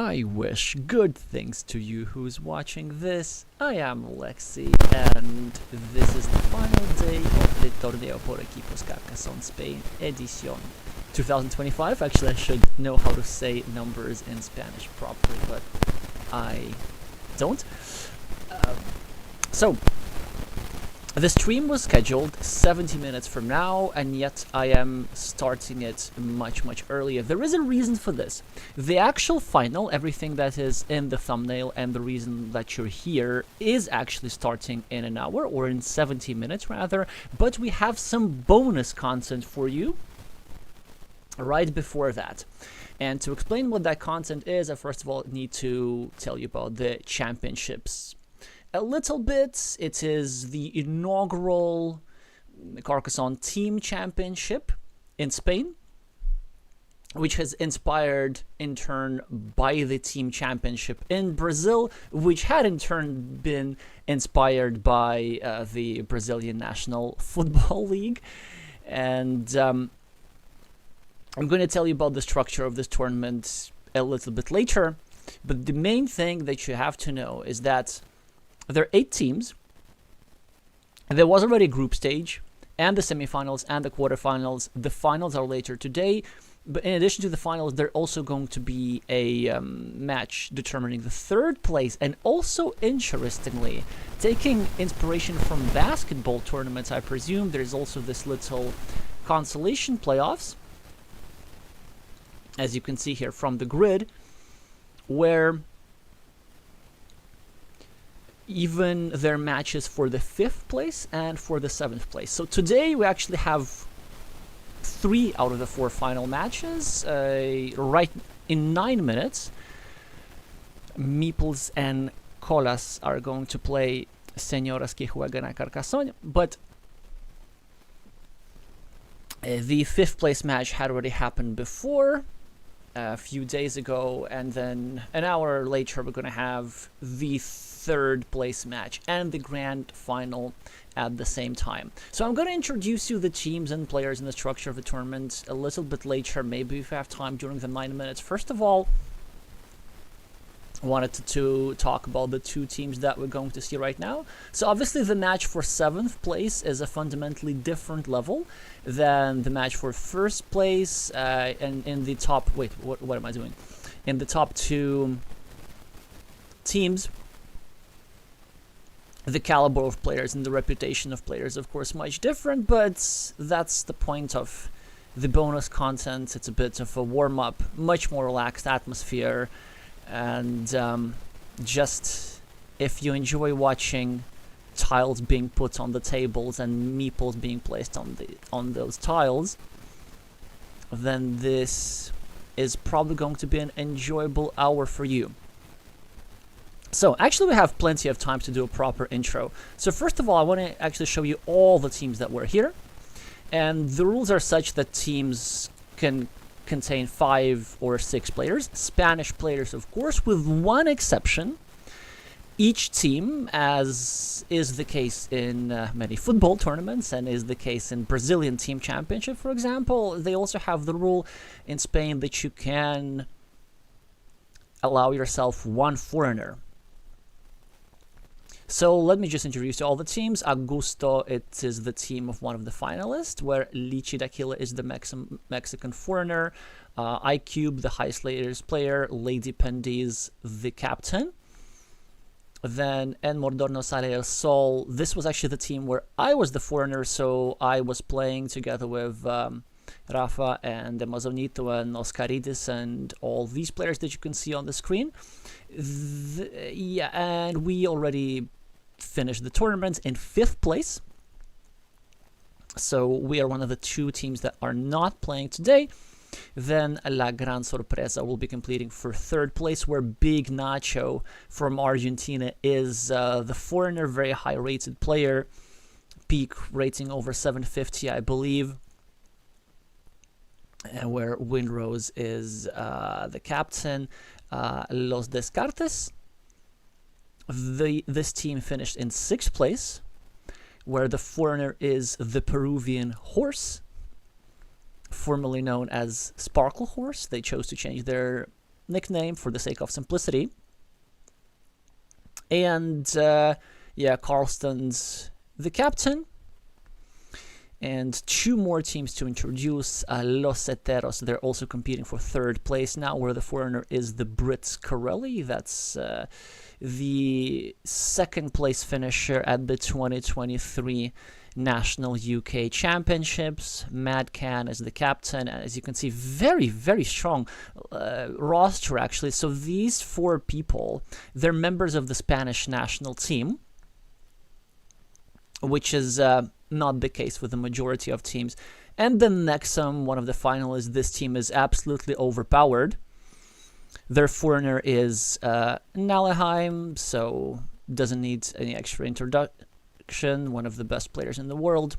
I wish good things to you who's watching this. I am Alexey, and this is the final day of the Torneo por Equipos Carcassonne Spain edición 2025. Actually, I should know how to say numbers in Spanish properly, but I don't. So, the stream was scheduled 70 minutes from now, and yet I am starting it much earlier. There is a reason for this. The actual final, everything that is in the thumbnail and the reason that you're here, is actually starting in an hour, or in 70 minutes rather, but we have some bonus content for you right before that. And to explain what that content is, I first of all need to tell you about the championships a little bit. It is the inaugural Carcassonne Team Championship in Spain, which has inspired in turn by the Team Championship in Brazil, which had in turn been inspired by the Brazilian National Football League. And I'm going to tell you about the structure of this tournament a little bit later, but the main thing that you have to know is that there are 8 teams. There was already a group stage, and the semifinals and the quarterfinals. The finals are later today, but in addition to the finals, there's also going to be a match determining the 3rd place, and also, interestingly, taking inspiration from basketball tournaments, I presume, there's also this little consolation playoffs, as you can see here from the grid, where even their matches for the 5th place and for the 7th place. So today we actually have 3 out of the 4 final matches. Right in 9 minutes, Meeples and Colas are going to play Señoras que juegan a Carcassonne, but the 5th place match had already happened before, a few days ago, and then an hour later we're going to have the 3rd place match and the grand final at the same time. So I'm going to introduce you the teams and players and the structure of the tournament a little bit later, maybe if we have time during the 9 minutes. First of all, I wanted to talk about the 2 teams that we're going to see right now. So obviously the match for 7th place is a fundamentally different level than the match for 1st place, and in the top, wait, what am I doing? In the top 2 teams, the caliber of players and the reputation of players, of course, much different, but that's the point of the bonus content. It's a bit of a warm-up, much more relaxed atmosphere, and just if you enjoy watching tiles being put on the tables and meeples being placed on those tiles, then this is probably going to be an enjoyable hour for you. So, actually we have plenty of time to do a proper intro. So first of all, I want to actually show you all the teams that were here. And the rules are such that teams can contain 5 or 6 players. Spanish players, of course, with one exception. Each team, as is the case in many football tournaments and is the case in Brazilian Team Championship, for example, they also have the rule in Spain that you can allow yourself 1 foreigner. So let me just introduce you all the teams. Agusto, it is the team of one of the finalists, where Lichi Daquila is the Mexican foreigner, IQIUB, the highest layers player, Lady Pendy is the captain. Then En Mordorno Sale El Sol, this was actually the team where I was the foreigner, so I was playing together with Rafa and Amazonito and Oscaridis and all these players that you can see on the screen. Yeah, and we already finished the tournament in 5th place. So we are one of the 2 teams that are not playing today. Then La Gran Sorpresa will be completing for 3rd place, where Big Nacho from Argentina is the foreigner, very high rated player, peak rating over 750, I believe. Where Windrose is the captain. Los Descartes, this team finished in 6th place, where the foreigner is the Peruvian Horse, formerly known as Sparkle Horse. They chose to change their nickname for the sake of simplicity. And yeah, Carlston's the captain. And two more teams to introduce, Los Heteros. They're also competing for third place now, where the foreigner is the Brit Corelli. That's the second place finisher at the 2023 National UK Championships. Mad Can is the captain. As you can see, very, very strong roster, actually. So these four people, they're members of the Spanish national team, which is not the case with the majority of teams. And then NEXUM, one of the finalists, this team is absolutely overpowered. Their foreigner is Nallerheim, so doesn't need any extra introduction. One of the best players in the world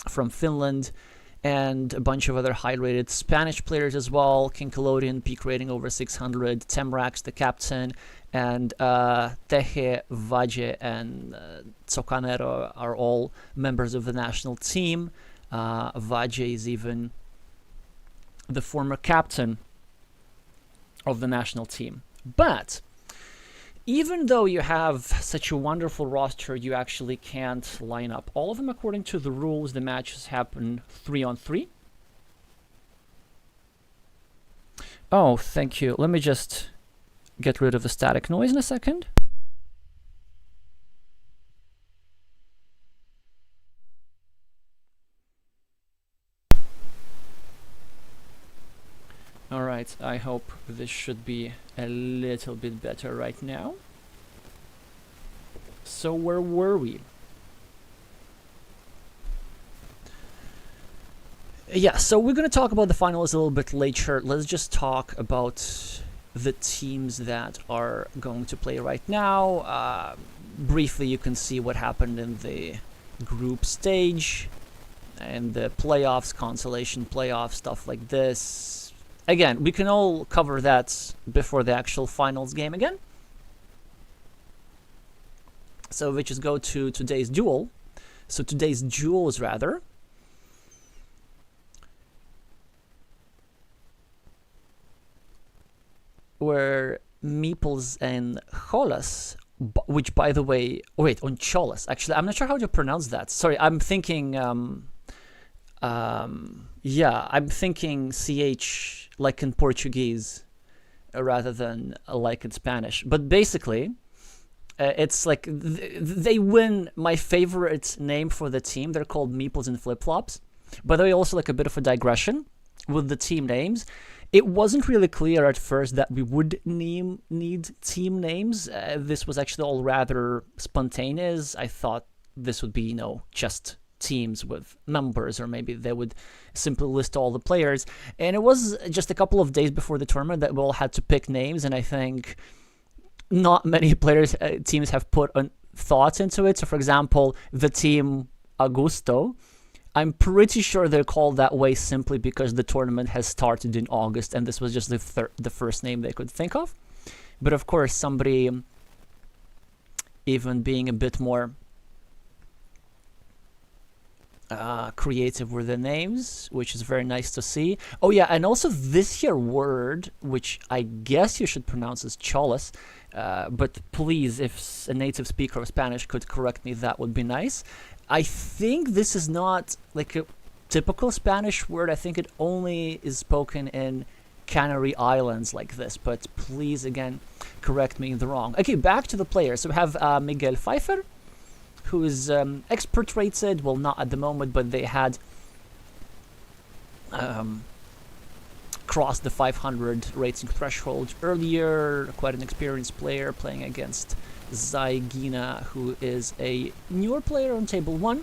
from Finland. And a bunch of other high-rated Spanish players as well. Kingkelodeon, peak rating over 600. Temrak's the captain. And Teje, Valle, and Zocanero are all members of the national team. Valle is even the former captain of the national team. But even though you have such a wonderful roster, you actually can't line up all of them according to the rules. The matches happen 3-on-3. Oh, thank you. Let me just get rid of the static noise in a second. Alright, I hope this should be a little bit better right now. So where were we? Yeah, so we're going to talk about the finals a little bit later. Let's just talk about the teams that are going to play right now. Briefly, you can see what happened in the group stage and the playoffs, consolation playoffs, stuff like this. Again, we can all cover that before the actual finals game again. So we just go to today's duel. So today's duels, rather. Were Meeples and Cholas, which, by the way, wait, on Cholas. Actually, I'm not sure how to pronounce that. Sorry, I'm thinking, yeah, I'm thinking CH like in Portuguese rather than like in Spanish. But basically, it's like they win my favorite name for the team. They're called Meeples and Flip Flops. By the way, also like a bit of a digression with the team names. It wasn't really clear at first that we would need team names. This was actually all rather spontaneous. I thought this would be, you know, just teams with numbers, or maybe they would simply list all the players. And it was just a couple of days before the tournament that we all had to pick names, and I think not many players, teams have put thoughts into it. So, for example, the team Agusto, I'm pretty sure they're called that way simply because the tournament has started in August, and this was just the first name they could think of. But of course, somebody even being a bit more creative with the names, which is very nice to see. Oh yeah, and also this here word, which I guess you should pronounce as cholas, but please, if a native speaker of Spanish could correct me, that would be nice. I think this is not like a typical Spanish word. I think it only is spoken in Canary Islands like this, but please, again, correct me in the wrong. Okay, back to the players. So we have Miguel Pfeiffer, who is expert rated, well, not at the moment, but they had crossed the 500 rating threshold earlier. Quite an experienced player playing against Zaygina, who is a newer player on table 1.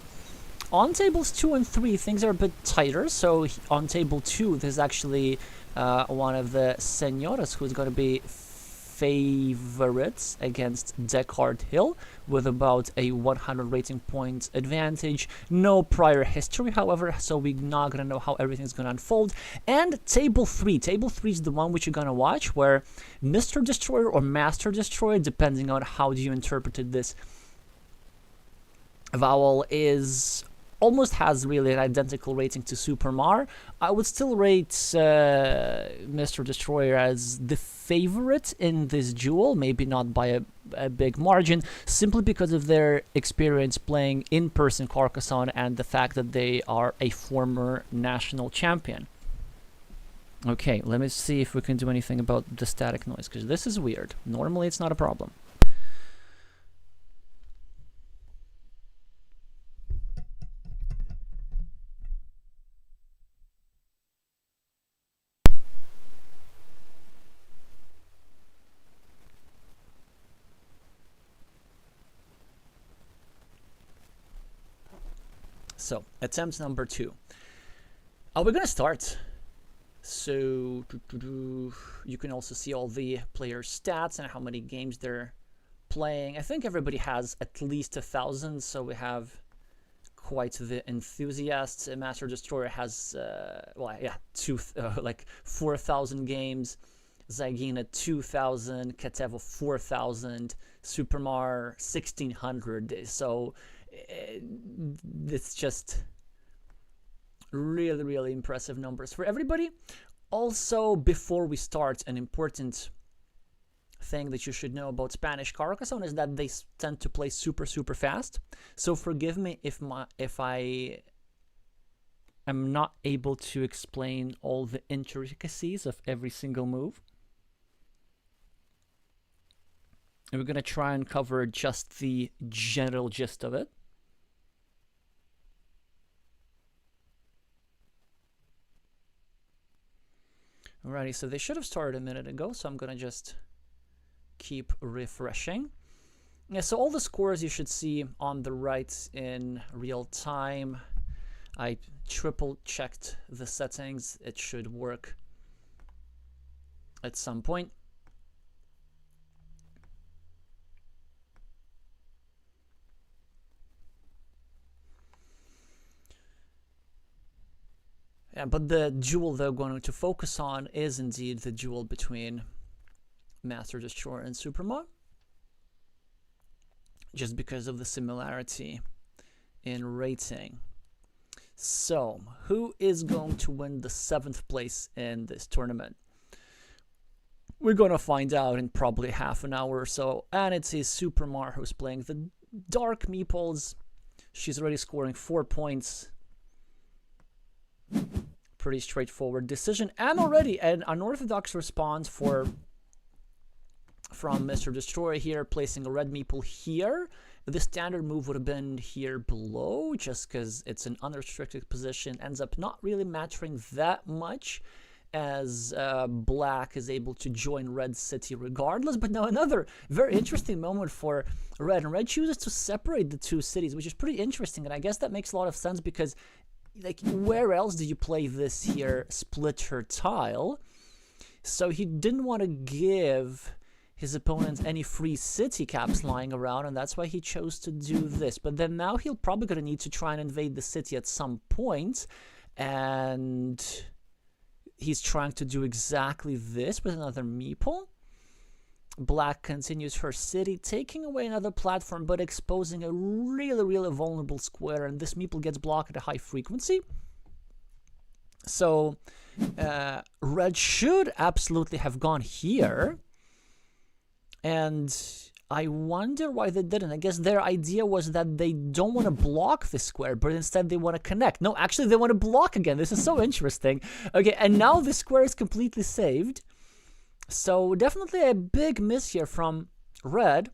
On tables 2 and 3, things are a bit tighter. So on table 2, there's actually one of the senoras who's going to be favorites against Descartes Hill with about a 100 rating point advantage. No prior history, however, so we're not going to know how everything's going to unfold. And table 3. Table 3 is the one which you're going to watch, where Mr. Destroyer or Master Destroyer, depending on how do you interpret this vowel, is almost has really an identical rating to Supermar. I would still rate Mr. Destroyer as the favorite in this duel, maybe not by a big margin, simply because of their experience playing in-person Carcassonne and the fact that they are a former national champion. Okay, let me see if we can do anything about the static noise, because this is weird. Normally it's not a problem. So, attempt number 2. We're gonna start. So, you can also see all the player stats and how many games they're playing. I think everybody has at least 1,000, so we have quite the enthusiasts. Master Destroyer has, well, yeah, like 4,000 games. Zygina 2,000, Katevo 4,000, Supermar 1,600. So it's just really, really impressive numbers for everybody. Also, before we start, an important thing that you should know about Spanish Carcassonne is that they tend to play super, super fast. So forgive me if I am not able to explain all the intricacies of every single move. And we're going to try and cover just the general gist of it. Alrighty, so they should have started a minute ago, so I'm going to just keep refreshing. Yeah, so all the scores you should see on the right in real time. I triple checked the settings. It should work at some point. Yeah, but the duel they're going to focus on is indeed the duel between Master Destroyer and Supermar, just because of the similarity in rating. So, who is going to win the 7th place in this tournament? We're going to find out in probably half an hour or so, and it's Supermar who's playing the Dark Meeples. She's already scoring 4 points. Pretty straightforward decision, and already an unorthodox response from Mr. Destroyer here, placing a red meeple here. The standard move would have been here below, just because it's an unrestricted position. Ends up not really mattering that much, as black is able to join red city regardless. But now another very interesting moment for red, and red chooses to separate the two cities, which is pretty interesting, and I guess that makes a lot of sense because, like, where else do you play this here splitter tile? So he didn't want to give his opponents any free city caps lying around, and that's why he chose to do this. But then now he'll probably going to need to try and invade the city at some point, and he's trying to do exactly this with another meeple. Black continues her city, taking away another platform, but exposing a really, really vulnerable square, and this meeple gets blocked at a high frequency. So, red should absolutely have gone here, and I wonder why they didn't. I guess their idea was that they don't want to block the square, but instead they want to connect. No, actually they want to block again. This is so interesting. Okay, and now the square is completely saved. So definitely a big miss here from red,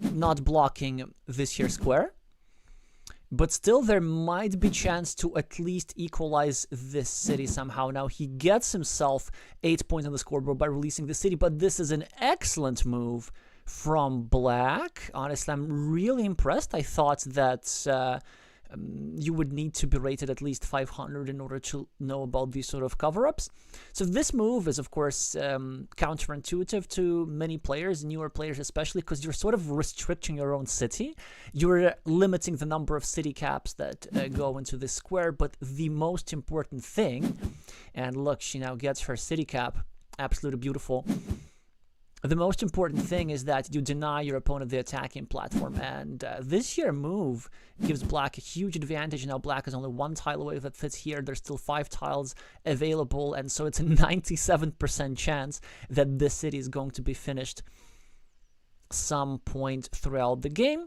not blocking this here square. But still there might be chance to at least equalize this city somehow. Now he gets himself 8 points on the scoreboard by releasing the city, but this is an excellent move from black. Honestly, I'm really impressed. I thought that you would need to be rated at least 500 in order to know about these sort of cover-ups. So this move is, of course, counterintuitive to many players, newer players especially, because you're sort of restricting your own city. You're limiting the number of city caps that go into this square, but the most important thing, and look, she now gets her city cap, absolutely beautiful. the most important thing is that you deny your opponent the attacking platform, and this here move gives black a huge advantage. Now black is only 1 tile away that fits here. There's still 5 tiles available, and so it's a 97% chance that this city is going to be finished some point throughout the game.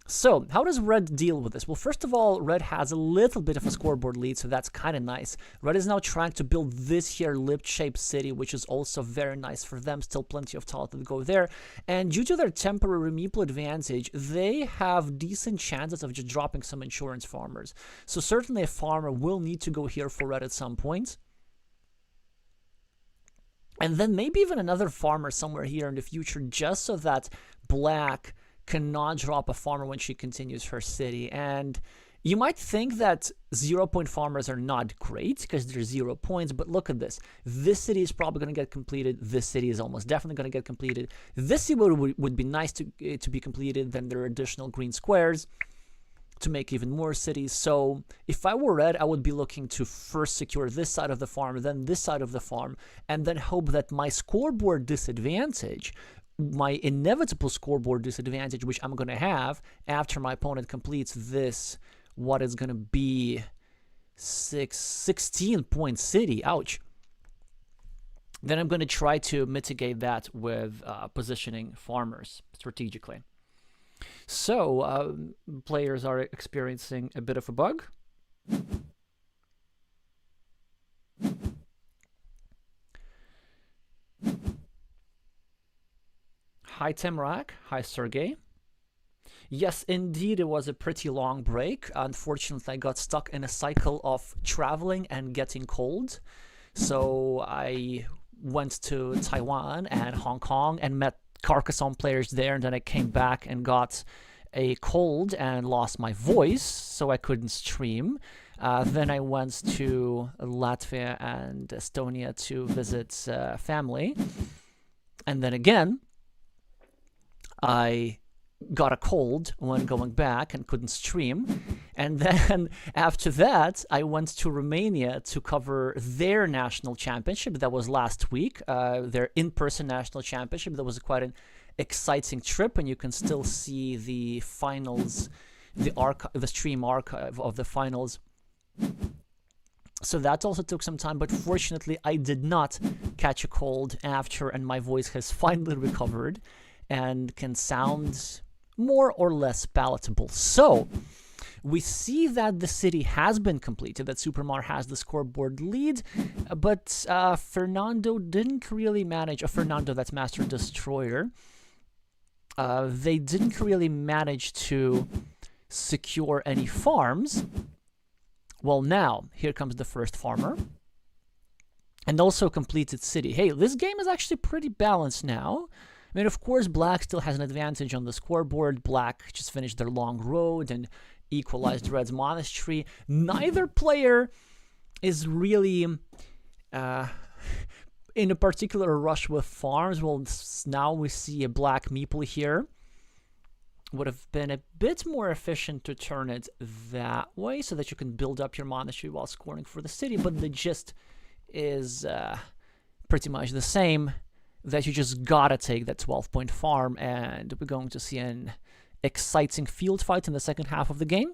So, how does red deal with this? Well, first of all, red has a little bit of a scoreboard lead, so that's kind of nice. Red is now trying to build this here lip-shaped city, which is also very nice for them. Still plenty of tile to go there. And due to their temporary meeple advantage, they have decent chances of just dropping some insurance farmers. So certainly a farmer will need to go here for red at some point. And then maybe even another farmer somewhere here in the future, just so that black cannot drop a farmer when she continues her city. And you might think that 0-point farmers are not great because they're 0 points, but look at this. This city is probably going to get completed. This city is almost definitely going to get completed. This city would be nice to be completed. Then there are additional green squares to make even more cities. So if I were red, I would be looking to first secure this side of the farm, then this side of the farm, and then hope that my scoreboard disadvantage, my inevitable scoreboard disadvantage, which I'm going to have after my opponent completes this, what is going to be 16-point city, ouch, then I'm going to try to mitigate that with positioning farmers strategically. So players are experiencing a bit of a bug. Hi Temrak, hi Sergey. Yes, indeed, it was a pretty long break. Unfortunately, I got stuck in a cycle of traveling and getting cold. So I went to Taiwan and Hong Kong and met Carcassonne players there, and then I came back and got a cold and lost my voice, so I couldn't stream. Then I went to Latvia and Estonia to visit family. And then again, I got a cold when going back and couldn't stream. And then after that, I went to Romania to cover their national championship. That was last week, their in-person national championship. That was quite an exciting trip, and you can still see the finals, the stream archive of the finals. So that also took some time, but fortunately I did not catch a cold after, and my voice has finally recovered and can sound more or less palatable. So we see that the city has been completed, that Supermar has the scoreboard lead, but Fernando didn't really manage, Fernando, that's Master Destroyer, they didn't really manage to secure any farms. Well, now, here comes the first farmer. And also completed city. Hey, this game is actually pretty balanced now. I mean, of course, black still has an advantage on the scoreboard. Black just finished their long road and equalized red's monastery. Neither player is really in a particular rush with farms. Well, now we see a black meeple here. Would have been a bit more efficient to turn it that way so that you can build up your monastery while scoring for the city, but the gist is pretty much the same, that you just gotta take that 12-point farm, and we're going to see an exciting field fight in the second half of the game.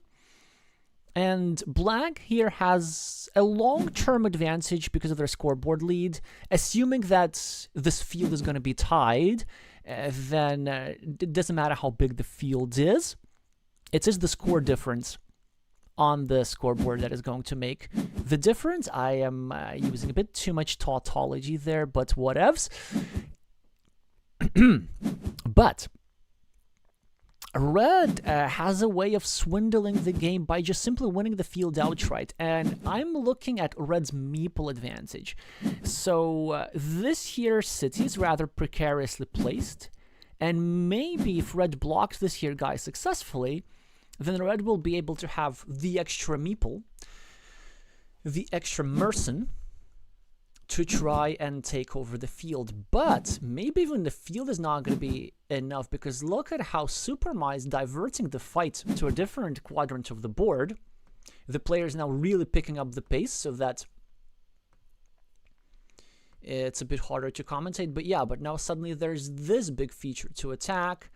And black here has a long-term advantage because of their scoreboard lead. Assuming that this field is going to be tied, then it doesn't matter how big the field is. It is the score difference on the scoreboard that is going to make the difference. I am using a bit too much tautology there, but whatevs. But red has a way of swindling the game by just simply winning the field outright, and I'm looking at red's meeple advantage. So this here city is rather precariously placed, and maybe if red blocks this here guy successfully, then red will be able to have the extra meeple, the extra mercen, to try and take over the field. But maybe even the field is not going to be enough, because look at how Superma is diverting the fight to a different quadrant of the board. The player is now really picking up the pace so that it's a bit harder to commentate. But yeah, but now suddenly there's this big feature to attack.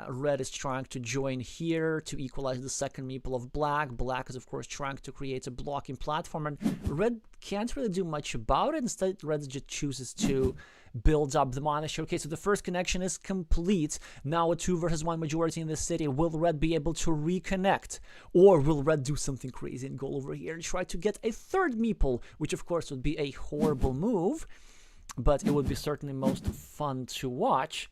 Red is trying to join here to equalize the second meeple of black. Black is, of course, trying to create a blocking platform, and red can't really do much about it. Instead, red just chooses to build up the monastery. Okay, so the first connection is complete. Now a 2 versus 1 majority in this city. Will red be able to reconnect? Or will red do something crazy and go over here and try to get a third meeple, which, of course, would be a horrible move, but it would be certainly most fun to watch.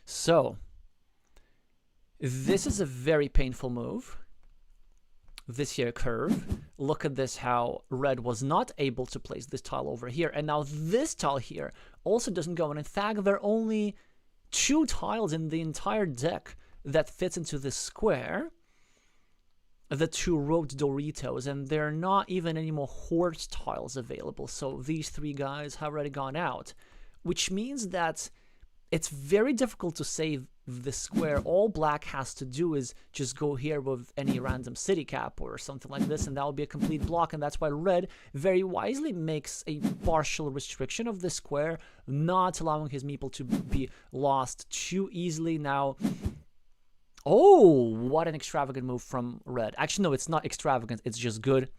So, this is a very painful move. This here curve. Look at this, how red was not able to place this tile over here. And now this tile here also doesn't go. And in fact, there are only 2 tiles in the entire deck that fits into this square. The 2 road Doritos, and there are not even any more horse tiles available. So these 3 guys have already gone out, which means that it's very difficult to save the square. All black has to do is just go here with any random city cap or something like this, and that will be a complete block. And that's why red very wisely makes a partial restriction of the square, not allowing his meeple to be lost too easily. Now, oh, what an extravagant move from red. Actually, no, it's not extravagant. It's just good.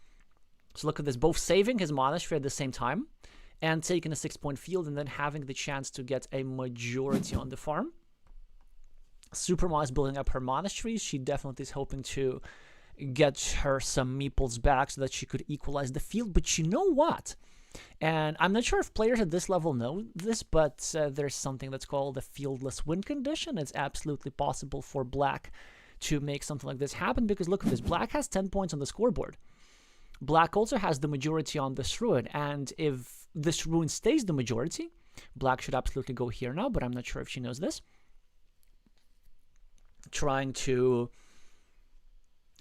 So look at this. Both saving his monastery at the same time and taking a 6-point field and then having the chance to get a majority on the farm. Superma is building up her monastery. She definitely is hoping to get her some meeples back so that she could equalize the field. But you know what? And I'm not sure if players at this level know this, but there's something that's called a fieldless win condition. It's absolutely possible for black to make something like this happen, because look at this. Black has 10 points on the scoreboard. Black also has the majority on this ruin, and if this ruin stays the majority, black should absolutely go here now, but I'm not sure if she knows this. Trying to...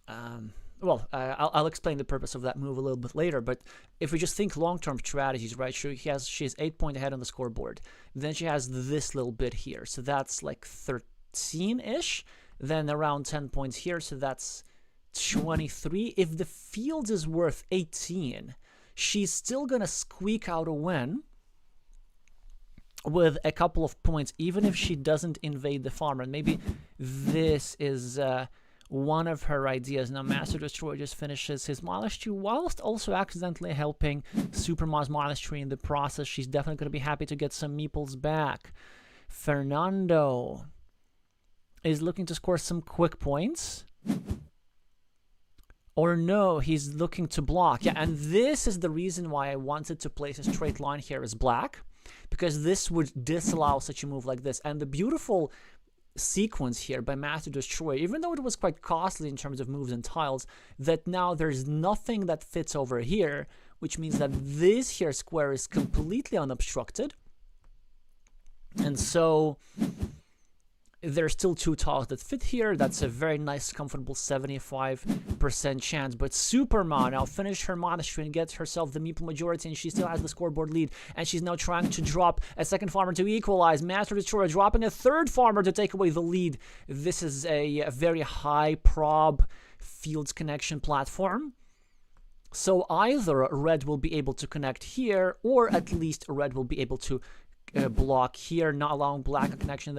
I'll explain the purpose of that move a little bit later, but if we just think long-term strategies, right, she has 8 points ahead on the scoreboard. Then she has this little bit here, so that's like 13-ish. Then around 10 points here, so that's 23. If the field is worth 18, she's still going to squeak out a win with a couple of points, even if she doesn't invade the farm. And maybe this is... one of her ideas. Now Master Destroyer just finishes his monastery whilst also accidentally helping Superma's monastery in the process. She's definitely going to be happy to get some meeples back. Fernando is looking to score some quick points. Or no, he's looking to block. Yeah, and this is the reason why I wanted to place a straight line here as black, because this would disallow such a move like this. And the beautiful sequence here by Master Destroyer, even though it was quite costly in terms of moves and tiles, that now there's nothing that fits over here, which means that this here square is completely unobstructed. And so there's still 2 tiles that fit here. That's a very nice, comfortable 75% chance. But Superma now finished her monastery and gets herself the meeple majority, and she still has the scoreboard lead. And she's now trying to drop a second farmer to equalize. Master Destroyer dropping a third farmer to take away the lead. This is a very high prob fields connection platform. So either red will be able to connect here, or at least red will be able to block here, not allowing black a connection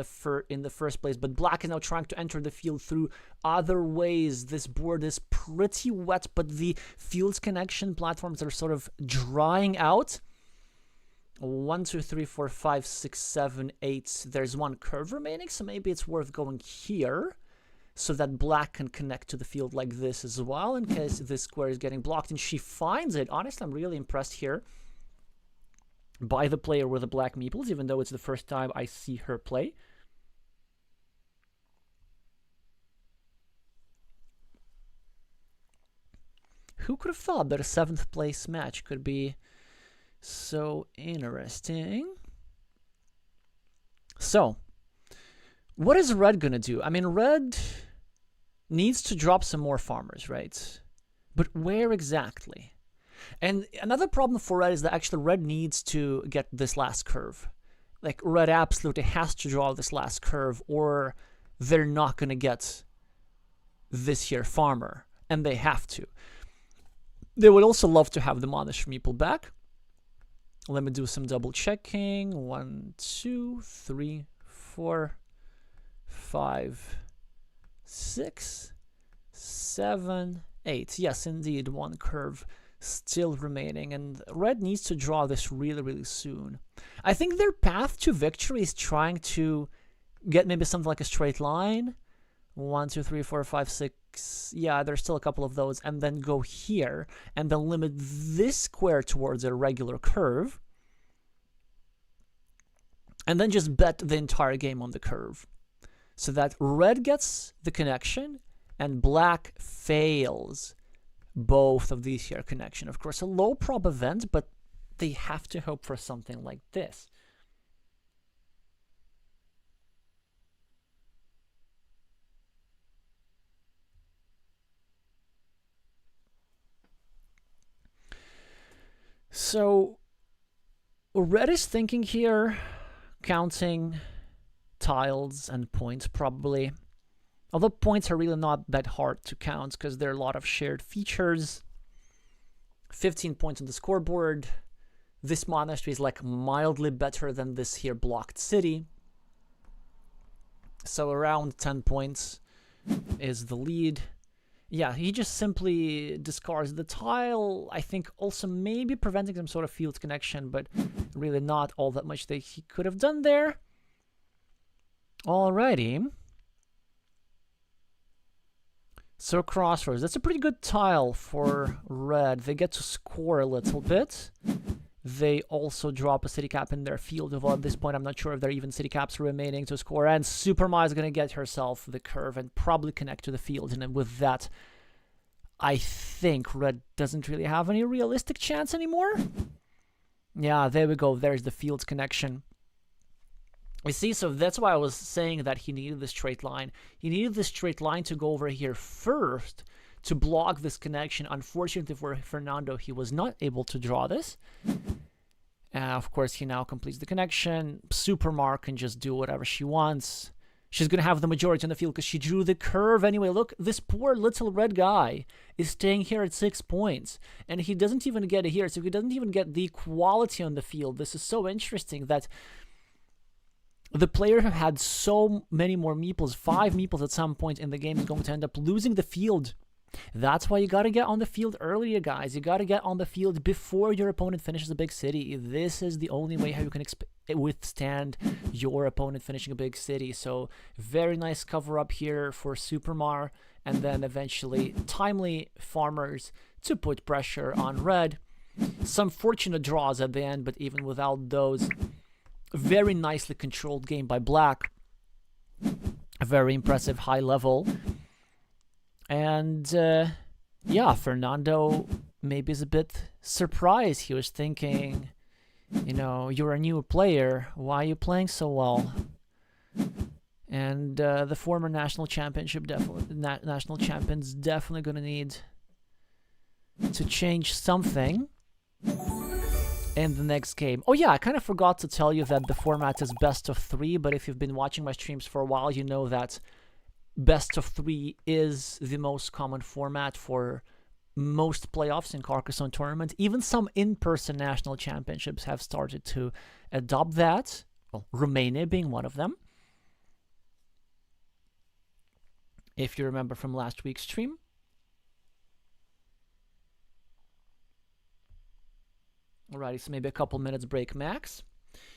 in the first place. But black is now trying to enter the field through other ways. This board is pretty wet, but the fields connection platforms are sort of drying out. 1, 2, 3, 4, 5, 6, 7, 8. There's 1 curve remaining, so maybe it's worth going here so that black can connect to the field like this as well, in case this square is getting blocked. And she finds it. Honestly, I'm really impressed here by the player with the black meeples, even though it's the first time I see her play. Who could have thought that a 7th place match could be so interesting? So, what is red gonna do? I mean, red needs to drop some more farmers, right? But where exactly? And another problem for red is that actually red needs to get this last curve. Like, red absolutely has to draw this last curve, or they're not going to get this here farmer, and they have to. They would also love to have the monastery meeple back. Let me do some double checking. 1, 2, 3, 4, 5, 6, 7, 8. Yes, indeed, one curve still remaining, and red needs to draw this really, really soon. I think their path to victory is trying to get maybe something like a straight line. 1, 2, 3, 4, 5, 6. Yeah, there's still a couple of those, and then go here, and then limit this square towards a regular curve, and then just bet the entire game on the curve, so that red gets the connection, and black fails both of these here connection. Of course, a low prob event, but they have to hope for something like this. So red is thinking here, counting tiles and points probably. Although points are really not that hard to count because there are a lot of shared features. 15 points on the scoreboard. This monastery is like mildly better than this here blocked city. So around 10 points is the lead. Yeah, he just simply discards the tile. I think also maybe preventing some sort of field connection, but really not all that much that he could have done there. Alrighty. So crossroads, that's a pretty good tile for red. They get to score a little bit. They also drop a city cap in their field. Although at this point, I'm not sure if there are even city caps remaining to score. And Superma is going to get herself the curve and probably connect to the field. And then with that, I think red doesn't really have any realistic chance anymore. Yeah, there we go. There's the field connection. You see, so that's why I was saying that he needed the straight line. He needed the straight line to go over here first to block this connection. Unfortunately for Fernando, he was not able to draw this. Of course, he now completes the connection. Supermar can just do whatever she wants. She's going to have the majority on the field because she drew the curve anyway. Look, this poor little red guy is staying here at 6 points. And he doesn't even get it here. So he doesn't even get the equality on the field. This is so interesting that the player who had so many more meeples, 5 meeples at some point in the game, is going to end up losing the field. That's why you got to get on the field earlier, guys. You got to get on the field before your opponent finishes a big city. This is the only way how you can withstand your opponent finishing a big city. So very nice cover up here for Supermar. And then eventually timely farmers to put pressure on red. Some fortunate draws at the end, but even without those, very nicely controlled game by black. A very impressive high level. And yeah, Fernando maybe is a bit surprised. He was thinking, you know, you're a new player. Why are you playing so well? And the former national champions definitely going to need to change something in the next game. Oh yeah, I kind of forgot to tell you that the format is best of 3, but if you've been watching my streams for a while, you know that best of 3 is the most common format for most playoffs in Carcassonne tournament. Even some in-person national championships have started to adopt that. Well, Romania being one of them. If you remember from last week's stream. Alrighty, so maybe a couple minutes break max.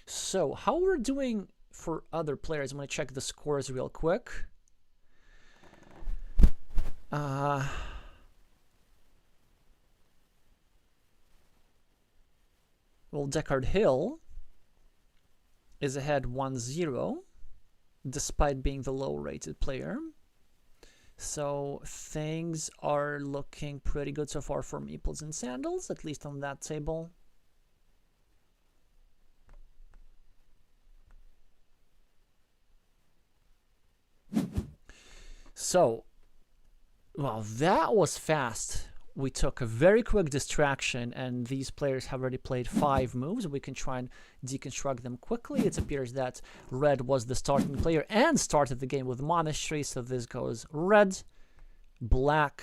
So, how we're doing for other players, I'm going to check the scores real quick. Well, Deckard Hill is ahead 1-0, despite being the low-rated player. So things are looking pretty good so far for Meeples and Sandals, at least on that table. So, well, that was fast. We took a very quick distraction, and these players have already played 5 moves. We can try and deconstruct them quickly. It appears that red was the starting player and started the game with Monastery, so this goes red. black,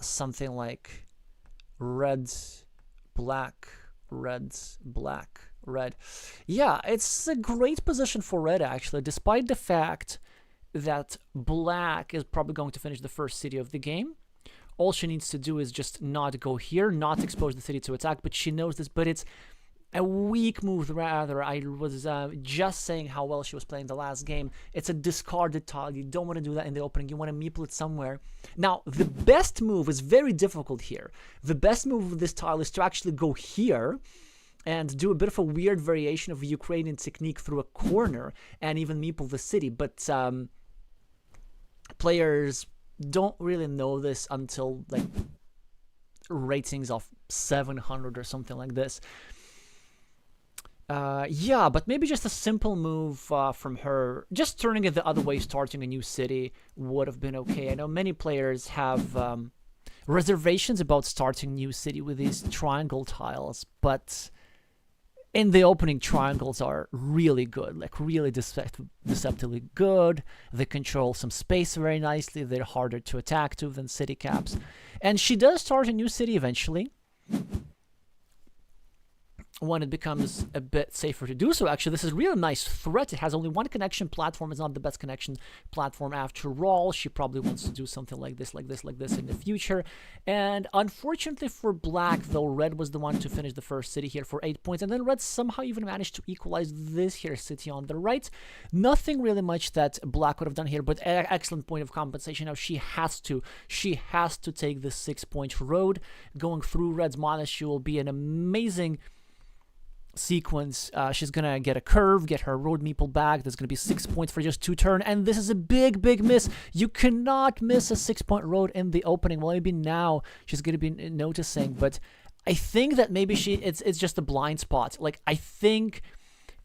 something like red, black, red, black, red. Yeah, it's a great position for red, actually, despite the fact that black is probably going to finish the first city of the game. All she needs to do is just not go here, not expose the city to attack, but she knows this, but it's a weak move, rather. I was just saying how well she was playing the last game. It's a discarded tile. You don't want to do that in the opening. You want to meeple it somewhere. Now, the best move is very difficult here. The best move of this tile is to actually go here and do a bit of a weird variation of a Ukrainian technique through a corner and even meeple the city. But players don't really know this until like ratings of 700 or something like this. Yeah, but maybe just a simple move from her, just turning it the other way, starting a new city would have been okay. I know many players have reservations about starting new city with these triangle tiles, but in the opening, triangles are really good, like really deceptively good. They control some space very nicely. They're harder to attack to than city caps. And she does start a new city eventually, when it becomes a bit safer to do so. Actually, this is a real nice threat. It has only one connection platform. It's not the best connection platform after all. She probably wants to do something like this in the future. And unfortunately for black, though, red was the one to finish the first city here for 8 points. And then red somehow even managed to equalize this here city on the right. Nothing really much that black would have done here, but excellent point of compensation. Now she has to take this 6-point road. Going through red's monastery will be an amazing sequence. She's gonna get a curve, get her road meeple back. There's gonna be 6 points for just 2 turns, and this is a big miss. You cannot miss a 6-point road in the opening. Well, maybe now she's gonna be noticing, but I think that maybe it's just a blind spot. Like, I think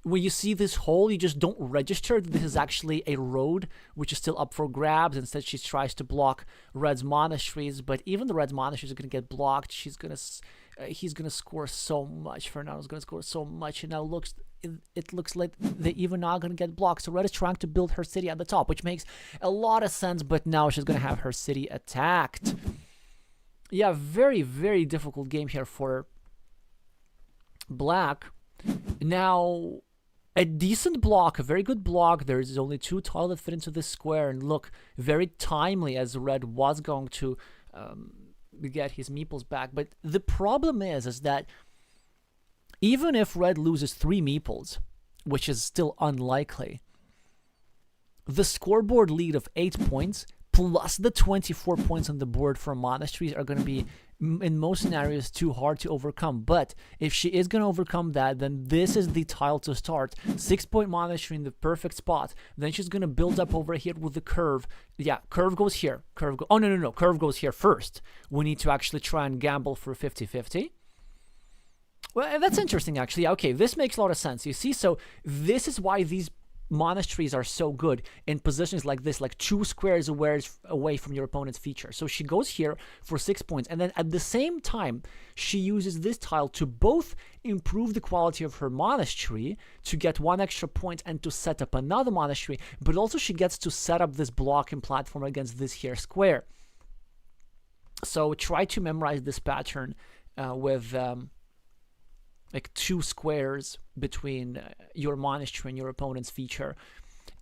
when you see this hole, you just don't register that this is actually a road which is still up for grabs. Instead, she tries to block red's monasteries, but even the red's monasteries are gonna get blocked. He's gonna score so much. Fernando's gonna score so much, and now it looks like they're even not gonna get blocked. So red is trying to build her city at the top, which makes a lot of sense, but now she's gonna have her city attacked. Yeah, very difficult game here for black. Now, a decent block, a very good block. There's only 2 tiles that fit into this square, and look, very timely, as red was going to get his meeples back. But the problem is that even if red loses 3 meeples, which is still unlikely, the scoreboard lead of 8 points plus the 24 points on the board for monasteries are going to be, in most scenarios, too hard to overcome. But if she is going to overcome that, then this is the tile to start. 6-point monastery in the perfect spot. Then she's going to build up over here with the curve. Yeah, curve goes here. Oh, no. Curve goes here first. We need to actually try and gamble for 50-50. Well, that's interesting, actually. Okay, this makes a lot of sense. You see, so this is why these monasteries are so good in positions like this, like 2 squares away from your opponent's feature. So she goes here for 6 points, and then at the same time she uses this tile to both improve the quality of her monastery, to get 1 extra point and to set up another monastery, but also she gets to set up this blocking platform against this here square. So try to memorize this pattern with like 2 squares between your monastery and your opponent's feature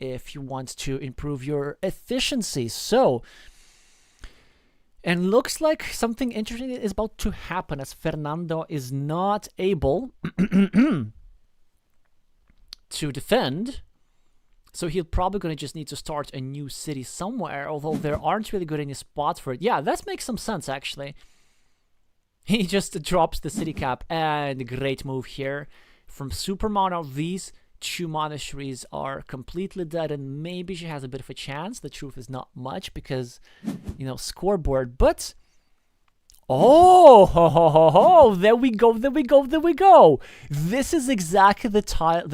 if you want to improve your efficiency. So, and looks like something interesting is about to happen, as Fernando is not able to defend. So he'll probably going to just need to start a new city somewhere, although there aren't really good any spots for it. Yeah, that makes some sense, actually. He just drops the city cap, and great move here from Supermono. These 2 monasteries are completely dead, and maybe she has a bit of a chance. The truth is not much because, you know, scoreboard, but oh, there we go. This is exactly the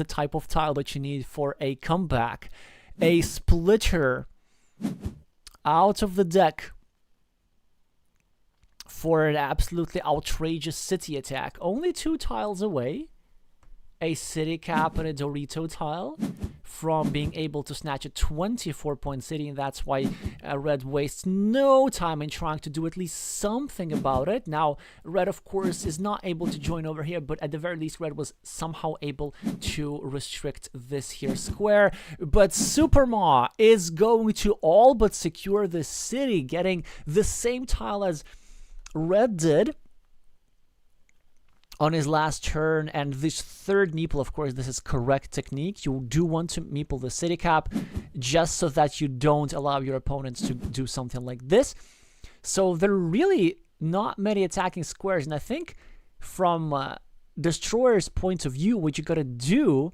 type of tile that you need for a comeback. A splitter out of the deck for an absolutely outrageous city attack. Only 2 tiles away. A city cap and a Dorito tile from being able to snatch a 24-point city, and that's why Red wastes no time in trying to do at least something about it. Now, Red, of course, is not able to join over here, but at the very least, Red was somehow able to restrict this here square. But Superma is going to all but secure the city, getting the same tile as Red did on his last turn, and this third meeple, of course, this is correct technique. You do want to meeple the city cap just so that you don't allow your opponents to do something like this. So there are really not many attacking squares, and I think from Destroyer's point of view, what you gotta do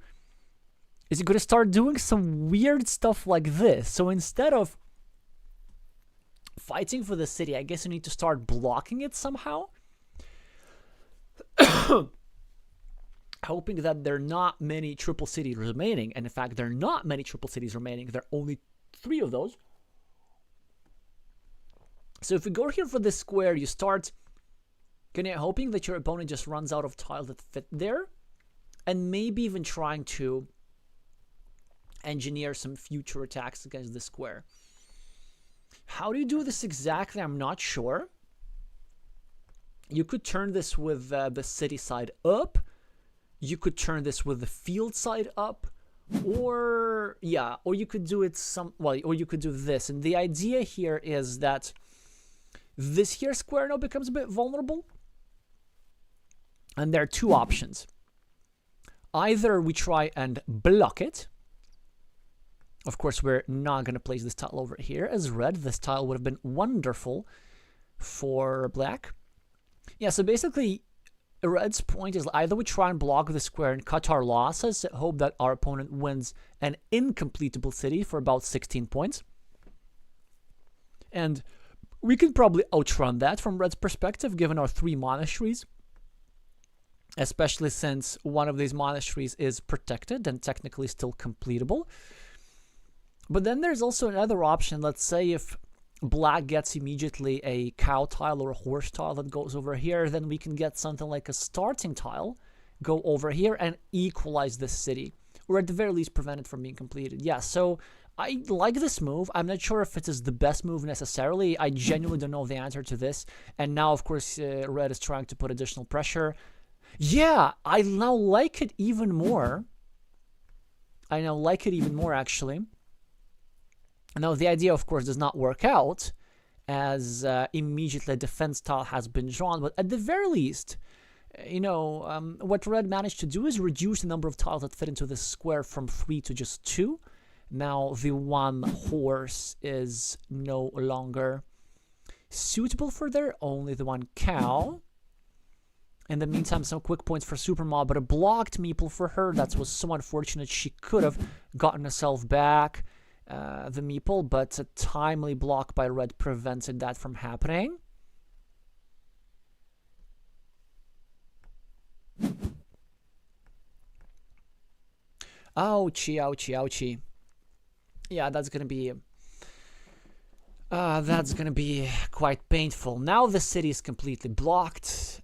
is you gotta start doing some weird stuff like this. So instead of fighting for the city, I guess you need to start blocking it somehow. Hoping that there are not many triple cities remaining, and in fact there are not many triple cities remaining, there are only 3 of those. So if you go here for this square, you start hoping that your opponent just runs out of tiles that fit there, and maybe even trying to engineer some future attacks against the square. How do you do this exactly? I'm not sure. You could turn this with the city side up. You could turn this with the field side up, or you could do it or you could do this. And the idea here is that this here square now becomes a bit vulnerable, and there are 2 options. Either we try and block it. Of course, we're not going to place this tile over here as Red. This tile would have been wonderful for Black. Yeah, so basically, Red's point is either we try and block the square and cut our losses, hope that our opponent wins an incompletable city for about 16 points. And we can probably outrun that from Red's perspective, given our 3 monasteries. Especially since one of these monasteries is protected and technically still completable. But then there's also another option. Let's say if Black gets immediately a cow tile or a horse tile that goes over here, then we can get something like a starting tile, go over here and equalize this city, or at the very least prevent it from being completed. Yeah, so I like this move. I'm not sure if it is the best move necessarily. I genuinely don't know the answer to this. And now, of course, Red is trying to put additional pressure. Yeah, I now like it even more. I now like it even more, actually. Now, the idea, of course, does not work out, as immediately a defense tile has been drawn. But at the very least, what Red managed to do is reduce the number of tiles that fit into this square from 3 to just 2. Now, the 1 horse is no longer suitable for there, only the 1 cow. In the meantime, some quick points for Superma, but a blocked meeple for her. That was so unfortunate. She could have gotten herself back. The meeple, but a timely block by Red prevented that from happening. Ouchie, ouchie, ouchie. Yeah, that's gonna be quite painful. Now the city is completely blocked.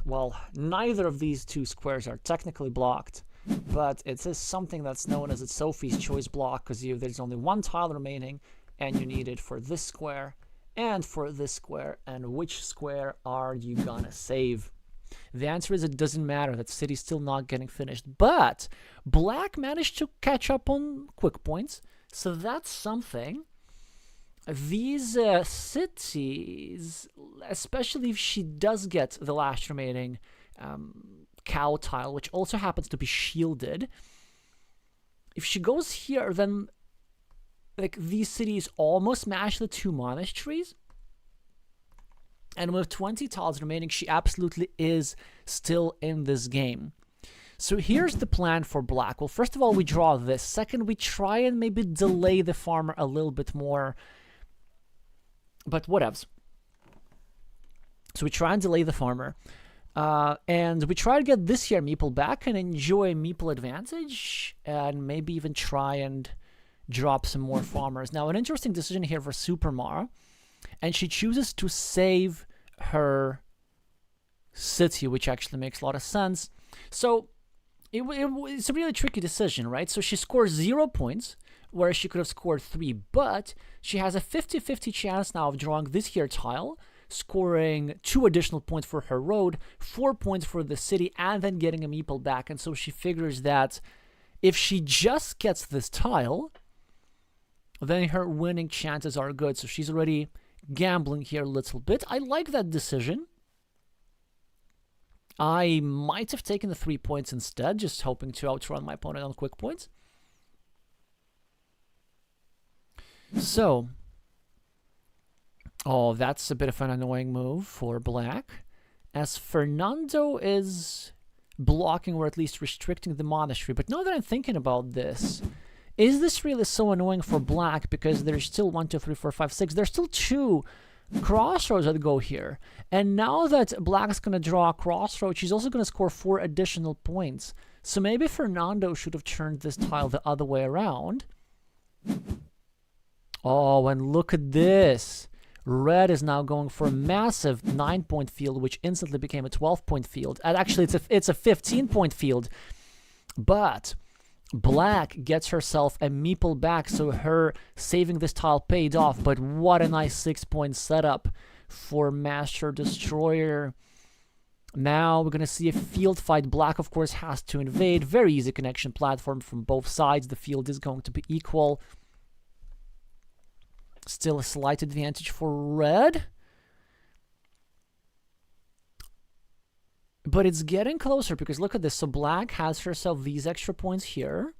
Well, neither of these 2 squares are technically blocked. But it is something that's known as a Sophie's Choice block, because there's only 1 tile remaining, and you need it for this square and for this square. And which square are you gonna save? The answer is it doesn't matter. That city's still not getting finished. But Black managed to catch up on quick points, so that's something. These cities, especially if she does get the last remaining cow tile, which also happens to be shielded. If she goes here, then these cities almost match the 2 monasteries. And with 20 tiles remaining, she absolutely is still in this game. So here's the plan for Black. Well, first of all, we draw this. Second, we try and maybe delay the farmer a little bit more. But whatevs. So we try and delay the farmer. And we try to get this here meeple back and enjoy meeple advantage, and maybe even try and drop some more farmers. Now, an interesting decision here for Superma, and she chooses to save her city, which actually makes a lot of sense. So it's a really tricky decision, right? So she scores 0 points, where she could have scored 3, but she has a 50-50 chance now of drawing this here tile, scoring 2 additional points for her road, 4 points for the city, and then getting a meeple back. And so she figures that if she just gets this tile, then her winning chances are good. So she's already gambling here a little bit. I like that decision. I might have taken the 3 points instead, just hoping to outrun my opponent on quick points. So, oh, that's a bit of an annoying move for black, as Fernando is blocking or at least restricting the monastery. But now that I'm thinking about this, is this really so annoying for black? Because there's still 1, 2, 3, 4, 5, 6. There's still 2 crossroads that go here. And now that black's going to draw a crossroad, she's also going to score 4 additional points. So maybe Fernando should have turned this tile the other way around. Oh, and look at this. Red is now going for a massive 9-point field, which instantly became a 12-point field. And actually, it's a 15-point field. But black gets herself a meeple back, so her saving this tile paid off. But what a nice 6-point setup for Master Destroyer. Now we're going to see a field fight. Black, of course, has to invade. Very easy connection platform from both sides. The field is going to be equal. Still a slight advantage for red. But it's getting closer because look at this. So black has herself these extra points here.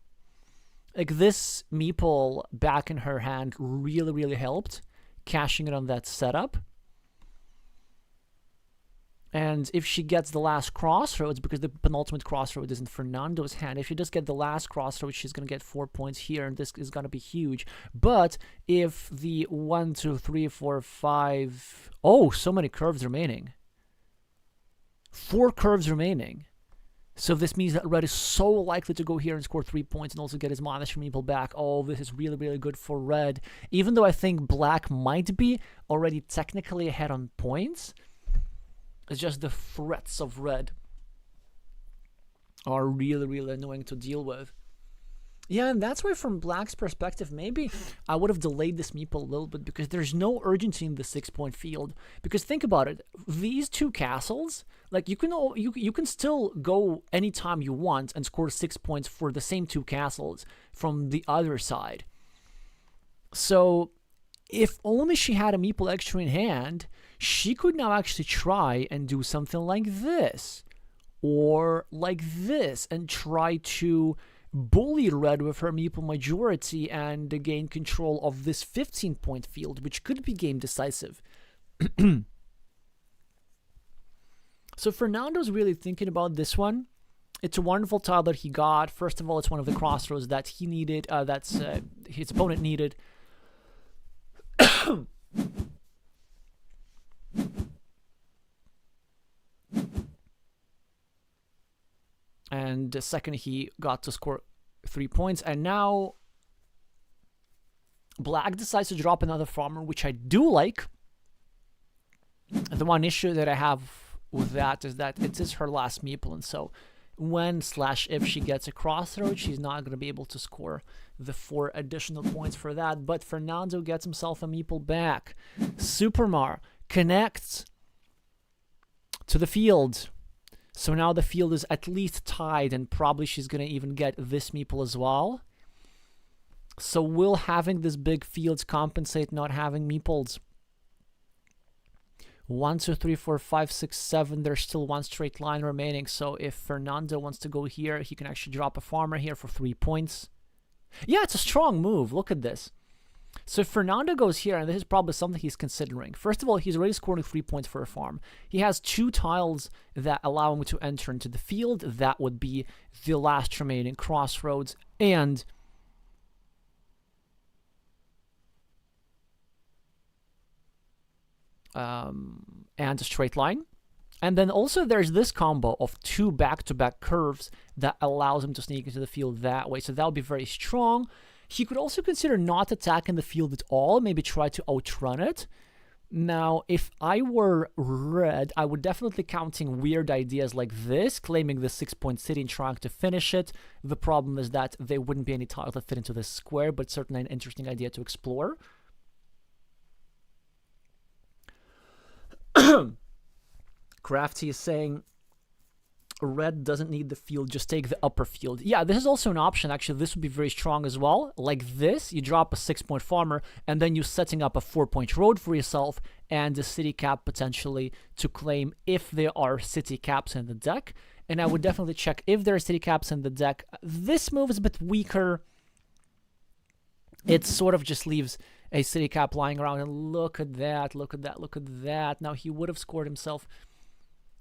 Like this meeple back in her hand really, really helped. Cashing it on that setup. And if she gets the last crossroads, because the penultimate crossroad is in Fernando's hand, if she does get the last crossroads, she's going to get 4 points here, and this is going to be huge. But if the 1, 2, 3, 4, 5... Oh, so many curves remaining. 4 curves remaining. So this means that red is so likely to go here and score 3 points and also get his monastery meeple back. Oh, this is really, really good for red. Even though I think black might be already technically ahead on points, it's just the threats of red are really, really annoying to deal with. Yeah, and that's why from black's perspective, maybe I would have delayed this meeple a little bit because there's no urgency in the 6-point field. Because think about it, these 2 castles, like you can still go anytime you want and score 6 points for the same 2 castles from the other side. So if only she had a meeple extra in hand, she could now actually try and do something like this or like this and try to bully red with her meeple majority and gain control of this 15-point field, which could be game decisive. So Fernando's really thinking about this one. It's a wonderful tile that he got. First of all, it's one of the crossroads that he needed, that's his opponent needed. And the second he got to score 3 points. And now black decides to drop another farmer, which I do like. The one issue that I have with that is that it is her last meeple, and so when/if she gets a crossroad, she's not going to be able to score the 4 additional points for that. But Fernando gets himself a meeple back. Supermar connects to the field. So now the field is at least tied, and probably she's going to even get this meeple as well. So will having this big fields compensate not having meeples? 1, 2, 3, 4, 5, 6, 7. There's still 1 straight line remaining. So if Fernando wants to go here, he can actually drop a farmer here for 3 points. Yeah, it's a strong move. Look at this. So if Fernando goes here, and this is probably something he's considering. First of all, he's already scoring 3 points for a farm. He has 2 tiles that allow him to enter into the field. That would be the last remaining crossroads and a straight line. And then also there's this combo of 2 back-to-back curves that allows him to sneak into the field that way. So that would be very strong. He could also consider not attacking the field at all, maybe try to outrun it. Now, if I were red, I would definitely counting weird ideas like this, claiming the 6-point city and trying to finish it. The problem is that there wouldn't be any tiles that fit into this square, but certainly an interesting idea to explore. Crafty is saying, red doesn't need the field, just take the upper field. Yeah, this is also an option. Actually, this would be very strong as well. Like this, you drop a 6-point farmer, and then you're setting up a 4-point road for yourself and a city cap potentially to claim if there are city caps in the deck. And I would definitely check if there are city caps in the deck. This move is a bit weaker. It sort of just leaves a city cap lying around, and look at that, look at that, look at that. Now he would have scored himself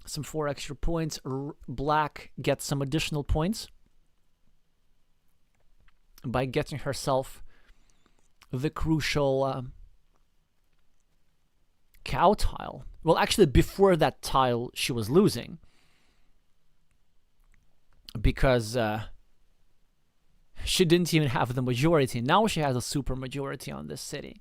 some 4 extra points. Black gets some additional points by getting herself the crucial cow tile. Well, actually, before that tile, she was losing because she didn't even have the majority. Now she has a super majority on this city.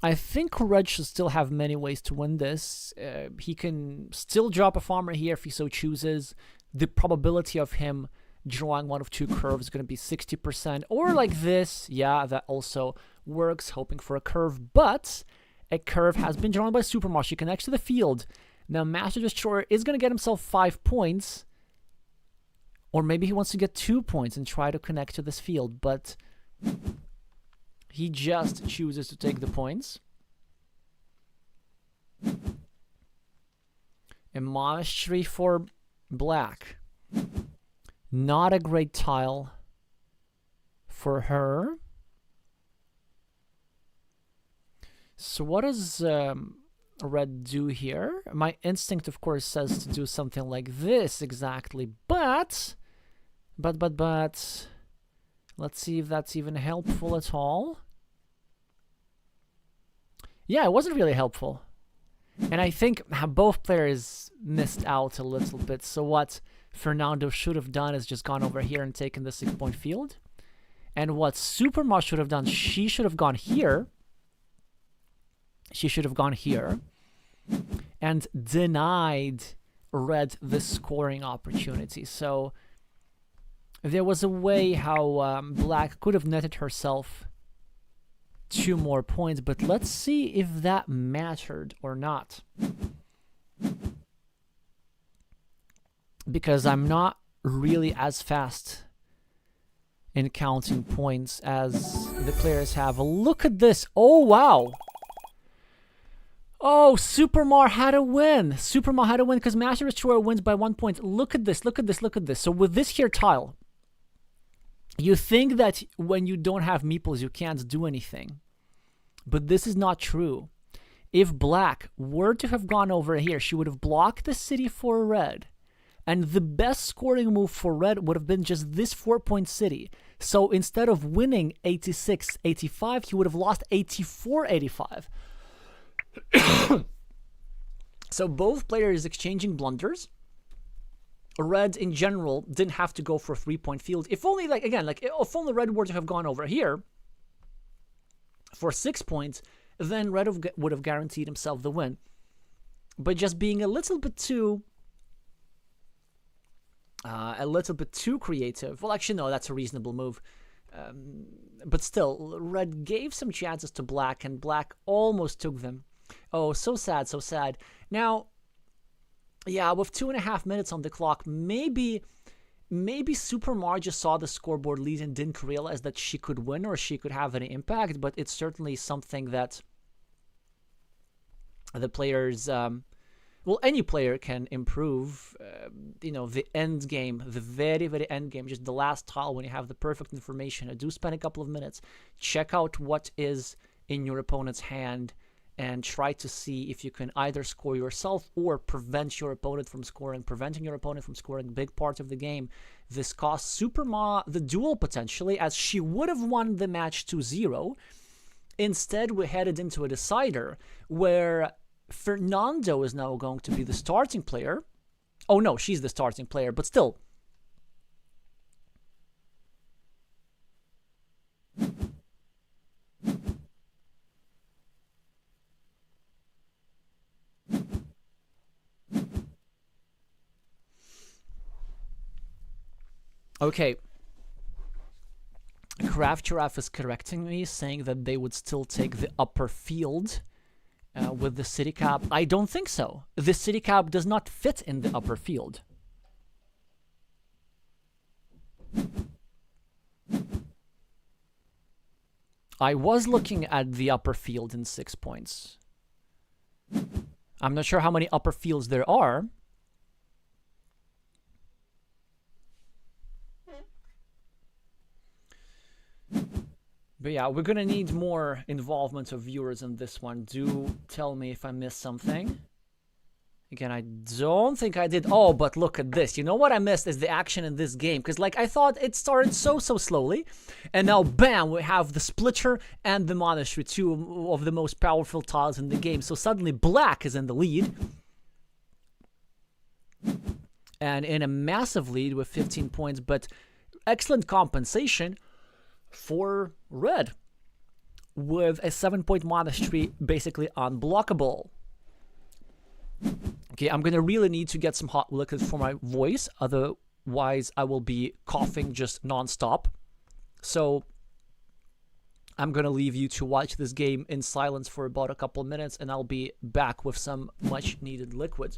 I think red should still have many ways to win this. He can still drop a farmer here if he so chooses. The probability of him drawing one of 2 curves is going to be 60%. Or like this, yeah, that also works, hoping for a curve. But a curve has been drawn by Supermarsh. He connects to the field. Now Master Destroyer is going to get himself 5 points. Or maybe he wants to get 2 points and try to connect to this field. But he just chooses to take the points. A monastery for black. Not a great tile for her. So what does red do here? My instinct, of course, says to do something like this exactly. But... let's see if that's even helpful at all. Yeah, it wasn't really helpful. And I think both players missed out a little bit. So what Fernando should have done is just gone over here and taken the 6-point field. And what Superma should have done, she should have gone here. She should have gone here. And denied red the scoring opportunity. So there was a way how black could have netted herself 2 more points, but let's see if that mattered or not. Because I'm not really as fast in counting points as the players have. Look at this. Oh, wow. Oh, Supermar had a win. Supermar had a win because Master Destroyer wins by 1 point. Look at this, look at this, look at this. So with this here tile, you think that when you don't have meeples, you can't do anything. But this is not true. If black were to have gone over here, she would have blocked the city for red. And the best scoring move for red would have been just this 4-point city. So instead of winning 86-85, he would have lost 84-85. So both players exchanging blunders. Red in general didn't have to go for a 3-point field. If only, like, again, like, if only red were to have gone over here for 6 points, then red would have guaranteed himself the win. But just being a little bit too creative. Well, actually, no, that's a reasonable move. But still, red gave some chances to black, and black almost took them. Oh, so sad, so sad. Now, yeah, with 2.5 minutes on the clock, maybe Supermar just saw the scoreboard lead and didn't realize that she could win or she could have an impact, but it's certainly something that the players, well, any player can improve. You know, the end game, the very, very end game, just the last tile when you have the perfect information. Do spend a couple of minutes, check out what is in your opponent's hand, and try to see if you can either score yourself or prevent your opponent from scoring. Preventing your opponent from scoring, a big part of the game. This costs Superma the duel potentially, as she would have won the match 2-0. Instead, we headed into a decider where Fernando is now going to be the starting player. Oh no, she's the starting player, but still. Okay. Craft Giraffe is correcting me, saying that they would still take the upper field with the city cap. I don't think so. The city cap does not fit in the upper field. I was looking at the upper field in 6 points. I'm not sure how many upper fields there are. But yeah, we're gonna need more involvement of viewers in this one. Do tell me if I missed something. Again, I don't think I did. Oh, but look at this. You know what I missed is the action in this game. Because, like, I thought it started so slowly. And now, bam, we have the Splitter and the Monastery, two of the most powerful tiles in the game. So suddenly, black is in the lead. And in a massive lead with 15 points. But excellent compensation for red. With a 7-point Monastery basically unblockable. Okay, I'm gonna really need to get some hot liquid for my voice, otherwise I will be coughing just non-stop. So I'm gonna leave you to watch this game in silence for about a couple of minutes, and I'll be back with some much needed liquid.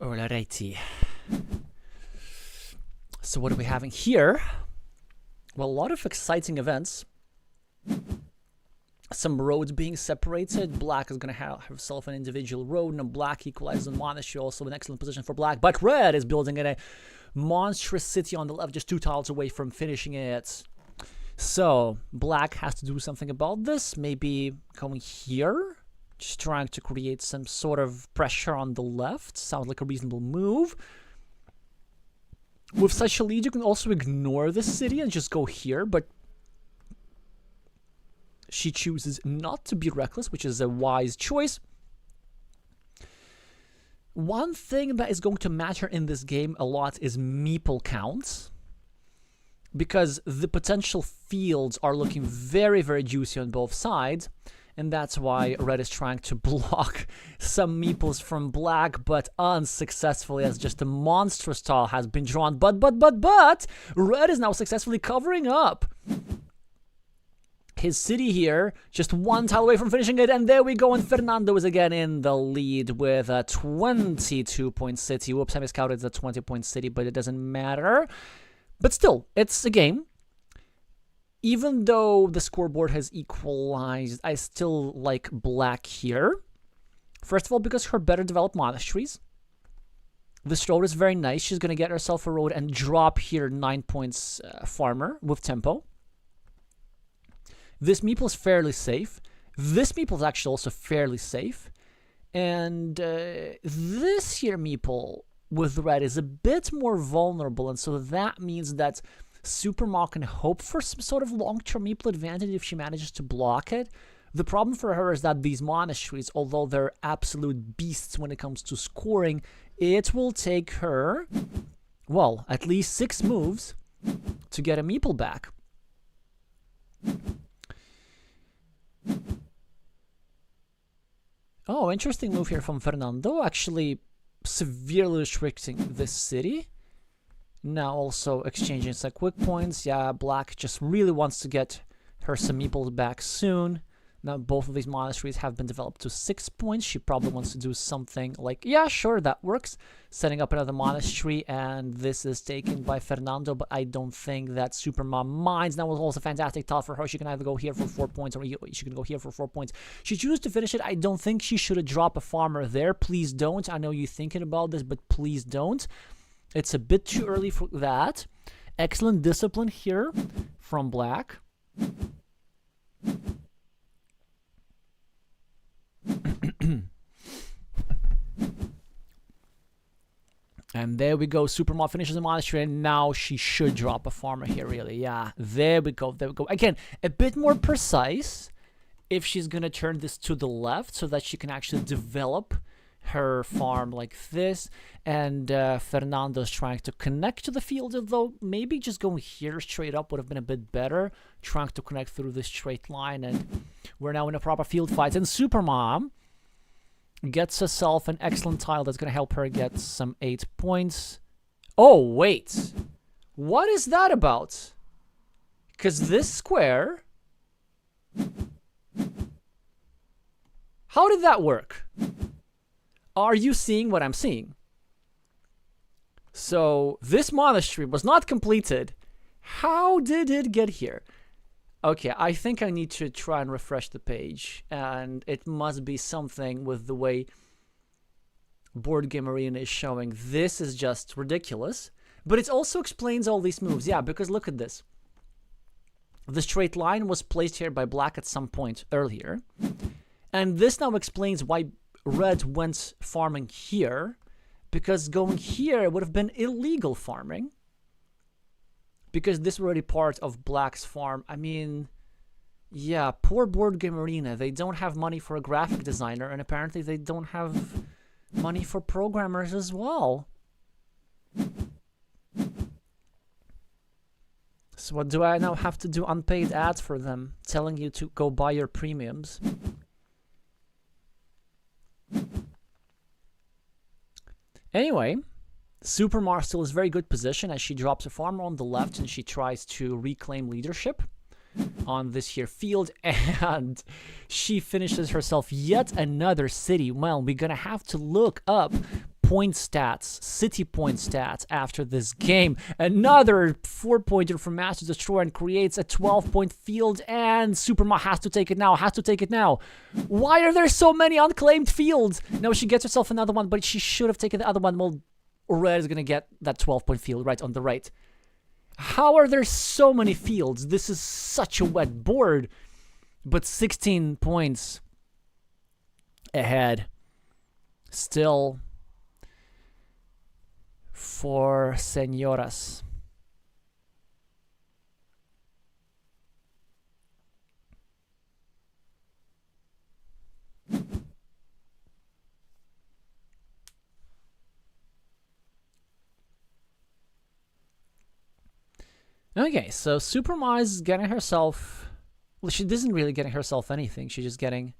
Alrighty. So what are we having here? Well, a lot of exciting events. Some roads being separated. Black is going to have himself an individual road, and black equalizes on Monastery, also an excellent position for black. But red is building in a monstrous city on the left, just 2 tiles away from finishing it. So black has to do something about this. Maybe going here. Just trying to create some sort of pressure on the left. Sounds like a reasonable move. With such a lead, you can also ignore the city and just go here, but she chooses not to be reckless, which is a wise choice. One thing that is going to matter in this game a lot is meeple counts, because the potential fields are looking very, very juicy on both sides. And that's why red is trying to block some meeples from black, but unsuccessfully, as just a monstrous tile has been drawn. But red is now successfully covering up his city here, just 1 tile away from finishing it. And there we go, and Fernando is again in the lead with a 22-point city. Whoops, I miscounted the 20-point city, but it doesn't matter. But still, it's a game. Even though the scoreboard has equalized, I still like black here. First of all, because her better developed monasteries. This road is very nice. She's going to get herself a road and drop here 9 points farmer with tempo. This meeple is fairly safe. This meeple is actually also fairly safe. And this here meeple with red is a bit more vulnerable. And so that means that Supermall can hope for some sort of long-term meeple advantage if she manages to block it. The problem for her is that these monasteries, although they're absolute beasts when it comes to scoring, it will take her, well, at least 6 moves to get a meeple back. Oh, interesting move here from Fernando, actually severely restricting this city. Now also exchanging some quick points. Yeah, black just really wants to get her some meeples back soon. Now both of these monasteries have been developed to 6 points. She probably wants to do something like, yeah, sure, that works. Setting up another monastery, and this is taken by Fernando, but I don't think that Supermom minds. That was also a fantastic thought for her. She can either go here for 4 points, or she can go here for 4 points. She chooses to finish it. I don't think she should have dropped a farmer there. Please don't. I know you're thinking about this, but please don't. It's a bit too early for that. Excellent discipline here from Black. And there we go. Supermom finishes the monastery, and now she should drop a farmer here, really. Yeah, there we go. There we go. Again, a bit more precise if she's going to turn this to the left so that she can actually develop her farm like this. And Fernando's trying to connect to the field, although maybe just going here straight up would have been a bit better. Trying to connect through this straight line, and we're now in a proper field fight. And Supermom gets herself an excellent tile that's going to help her get some 8 points. Oh, wait. What is that about? Because this square... How did that work? Are you seeing what I'm seeing? So, this monastery was not completed. How did it get here? Okay, I think I need to try and refresh the page, and it must be something with the way Board Game Arena is showing. This is just ridiculous, but it also explains all these moves. Yeah, because look at this. The straight line was placed here by Black at some point earlier, and this now explains why Red went farming here, because going here would have been illegal farming. Because this is already part of Black's farm. I mean, yeah, poor Board Game Arena. They don't have money for a graphic designer, and apparently they don't have money for programmers as well. So what do I now have to do? Unpaid ads for them, telling you to go buy your premiums. Anyway, Supermom still is very good position as she drops a farmer on the left and she tries to reclaim leadership on this here field, and she finishes herself yet another city. Well, we're gonna have to look up point stats, city point stats after this game. Another 4-pointer from Master Destroyer and creates a 12-point field, and Supermom has to take it now, Why are there so many unclaimed fields? No, she gets herself another one, but she should have taken the other one. Well, Red is going to get that 12-point field right on the right. How are there so many fields? This is such a wet board. But 16 points ahead. Still for Senoras. Okay, so Supermom is getting herself... Well, she isn't really getting herself anything. She's just getting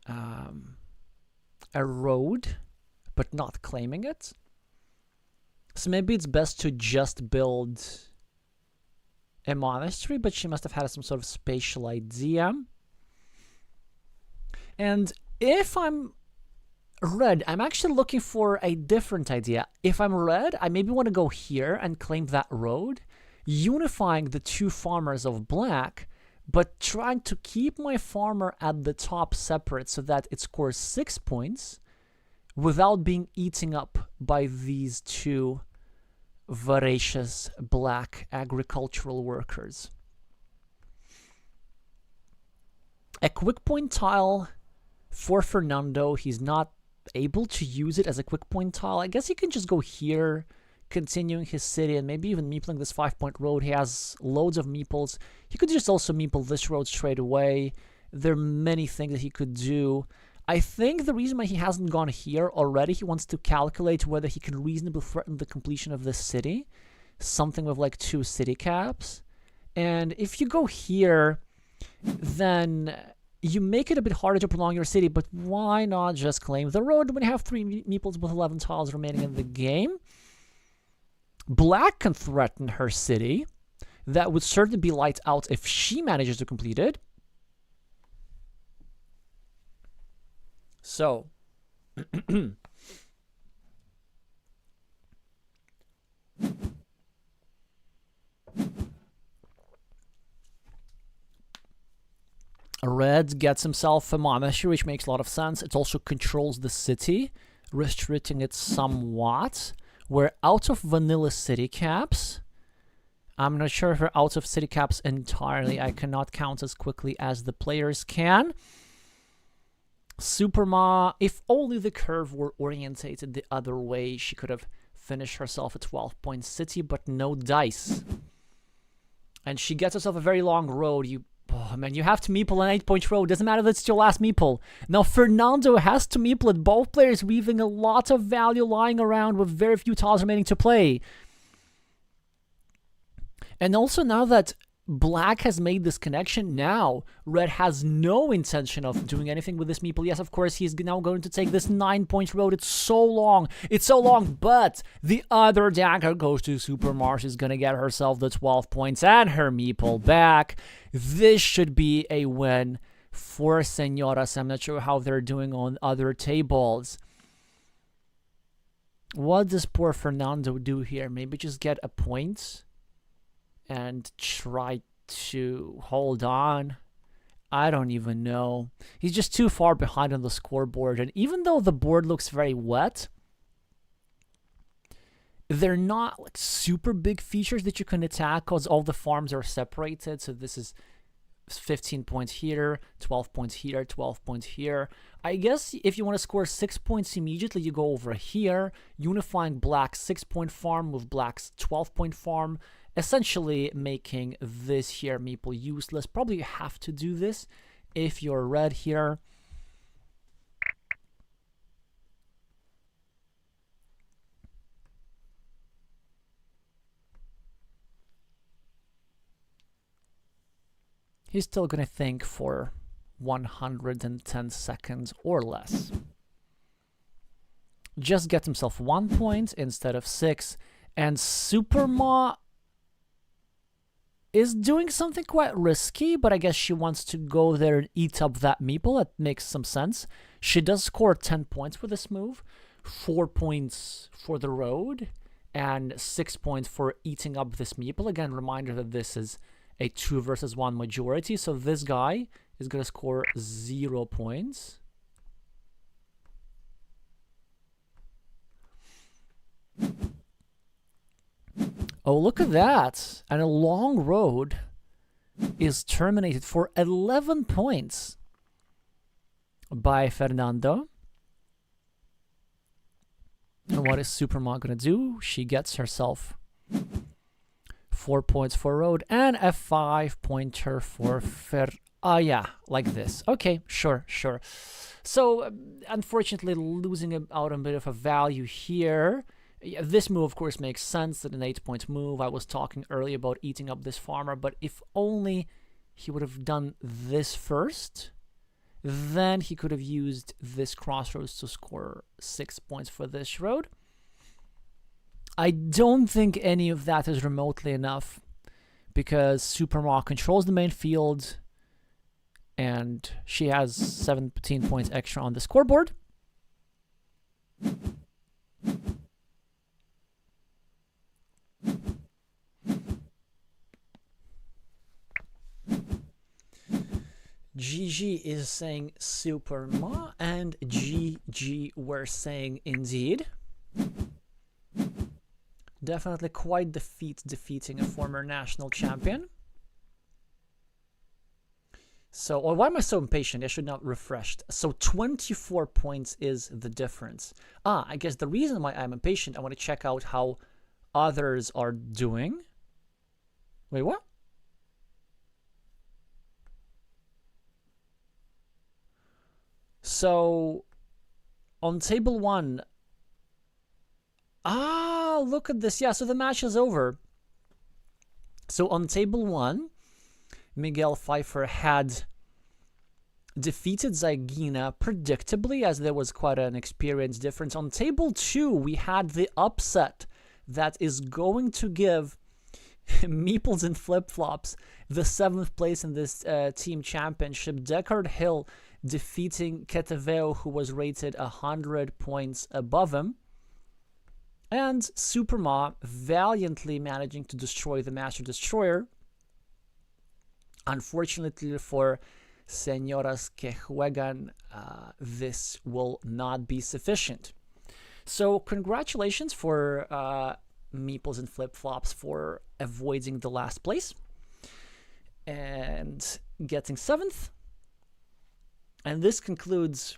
a road, but not claiming it. So maybe it's best to just build a monastery, but she must have had some sort of spatial idea. And if I'm Red, I'm actually looking for a different idea. If I'm Red, I maybe want to go here and claim that road, unifying the two farmers of Black, but trying to keep my farmer at the top separate so that it scores 6 points without being eaten up by these two voracious Black agricultural workers. A quick point tile for Fernando. He's not able to use it as a quick point tile. I guess he can just go here, continuing his city, and maybe even meepling this 5-point road. He has loads of meeples. He could just also meeple this road straight away. There are many things that he could do. I think the reason why he hasn't gone here already, he wants to calculate whether he can reasonably threaten the completion of this city. Something with like 2 city caps. And if you go here, then you make it a bit harder to prolong your city, but why not just claim the road when you have 3 meeples with 11 tiles remaining in the game? Black can threaten her city. That would certainly be lights out if she manages to complete it. So, Red gets himself a monastery, which makes a lot of sense. It also controls the city, restricting it somewhat. We're out of vanilla city caps. I'm not sure if we're out of city caps entirely. I cannot count as quickly as the players can. Superma, if only the curve were orientated the other way, she could have finished herself a 12-point city, but no dice. And she gets herself a very long road. Oh man, you have to meeple an 8-point road. Doesn't matter if it's your last meeple. Now Fernando has to meeple it. Both players leaving a lot of value lying around with very few tiles remaining to play. And also now that Black has made this connection, now Red has no intention of doing anything with this meeple. Yes, of course, he's now going to take this 9-point road. It's so long, but the other dagger goes to Superma. She's going to get herself the 12 points and her meeple back. This should be a win for Senoras. I'm not sure how they're doing on other tables. What does poor Fernando do here? Maybe just get a point and try to hold on. I don't even know. He's just too far behind on the scoreboard. And even though the board looks very wet, they're not like super big features that you can attack because all the farms are separated. So this is 15 points here, 12 points here, 12 points here. I guess if you want to score 6 points immediately, you go over here, unifying Black's 6-point farm with Black's 12-point farm, essentially making this here meeple useless. Probably you have to do this if you're Red here. He's still going to think for 110 seconds or less. Just get himself 1 point instead of 6. And Superma is doing something quite risky, but I guess she wants to go there and eat up that meeple. That makes some sense. She does score 10 points with this move. 4 points for the road and 6 points for eating up this meeple. Again, reminder that this is a 2 versus 1 majority, so this guy is going to score 0 points. Oh, look at that. And a long road is terminated for 11 points by Fernando. And what is Superma going to do? She gets herself 4 points for road and a 5-pointer for yeah, like this. Okay, sure. So, unfortunately, losing out a bit of a value here. This move, of course, makes sense. That an 8-point move. I was talking earlier about eating up this farmer, but if only he would have done this first, then he could have used this crossroads to score 6 points for this road. I don't think any of that is remotely enough because Superma controls the main field and she has 17 points extra on the scoreboard. GG is saying Superma and GG we're saying indeed. Definitely quite defeating a former national champion. So, or why am I so impatient? I should not refreshed. So 24 points is the difference. I guess the reason why I'm impatient, I want to check out how others are doing. Wait, what? So, on table 1, look at this. Yeah, so the match is over. So on table 1, Miguel Pfeiffer had defeated Zaygina predictably, as there was quite an experience difference. On table 2, we had the upset that is going to give Meeples and Flip-Flops the 7th place in this team championship. Deckard Hill defeating Keteveo, who was rated 100 points above him. And Superma valiantly managing to destroy the Master Destroyer. Unfortunately for Señoras que Juegan, this will not be sufficient. So congratulations for Meeples and Flip Flops for avoiding the last place and getting 7th. And this concludes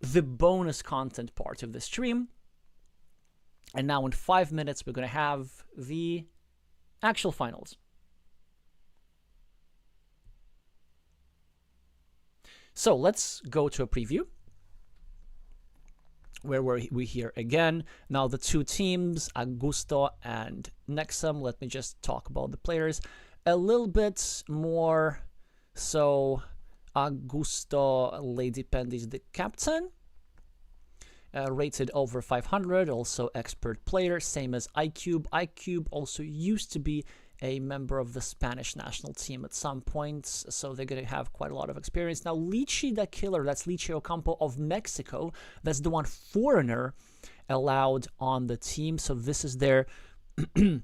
the bonus content part of the stream. And now in 5 minutes, we're going to have the actual finals. So let's go to a preview where we here again. Now the two teams, Agusto and NEXUM. Let me just talk about the players a little bit more. So Agusto, Lady Pendy is the captain. Rated over 500, also expert player, same as IQIUB. IQIUB also used to be a member of the Spanish national team at some points, so they're going to have quite a lot of experience. Now, Lichi the Killer, that's Lichi Ocampo of Mexico. That's the one foreigner allowed on the team, so this is their key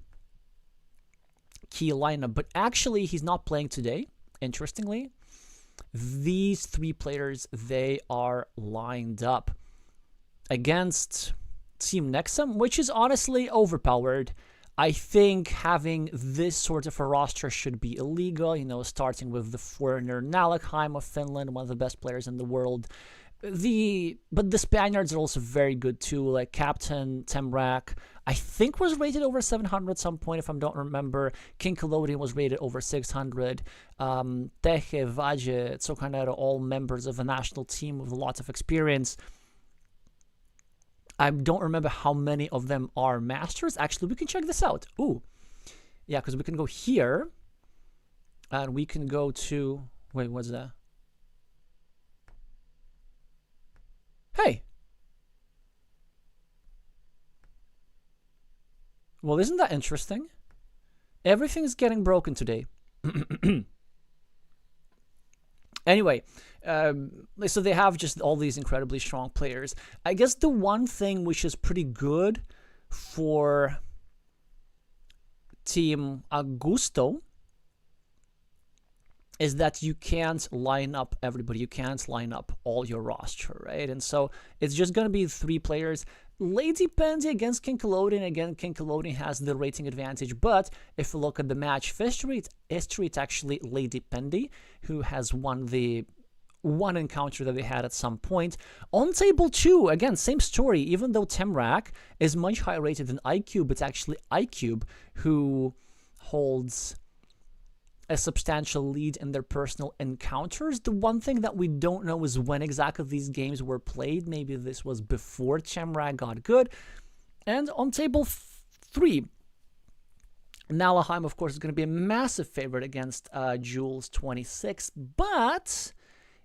lineup. But actually, he's not playing today, interestingly. These three players, they are lined up against Team NEXUM, which is honestly overpowered. I think having this sort of a roster should be illegal, you know, starting with the foreigner Nallerheim of Finland, one of the best players in the world. But the Spaniards are also very good too, like Captain Temrak, I think was rated over 700 at some point, if I don't remember. Kingkelodeon was rated over 600. Teche, Vaje, Tsokanero, all members of a national team with lots of experience. I don't remember how many of them are masters. Actually, we can check this out. Ooh. Yeah, because we can go here. And we can go to... Wait, what's that? Hey! Well, isn't that interesting? Everything is getting broken today. Anyway, so they have just all these incredibly strong players. I guess the one thing which is pretty good for Team Agusto is that you can't line up everybody. You can't line up all your roster, right? And so it's just going to be three players. Lady Pendy against Kingkelodeon. Again, Kingkelodeon has the rating advantage, but if you look at the match history, it's actually Lady Pendy who has won the one encounter that they had at some point. On table 2, again, same story. Even though Temrak is much higher rated than IQIUB, it's actually IQIUB who holds a substantial lead in their personal encounters. The one thing that we don't know is when exactly these games were played. Maybe this was before Temrak got good. And on table 3, Nallerheim, of course, is going to be a massive favorite against Duels 26. But,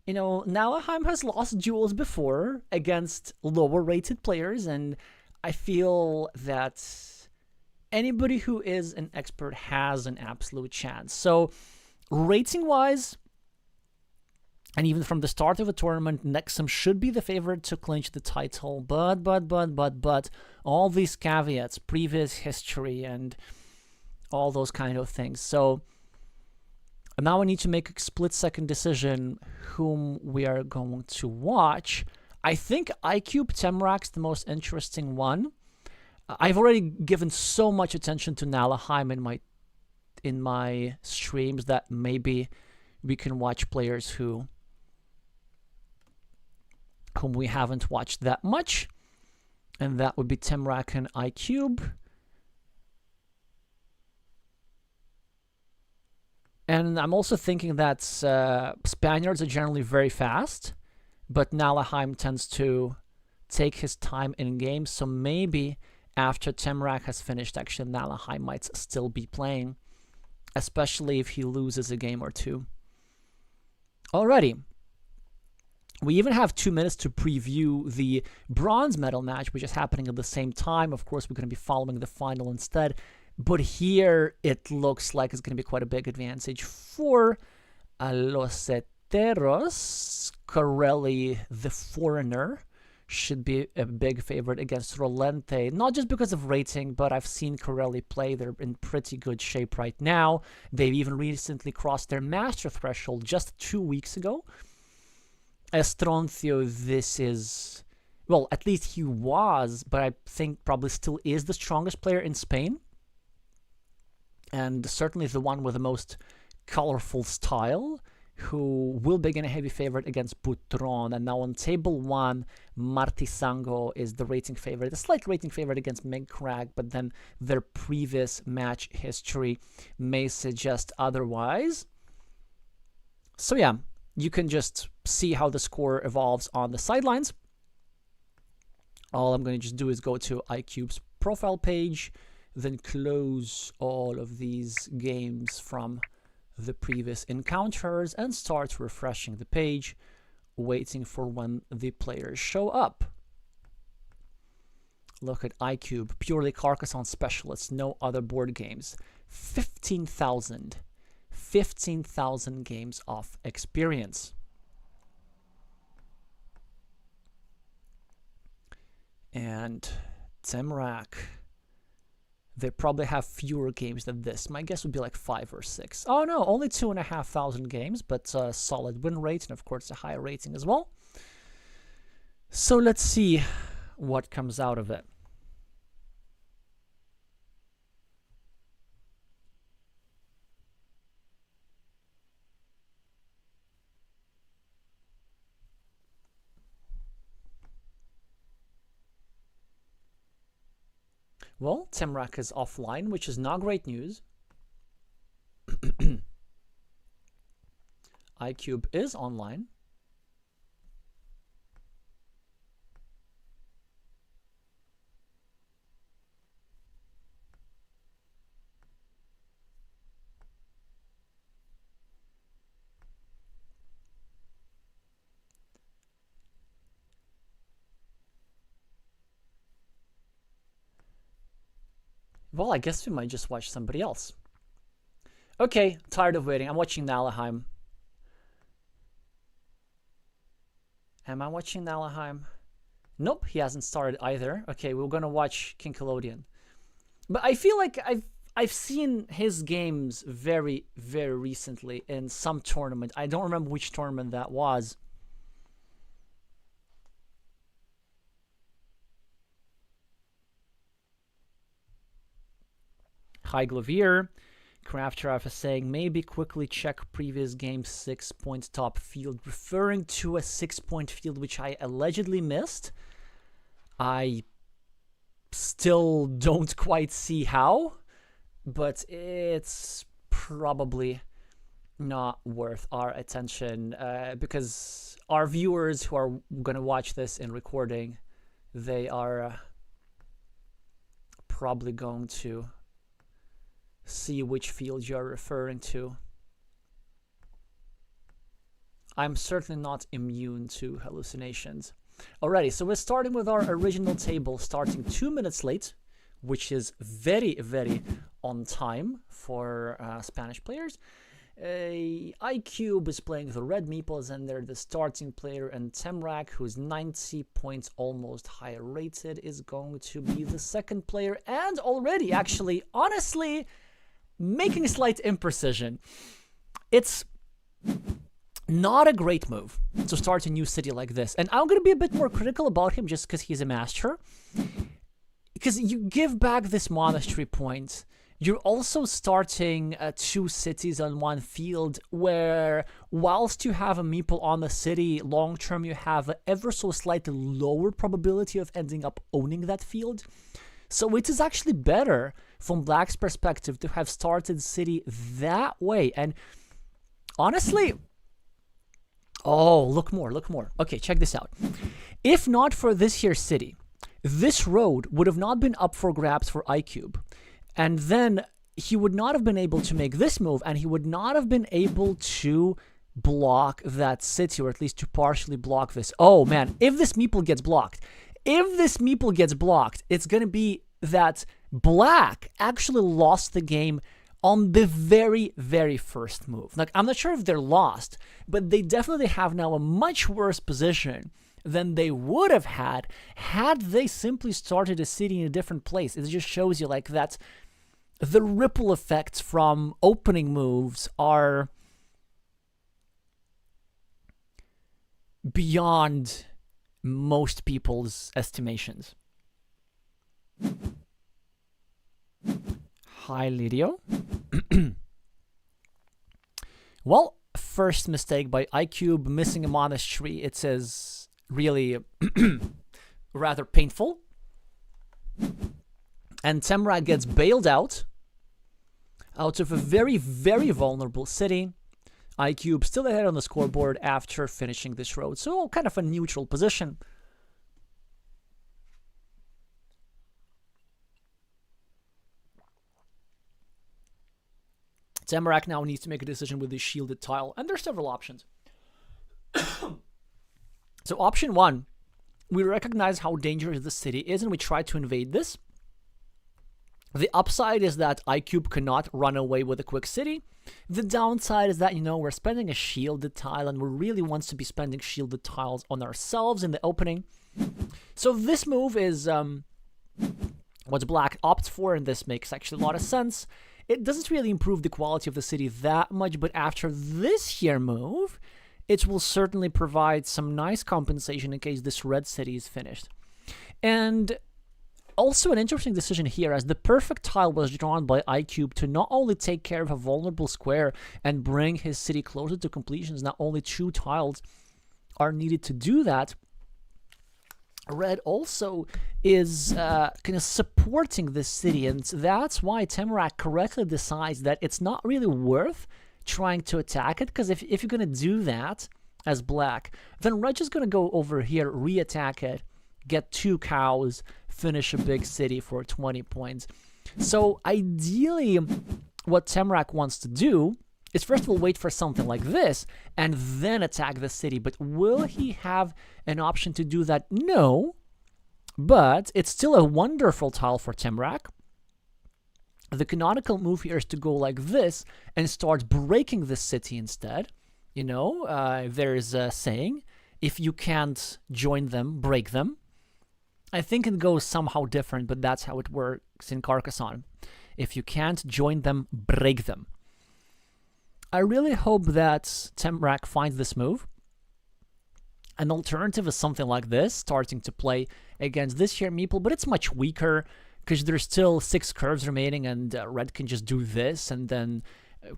you know, Nallerheim has lost duels before against lower-rated players, and I feel that anybody who is an expert has an absolute chance. So, rating-wise, and even from the start of the tournament, NEXUM should be the favorite to clinch the title. But, all these caveats, previous history, and all those kind of things. So, now I need to make a split-second decision whom we are going to watch. I think IQIUB Temrak's the most interesting one. I've already given so much attention to Nallerheim in my streams that maybe we can watch players whom we haven't watched that much, and that would be Temrak and IQIUB. And I'm also thinking that Spaniards are generally very fast, but Nallerheim tends to take his time in games, so maybe after Temrak has finished, actually Nallerheim might still be playing, especially if he loses a game or two. Alrighty. We even have 2 minutes to preview the bronze medal match, which is happening at the same time. Of course, we're going to be following the final instead. But here, it looks like it's going to be quite a big advantage for Los Monteros, Corelli, the foreigner, should be a big favorite against Rolente. Not just because of rating, but I've seen Corelli play. They're in pretty good shape right now. They've even recently crossed their master threshold just 2 weeks ago. Estroncio, this is... well, at least he was, but I think probably still is the strongest player in Spain. And certainly the one with the most colorful style, who will begin a heavy favorite against Butron. And now on table 1, Martisango is the rating favorite, a slight rating favorite against Megkrag, but then their previous match history may suggest otherwise. So yeah, you can just see how the score evolves on the sidelines. All I'm going to just do is go to IQIUB's profile page, then close all of these games from the previous encounters and start refreshing the page, waiting for when the players show up. Look at IQIUB, purely Carcassonne specialists, no other board games. 15,000 games of experience. And Temrak, they probably have fewer games than this. My guess would be like 5 or 6. Oh no, only 2,500 games, but a solid win rate, and of course a high rating as well. So let's see what comes out of it. Well, Temrak is offline, which is not great news. IQIUB is online. Well, I guess we might just watch somebody else. Okay, tired of waiting. I'm watching Nallerheim. Am I watching Nallerheim? Nope, he hasn't started either. Okay, we're gonna watch Kingkelodeon. But I feel like I've seen his games very, very recently in some tournament. I don't remember which tournament that was. Hi Glovier. Craftraf is saying, maybe quickly check previous game's 6-point top field, referring to a 6-point field which I allegedly missed. I still don't quite see how, but it's probably not worth our attention because our viewers who are going to watch this in recording, they are probably going to see which field you're referring to. I'm certainly not immune to hallucinations. Alrighty, so we're starting with our original table, starting 2 minutes late, which is very, very on time for Spanish players. IQIUB is playing the red meeples, and they're the starting player, and Temrak, who's 90 points almost higher rated, is going to be the second player, and already, actually, honestly, making a slight imprecision. It's not a great move to start a new city like this. And I'm going to be a bit more critical about him just because he's a master. Because you give back this monastery point, you're also starting 2 cities on 1 field where, whilst you have a meeple on the city, long term you have an ever so slightly lower probability of ending up owning that field. So it is actually better from Black's perspective to have started city that way. And honestly, oh, look more. Okay, check this out. If not for this here city, this road would have not been up for grabs for IQIUB. And then he would not have been able to make this move, and he would not have been able to block that city, or at least to partially block this. Oh man, if this meeple gets blocked, it's going to be that Black actually lost the game on the very, very first move. Like, I'm not sure if they're lost, but they definitely have now a much worse position than they would have had they simply started a city in a different place. It just shows you like that the ripple effects from opening moves are beyond most people's estimations. Hi, Lydio. Well, first mistake by IQIUB, missing a monastery. It says really rather painful. And Temrak gets bailed out of a very, very vulnerable city. IQIUB still ahead on the scoreboard after finishing this road. So kind of a neutral position. Temrak now needs to make a decision with the shielded tile, and there's several options. So option one, we recognize how dangerous the city is, and we try to invade this. The upside is that IQIUB cannot run away with a quick city. The downside is that, you know, we're spending a shielded tile, and we really want to be spending shielded tiles on ourselves in the opening. So this move is what Black opts for, and this makes actually a lot of sense. It doesn't really improve the quality of the city that much, but after this here move, it will certainly provide some nice compensation in case this red city is finished. And also an interesting decision here, as the perfect tile was drawn by IQIUB to not only take care of a vulnerable square and bring his city closer to completions, not only 2 tiles are needed to do that, Red also is kind of supporting this city, and that's why Temrak correctly decides that it's not really worth trying to attack it, because if you're going to do that as Black, then Red is going to go over here, re-attack it, get 2 cows, finish a big city for 20 points. So ideally, what Temrak wants to do is first of all wait for something like this and then attack the city. But will he have an option to do that? No. But it's still a wonderful tile for Temrak. The canonical move here is to go like this and start breaking the city instead. You know, there's a saying, if you can't join them, break them. I think it goes somehow different, but that's how it works in Carcassonne. If you can't join them, break them. I really hope that Temrak finds this move. An alternative is something like this, starting to play against this here meeple, but it's much weaker because there's still 6 curves remaining, and Red can just do this and then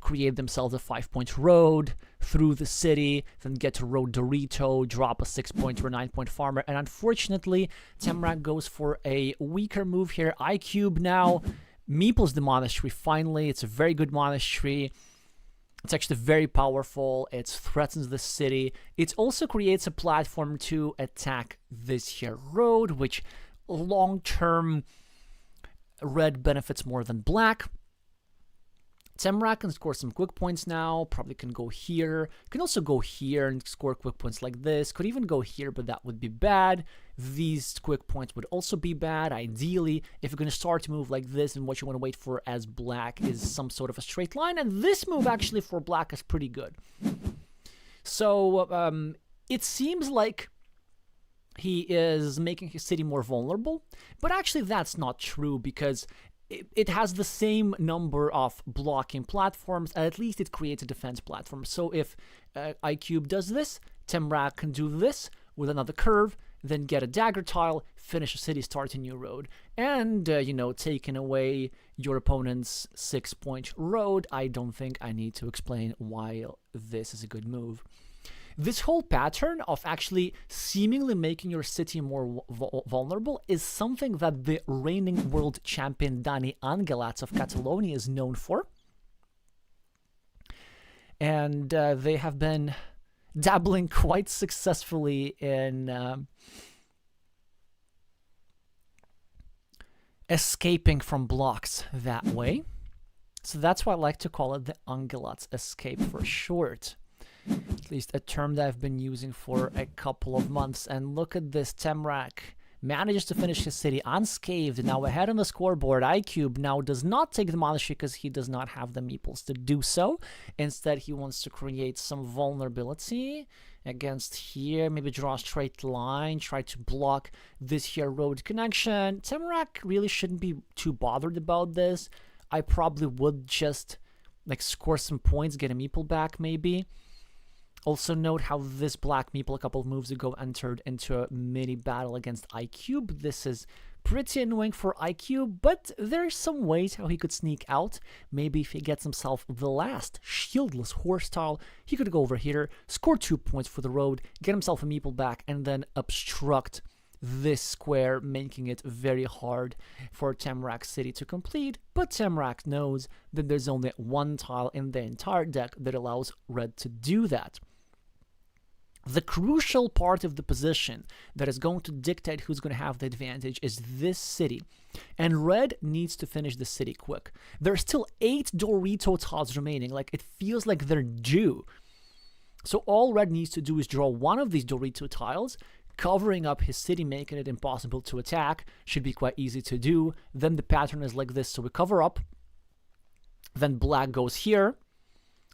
create themselves a 5-point road through the city, then get to Road Dorito, drop a 6-point or 9-point farmer, and unfortunately, Temrak goes for a weaker move here. IQIUB now meeples the monastery finally. It's a very good monastery. It's actually very powerful. It threatens the city. It also creates a platform to attack this here road, which long-term Red benefits more than Black. Temrak can score some quick points now. Probably can go here. Can also go here and score quick points like this. Could even go here, but that would be bad. These quick points would also be bad. Ideally, if you're going to start to move like this, and what you want to wait for as Black is some sort of a straight line. And this move actually for Black is pretty good. So it seems like he is making his city more vulnerable. But actually that's not true, because it has the same number of blocking platforms, and at least it creates a defense platform. So if IQIUB does this, Temrak can do this with another curve, then get a dagger tile, finish a city, start a new road. And, you know, taking away your opponent's 6-point road, I don't think I need to explain why this is a good move. This whole pattern of actually seemingly making your city more vulnerable is something that the reigning world champion Dani Angelatz of Catalonia is known for. And they have been dabbling quite successfully in escaping from blocks that way. So that's why I like to call it the Angelatz escape for short. At least a term that I've been using for a couple of months. And look at this, Temrak manages to finish his city unscathed. Now ahead on the scoreboard, IQIUB now does not take the monastery because he does not have the meeples to do so. Instead, he wants to create some vulnerability against here, maybe draw a straight line, try to block this here road connection. Temrak really shouldn't be too bothered about this. I probably would just like score some points, get a meeple back maybe. Also note how this black meeple a couple of moves ago entered into a mini battle against IQIUB. This is pretty annoying for IQIUB, but there's some ways how he could sneak out. Maybe if he gets himself the last shieldless horse tile, he could go over here, score 2 points for the road, get himself a meeple back, and then obstruct this square, making it very hard for Temrak's city to complete. But Temrak knows that there's only one tile in the entire deck that allows red to do that. The crucial part of the position that is going to dictate who's going to have the advantage is this city. And red needs to finish the city quick. There's still 8 Dorito tiles remaining. Like, it feels like they're due. So all red needs to do is draw one of these Dorito tiles, covering up his city, making it impossible to attack. Should be quite easy to do. Then the pattern is like this. So we cover up. Then black goes here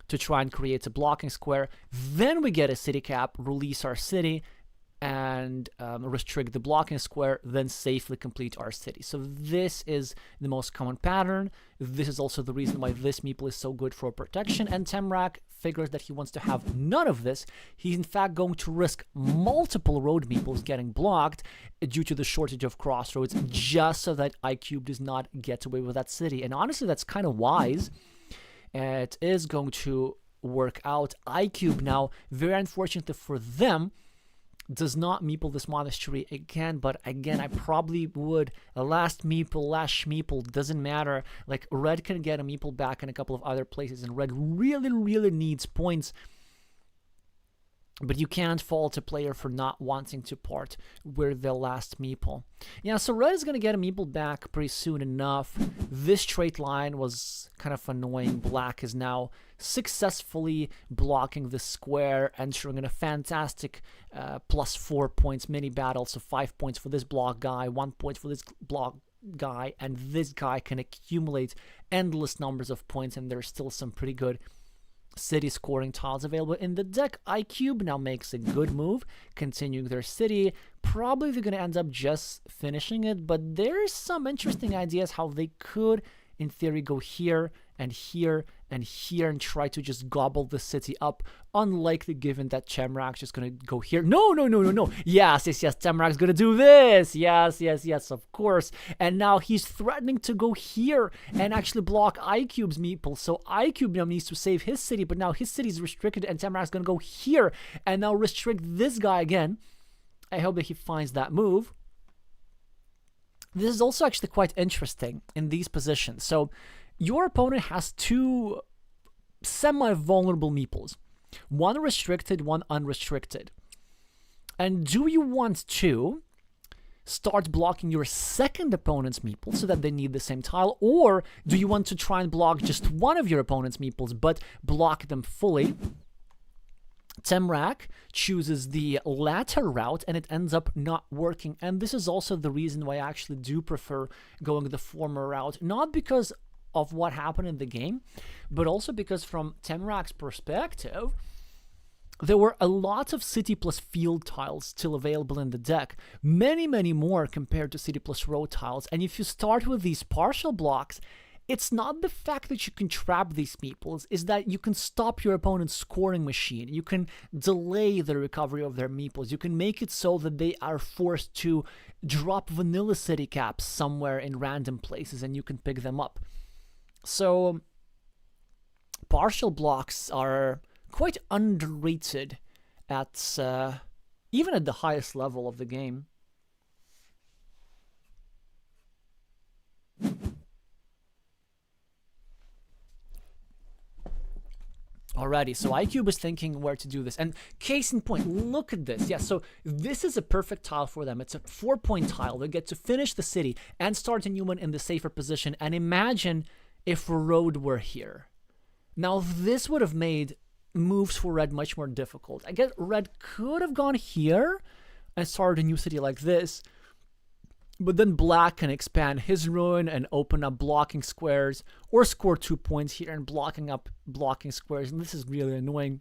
to try and create a blocking square. Then we get a city cap, release our city, and restrict the blocking square, then safely complete our city. So this is the most common pattern. This is also the reason why this meeple is so good for protection, and Temrak figures that he wants to have none of this. He's in fact going to risk multiple road meeples getting blocked due to the shortage of crossroads, just so that IQIUB does not get away with that city. And honestly, that's kind of wise. It is going to work out. IQIUB now, very unfortunately for them, does not meeple this monastery again, but again, I probably would. A last meeple, doesn't matter. Like, red can get a meeple back in a couple of other places, and red really, really needs points. But you can't fault a player for not wanting to part with the last meeple. Yeah, so red is going to get a meeple back pretty soon enough. This straight line was kind of annoying. Black is now successfully blocking the square, entering in a fantastic +4 points mini battle. So 5 points for this block guy, 1 point for this block guy, and this guy can accumulate endless numbers of points, and there's still some pretty good city scoring tiles available in the deck. IQIUB now makes a good move, continuing their city. Probably they're going to end up just finishing it, but there's some interesting ideas how they could, in theory, go here and here and here and try to just gobble the city up. Unlikely, given that Temrak's just going to go here. No. Yes, Temrak's going to do this. Yes, of course. And now he's threatening to go here and actually block IQIUB's meeple. So IQIUB now needs to save his city, but now his city is restricted, and Temrak's going to go here and now restrict this guy again. I hope that he finds that move. This is also actually quite interesting in these positions. So your opponent has 2 semi-vulnerable meeples. One restricted, one unrestricted. And do you want to start blocking your second opponent's meeples so that they need the same tile? Or do you want to try and block just one of your opponent's meeples but block them fully? Temrak chooses the latter route, and it ends up not working. And this is also the reason why I actually do prefer going the former route. Not because of what happened in the game, but also because from Temrak's perspective, there were a lot of city plus field tiles still available in the deck. Many more compared to city plus road tiles. And if you start with these partial blocks, it's not the fact that you can trap these meeples, is that you can stop your opponent's scoring machine. You can delay the recovery of their meeples. You can make it so that they are forced to drop vanilla city caps somewhere in random places, and you can pick them up. So partial blocks are quite underrated at even at the highest level of the game. Alrighty, so IQIUB is thinking where to do this. And case in point, look at this. Yeah, so this is a perfect tile for them. It's a 4-point tile. They get to finish the city and start a new one in the safer position. And imagine if road were here. Now, this would have made moves for red much more difficult. I guess red could have gone here and started a new city like this. But then black can expand his ruin and open up blocking squares, or score 2 points here and blocking up blocking squares, and this is really annoying.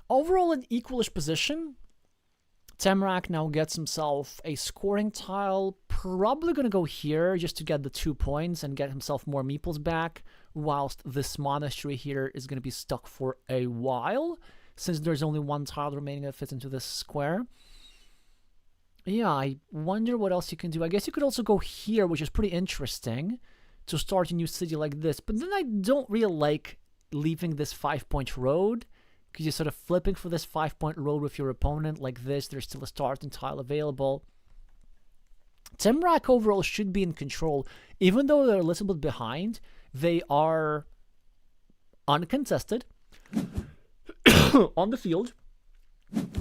Overall, in equalish position, Temrak now gets himself a scoring tile, probably going to go here just to get the 2 points and get himself more meeples back, whilst this monastery here is going to be stuck for a while, since there's only one tile remaining that fits into this square. Yeah, I wonder what else you can do. I guess you could also go here, which is pretty interesting, to start a new city like this. But then I don't really like leaving this 5-point road, because you're sort of flipping for this 5-point road with your opponent like this. There's still a starting tile available. Temrak overall should be in control. Even though they're a little bit behind, they are uncontested on the field,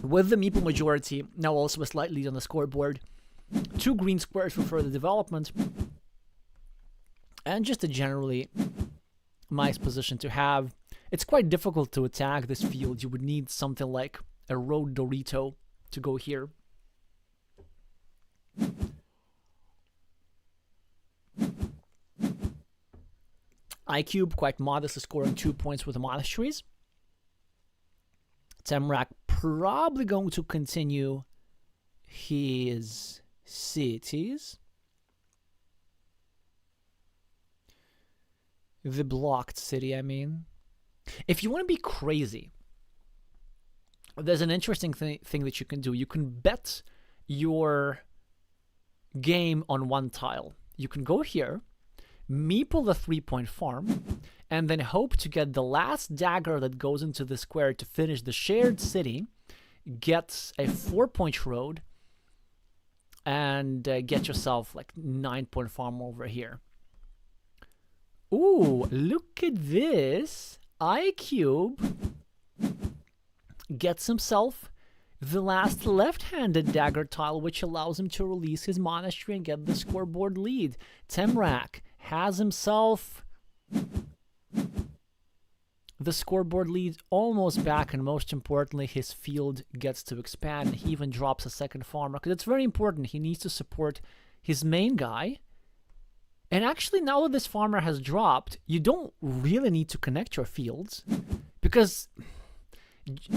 with the meeple majority, now also a slight lead on the scoreboard. 2 green squares for further development. And just a generally nice position to have. It's quite difficult to attack this field. You would need something like a road Dorito to go here. IQIUB quite modestly scoring 2 points with the monasteries. Temrak probably going to continue his cities. The blocked city, I mean. If you want to be crazy, there's an interesting thing that you can do. You can bet your game on one tile. You can go here, meeple the 3-point farm, and then hope to get the last dagger that goes into the square to finish the shared city, get a 4-point road, and get yourself like 9-point farm over here. Ooh, look at this. IQIUB gets himself the last left-handed dagger tile, which allows him to release his monastery and get the scoreboard lead. Temrak has himself the scoreboard lead almost back, and most importantly, his field gets to expand. He even drops a second farmer, because it's very important. He needs to support his main guy. And actually, now that this farmer has dropped, you don't really need to connect your fields, because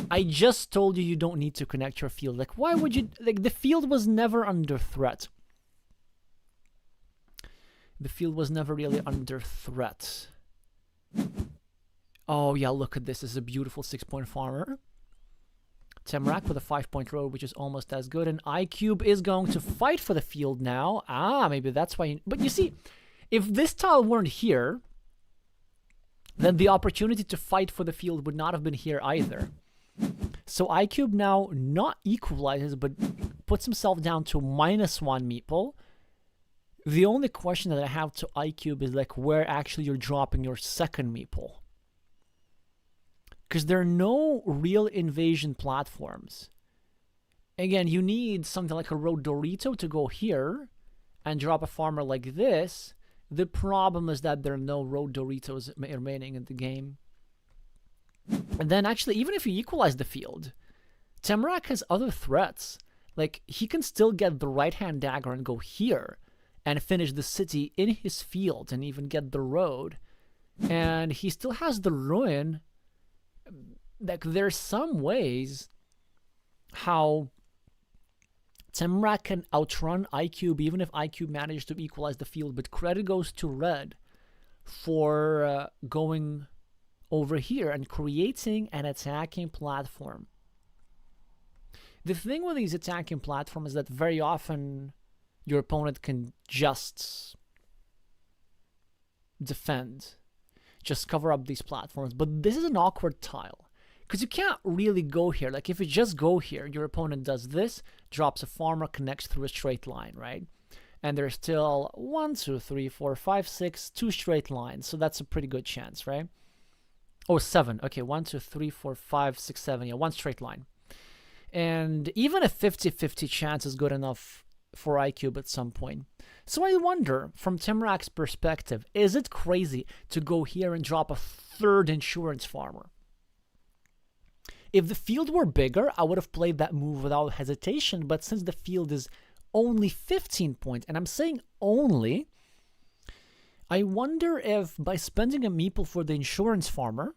I just told you don't need to connect your field. Like, why would you? Like, the field was never under threat. The field was never really under threat. Oh, yeah, look at this. This is a beautiful 6-point farmer. Temrak with a 5-point road, which is almost as good. And IQIUB is going to fight for the field now. Ah, maybe that's why. But you see, if this tile weren't here, then the opportunity to fight for the field would not have been here either. So IQIUB now not equalizes, but puts himself down to -1 meeple. The only question that I have to IQIUB is like where actually you're dropping your second meeple. Because there are no real invasion platforms. Again, you need something like a road Dorito to go here and drop a farmer like this. The problem is that there are no road Doritos remaining in the game. And then actually, even if you equalize the field, Temrak has other threats. Like, he can still get the right-hand dagger and go here and finish the city in his field and even get the road. And he still has the ruin. Like, there's some ways how Temrak can outrun IQIUB even if IQIUB manages to equalize the field, but credit goes to Red for going over here and creating an attacking platform. The thing with these attacking platforms is that very often your opponent can just defend, just cover up these platforms. But this is an awkward tile, because you can't really go here. Like, if you just go here, your opponent does this, drops a farmer, connects through a straight line, right? And there's still 1, 2, 3, 4, 5, 6, 2 straight lines. So that's a pretty good chance, right? Oh, 7. Okay, 1, 2, 3, 4, 5, 6, 7. Yeah, 1 straight line. And even a 50-50 chance is good enough for IQIUB at some point. So I wonder, from Temrak's perspective, is it crazy to go here and drop a 3rd insurance farmer? If the field were bigger, I would have played that move without hesitation, but since the field is only 15 points, and I'm saying only, I wonder if by spending a meeple for the insurance farmer,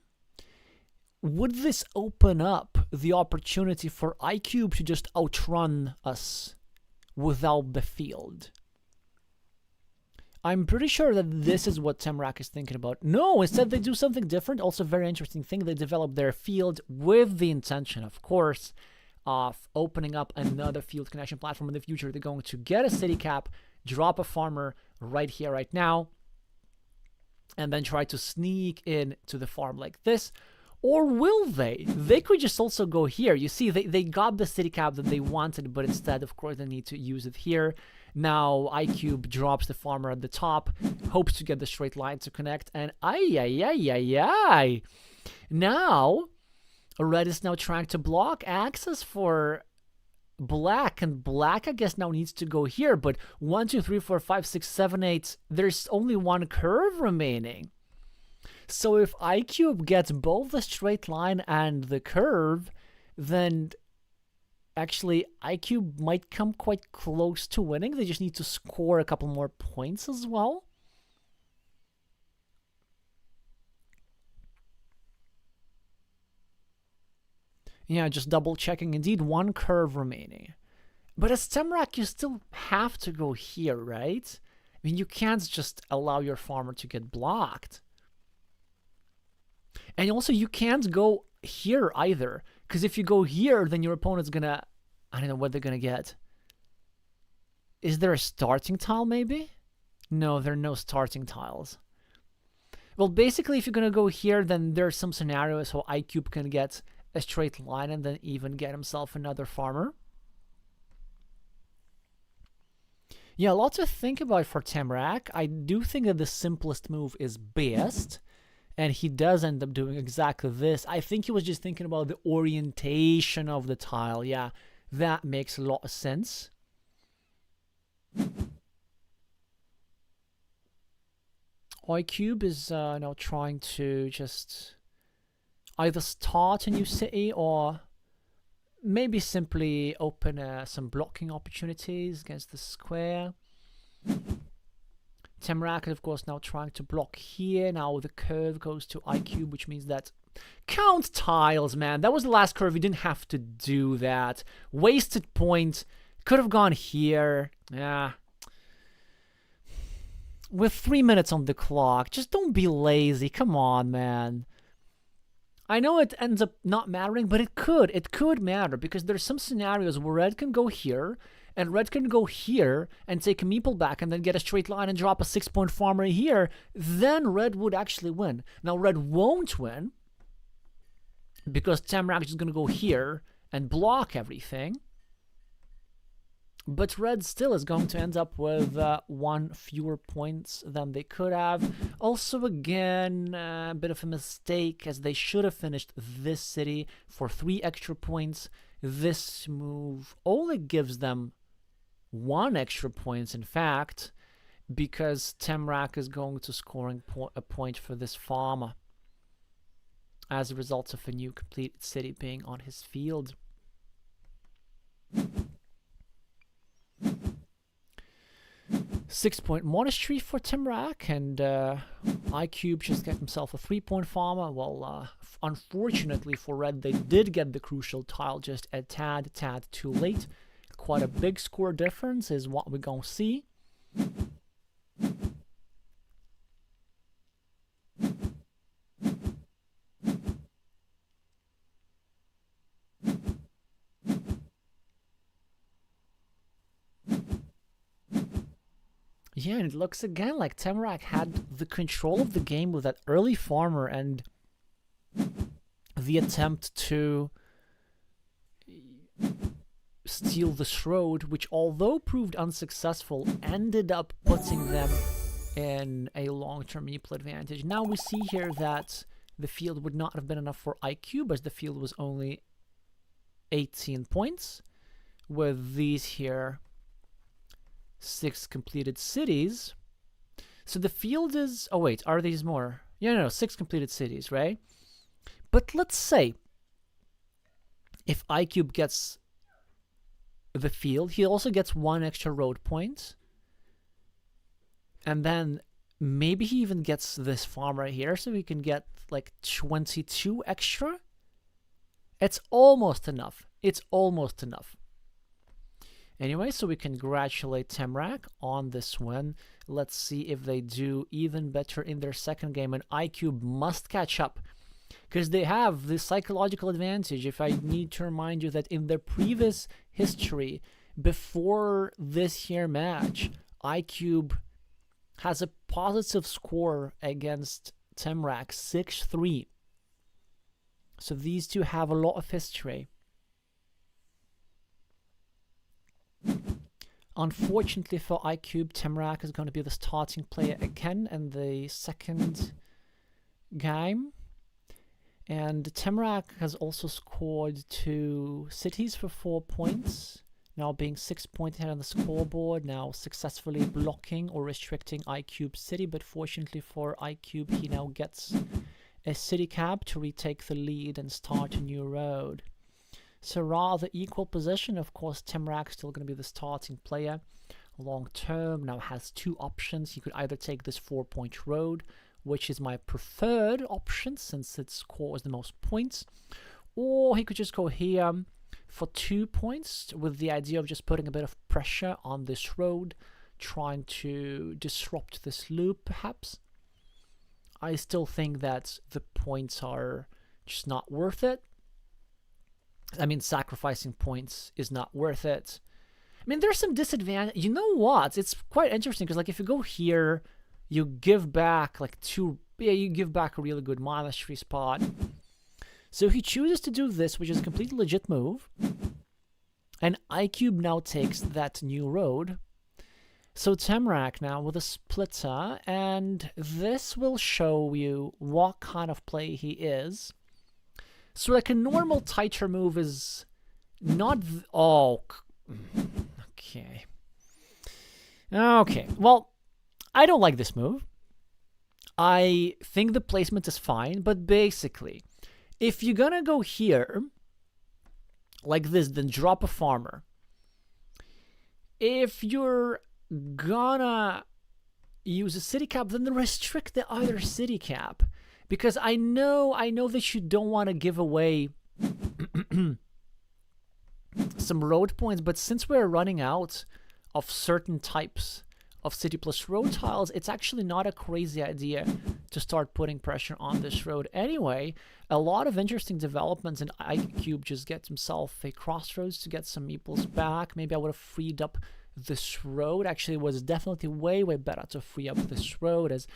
would this open up the opportunity for IQIUB to just outrun us without the field? I'm pretty sure that this is what Temrak is thinking about. No, instead they do something different. Also, very interesting thing. They develop their field with the intention, of course, of opening up another field connection platform in the future. They're going to get a city cap, drop a farmer right here, right now, and then try to sneak in to the farm like this. Or will they? They could just also go here. You see, they got the city cap that they wanted, but instead, of course, they need to use it here. Now, IQIUB drops the farmer at the top, hopes to get the straight line to connect, and ay. Now, red is now trying to block access for black, and black, I guess, now needs to go here, but 1, 2, 3, 4, 5, 6, 7, 8, there's only one curve remaining. So if IQIUB gets both the straight line and the curve, then actually IQIUB might come quite close to winning. They just need to score a couple more points as well. Yeah, just double checking. Indeed, one curve remaining. But as Temrak, you still have to go here, right? I mean, you can't just allow your farmer to get blocked. And also, you can't go here either. Because if you go here, then your opponent's gonna... I don't know what they're gonna get. Is there a starting tile, maybe? No, there are no starting tiles. Well, basically, if you're gonna go here, then there's some scenarios how IQIUB can get a straight line and then even get himself another farmer. Yeah, a lot to think about for Temrak. I do think that the simplest move is best. And he does end up doing exactly this. I think he was just thinking about the orientation of the tile. Yeah, that makes a lot of sense. IQIUB is now trying to just either start a new city or maybe simply open some blocking opportunities against the square. Temrak is, of course, now trying to block here. Now the curve goes to IQIUB, which means that... Count tiles, man. That was the last curve. You didn't have to do that. Wasted point. Could have gone here. Yeah. With 3 minutes on the clock, just don't be lazy. Come on, man. I know it ends up not mattering, but it could. It could matter, because there's some scenarios where red can go here, and red can go here and take a meeple back and then get a straight line and drop a 6-point farmer here. Then red would actually win. Now, red won't win because Temrak is going to go here and block everything. But red still is going to end up with 1 fewer points than they could have. Also, again, a bit of a mistake, as they should have finished this city for 3 extra points. This move only gives them 1 extra points, in fact, because Temrak is going to scoring a point for this farmer as a result of a new completed city being on his field. Six-point monastery for Temrak, and IQIUB just get himself a 3-point farmer. Well, unfortunately for red, they did get the crucial tile just a tad too late. Quite a big score difference is what we're gonna see. Yeah, and it looks again like Temrak had the control of the game with that early farmer and the attempt to steal this road, which, although proved unsuccessful, ended up putting them in a long-term meeple advantage. Now we see here that the field would not have been enough for IQIUB, as the field was only 18 points, with these here 6 completed cities. So the field is... Oh, wait, are these more? Yeah, no, 6 completed cities, right? But let's say If IQIUB gets the field, he also gets 1 extra road point. And then maybe he even gets this farm right here, so we can get like 22 extra. It's almost enough. It's almost enough. Anyway, so we congratulate Temrak on this win. Let's see if they do even better in their second game. And IQIUB must catch up, because they have this psychological advantage. If I need to remind you that in their previous history, before this here match, IQIUB has a positive score against Temrak, 6-3. So these two have a lot of history. Unfortunately for IQIUB, Temrak is going to be the starting player again in the second game. And Temrak has also scored 2 cities for 4 points, now being 6 points ahead on the scoreboard, now successfully blocking or restricting IQIUB's city. But fortunately for IQIUB, he now gets a city cap to retake the lead and start a new road. So rather equal position. Of course, Temrak still going to be the starting player long term. Now has 2 options. He could either take this 4-point road, which is my preferred option since it scores the most points, or he could just go here for 2 points with the idea of just putting a bit of pressure on this road, trying to disrupt this loop perhaps. I still think that the points are just not worth it. I mean, sacrificing points is not worth it. I mean, there's some disadvantage. You know what? It's quite interesting because, like, if you go here, you give back like 2. Yeah, you give back a really good -3 spot. So he chooses to do this, which is a completely legit move. And IQIUB now takes that new road. So Temrak now with a splitter, and this will show you what kind of play he is. So like a normal tighter move is not... Oh, okay. Okay, well, I don't like this move. I think the placement is fine, but basically, if you're gonna go here, like this, then drop a farmer. If you're gonna use a city cap, then restrict the other city cap. Because I know that you don't want to give away some road points, but since we're running out of certain types of city plus road tiles, it's actually not a crazy idea to start putting pressure on this road. Anyway, a lot of interesting developments, and IQIUB just gets himself a crossroads to get some meeples back. Maybe I would have freed up this road. Actually, it was definitely way better to free up this road, as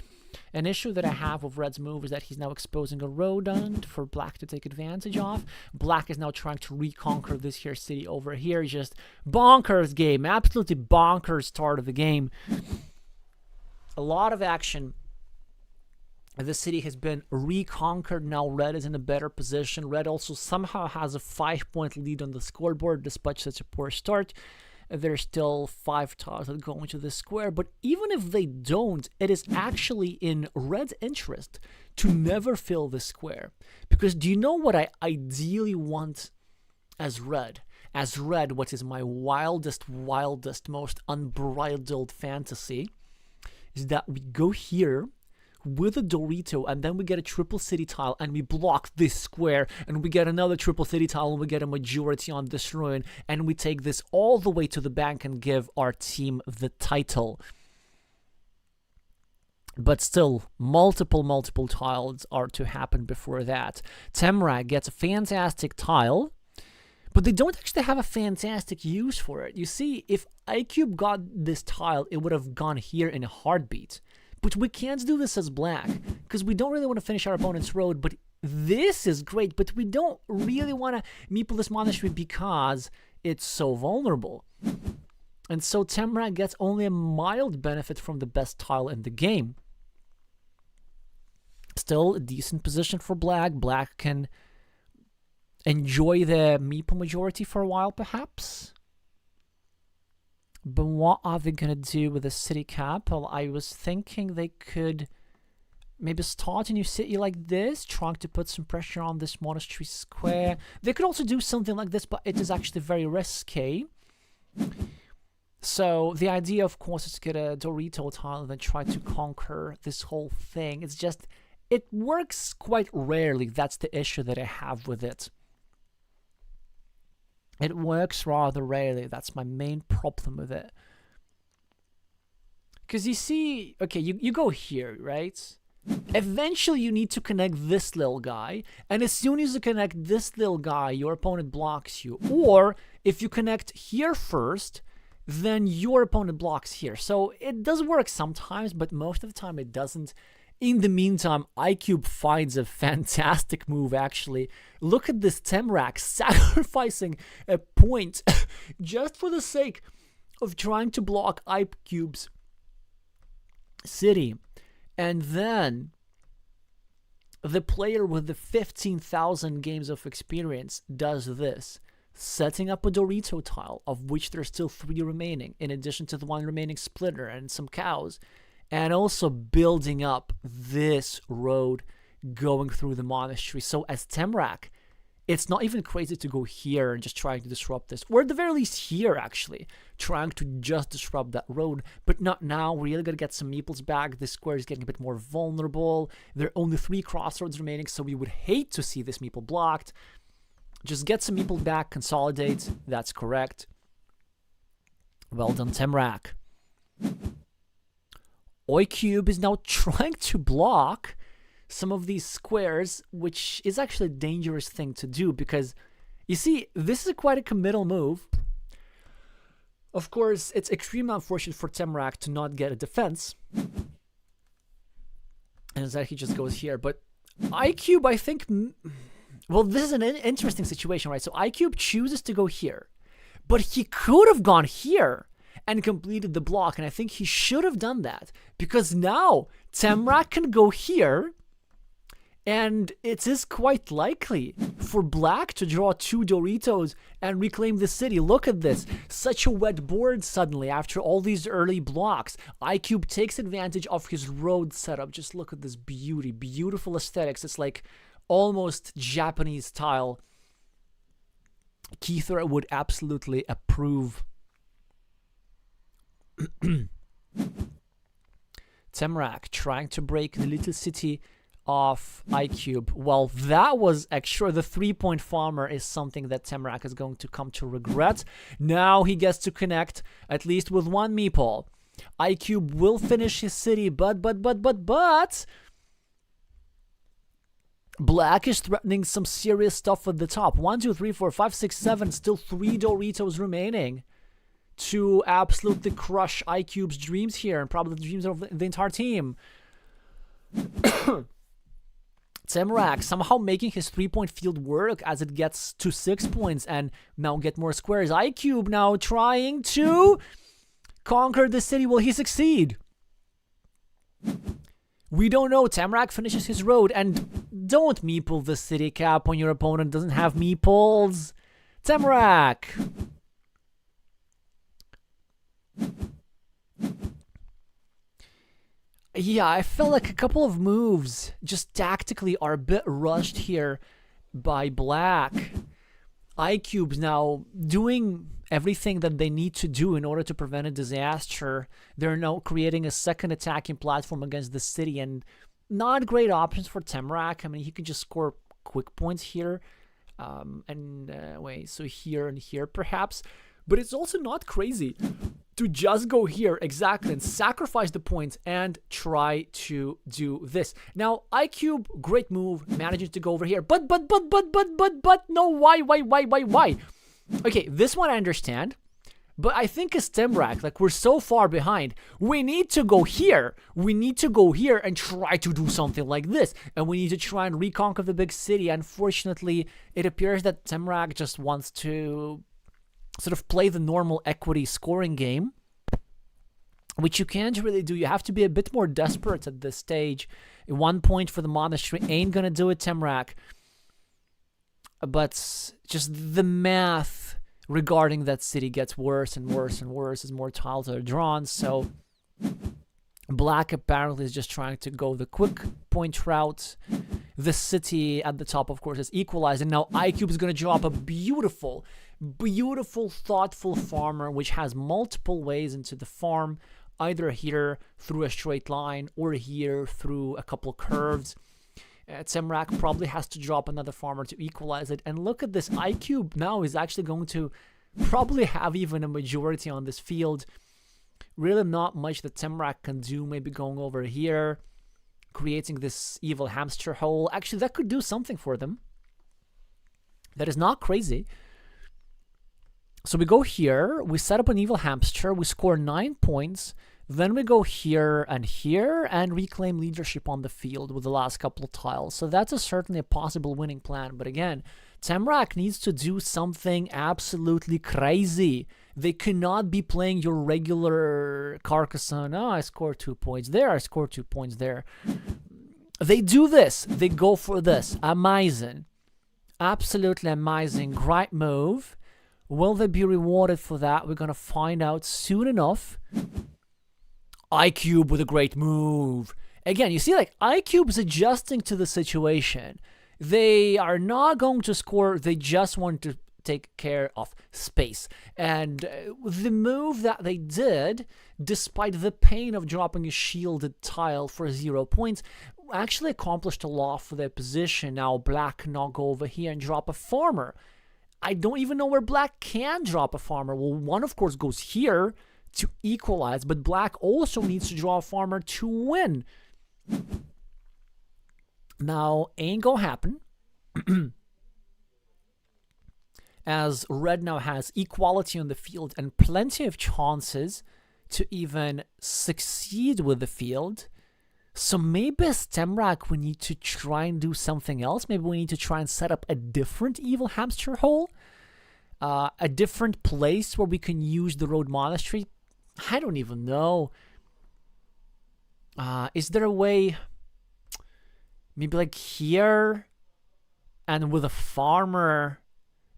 an issue that I have with Red's move is that he's now exposing a rodent for Black to take advantage of. Black is now trying to reconquer this here city over here. Just bonkers game. Absolutely bonkers start of the game. A lot of action. The city has been reconquered. Now Red is in a better position. Red also somehow has a 5-point lead on the scoreboard despite such a poor start. There's still 5 tiles that go into the square, but even if they don't, it is actually in Red's interest to never fill the square. Because do you know what I ideally want as Red? As Red, what is my wildest, most unbridled fantasy, is that we go here with a Dorito, and then we get a triple city tile, and we block this square, and we get another triple city tile, and we get a majority on this ruin, and we take this all the way to the bank and give our team the title. But still, multiple tiles are to happen before that. Temrak gets a fantastic tile, but they don't actually have a fantastic use for it. You see, if IQIUB got this tile, it would have gone here in a heartbeat. But we can't do this as Black, because we don't really want to finish our opponent's road, but this is great, but we don't really want to meeple this monastery because it's so vulnerable. And so Temrak gets only a mild benefit from the best tile in the game. Still a decent position for Black. Black can enjoy the meeple majority for a while, perhaps. But what are they going to do with the city cap? Well, I was thinking they could maybe start a new city like this, trying to put some pressure on this monastery square. They could also do something like this, but it is actually very risky. So the idea, of course, is to get a Dorito tile and then try to conquer this whole thing. It's just, it works quite rarely. That's the issue that I have with it. It works rather rarely. That's my main problem with it. Because you see, okay, you go here, right? Eventually you need to connect this little guy, and as soon as you connect this little guy, your opponent blocks you. Or if you connect here first, then your opponent blocks here. So it does work sometimes, but most of the time it doesn't. In the meantime, IQIUB finds a fantastic move, actually. Look at this Temrak sacrificing a point just for the sake of trying to block IQIUB's city. And then the player with the 15,000 games of experience does this, setting up a Dorito tile, of which there's still 3 remaining, in addition to the 1 remaining splitter and some cows, and also building up this road going through the monastery. So as Temrak, it's not even crazy to go here and just trying to disrupt this, or at the very least here, actually, trying to just disrupt that road, but not now. We're really gonna get some meeples back. This square is getting a bit more vulnerable. There are only 3 crossroads remaining, so we would hate to see this meeple blocked. Just get some meeple back, consolidate. That's correct. Well done, Temrak. IQIUB is now trying to block some of these squares, which is actually a dangerous thing to do, because you see, this is quite a committal move. Of course, it's extremely unfortunate for Temrak to not get a defense, and that he just goes here. But IQIUB, I think, well, this is an interesting situation, right? So IQIUB chooses to go here, but he could have gone here and completed the block, and I think he should have done that, because now Temrak can go here, and it is quite likely for Black to draw 2 Doritos and reclaim the city. Look at this. Such a wet board suddenly after all these early blocks. IQIUB takes advantage of his road setup. Just look at this beauty. Beautiful aesthetics. It's like almost Japanese style. Keither would absolutely approve. Temrak trying to break the little city of IQIUB. Well, that was extra. The 3-point farmer is something that Temrak is going to come to regret. Now he gets to connect at least with 1 meeple. IQIUB will finish his city, but Black is threatening some serious stuff at the top. 1, 2, 3, 4, 5, 6, 7. Still 3 Doritos remaining to absolutely crush IQIUB's dreams here, and probably the dreams of the entire team. Temrak somehow making his 3-point field work as it gets to 6 points and now get more squares. IQIUB now trying to conquer the city. Will he succeed? We don't know. Temrak finishes his road, and don't meeple the city cap when your opponent doesn't have meeples. Temrak! Yeah, I felt like a couple of moves just tactically are a bit rushed here by Black. IQIUB's now doing everything that they need to do in order to prevent a disaster. They're now creating a second attacking platform against the city, and not great options for Temrak. I mean, he could just score quick points here. Wait, so here and here perhaps. But it's also not crazy to just go here, exactly, and sacrifice the points and try to do this. Now, IQIUB, great move, managing to go over here. But, no, why? Okay, this one I understand. But I think as Temrak, like, we're so far behind. We need to go here. We need to go here and try to do something like this. And we need to try and reconquer the big city. Unfortunately, it appears that Temrak just wants to sort of play the normal equity scoring game, which you can't really do. You have to be a bit more desperate at this stage. 1 point for the monastery ain't gonna do it, Temrak. But just the math regarding that city gets worse and worse and worse as more tiles are drawn. So Black apparently is just trying to go the quick point route. The city at the top, of course, is equalized. And now IQIUB is going to drop a beautiful, thoughtful farmer, which has multiple ways into the farm. Either here through a straight line or here through a couple curves. Temrak probably has to drop another farmer to equalize it. And look at this. IQIUB now is actually going to probably have even a majority on this field. Really not much that Temrak can do. Maybe going over here, creating this evil hamster hole. Actually, that could do something for them. That is not crazy. So we go here, we set up an evil hamster, we score 9 points, then we go here and reclaim leadership on the field with the last couple of tiles. So that's certainly a possible winning plan. But again, Temrak needs to do something absolutely crazy. They cannot be playing your regular Carcassonne. Oh, I scored 2 points there, I scored 2 points there. They do this. They go for this. Amazing. Absolutely amazing. Great move. Will they be rewarded for that? We're going to find out soon enough. IQIUB with a great move. Again, you see, like, IQIUB is adjusting to the situation. They are not going to score. They just want to take care of space. And the move that they did, despite the pain of dropping a shielded tile for 0 points, actually accomplished a lot for their position. Now Black cannot go over here and drop a farmer. I don't even know where Black can drop a farmer. Well, one, of course, goes here to equalize, but Black also needs to draw a farmer to win. Now, ain't gonna happen. As Red now has equality on the field and plenty of chances to even succeed with the field. So maybe as Temrak, we need to try and do something else. Maybe we need to try and set up a different evil hamster hole. A different place where we can use the road monastery. I don't even know. Is there a way, maybe like here and with a farmer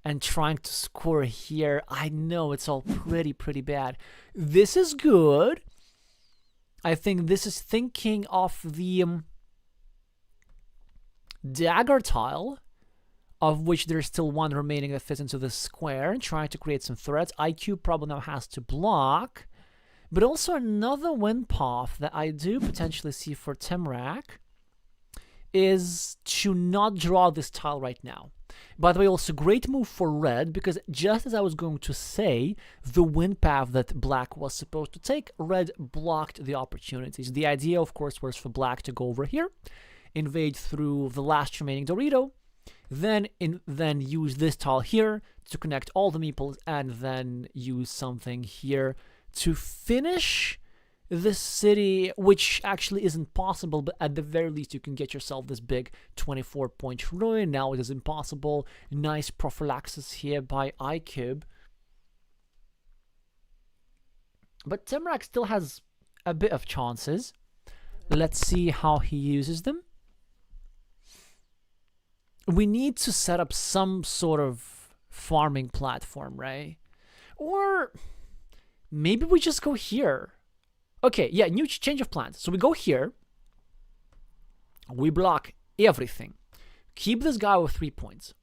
and trying to score here? I know it's all pretty bad. This is good. I think this is thinking of the dagger tile, of which there's still one remaining that fits into the square, and trying to create some threats. IQIUB probably now has to block. But also another win path that I do potentially see for Temrak is to not draw this tile right now. By the way, also great move for Red, because just as I was going to say, the win path that Black was supposed to take, Red blocked the opportunities. The idea, of course, was for Black to go over here, invade through the last remaining Dorito, then use this tile here to connect all the meeples, and then use something here to finish the city, which actually isn't possible, but at the very least you can get yourself this big 24-point ruin. Now it is impossible. Nice prophylaxis here by IQIUB. But Temrak still has a bit of chances. Let's see how he uses them. We need to set up some sort of farming platform, right? Or maybe we just go here. Okay, yeah, new change of plans. So we go here. We block everything. Keep this guy with 3 points.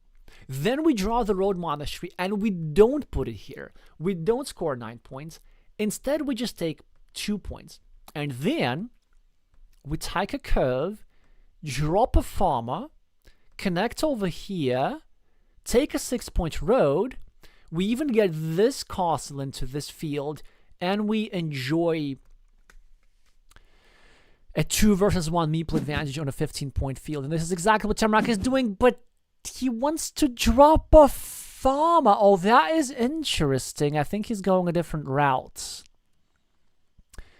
Then we draw the road monastery and we don't put it here. We don't score 9 points. Instead, we just take 2 points. And then we take a curve, drop a farmer, connect over here, take a 6-point road. We even get this castle into this field, and we enjoy a 2 versus 1 meeple advantage on a 15-point field. And this is exactly what Temrak is doing, but he wants to drop a farmer. Oh, that is interesting. I think he's going a different route.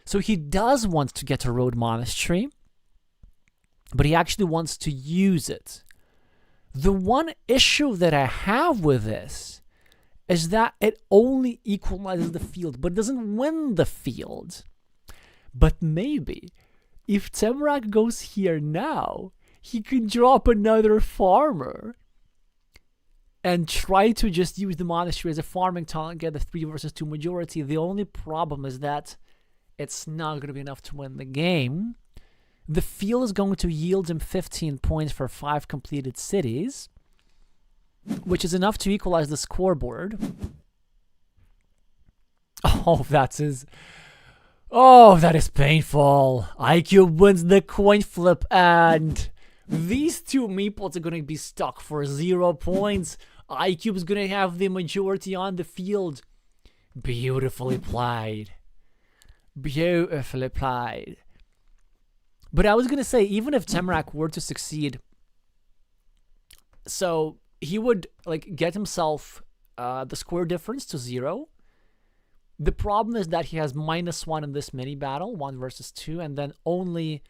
So he does want to get a road monastery, but he actually wants to use it. The one issue that I have with this is that it only equalizes the field, but doesn't win the field. But maybe if Temrak goes here now, he can drop another farmer and try to just use the monastery as a farming tile and get the 3 versus 2 majority. The only problem is that it's not going to be enough to win the game. The field is going to yield him 15 points for 5 completed cities, which is enough to equalize the scoreboard. Oh, that is painful. IQIUB wins the coin flip, and these two meeples are going to be stuck for 0 points. IQIUB is going to have the majority on the field. Beautifully played. Beautifully played. But I was going to say, even if Temrak were to succeed, so he would like get himself the score difference to 0. The problem is that he has -1 in this mini battle, 1 versus 2, and then only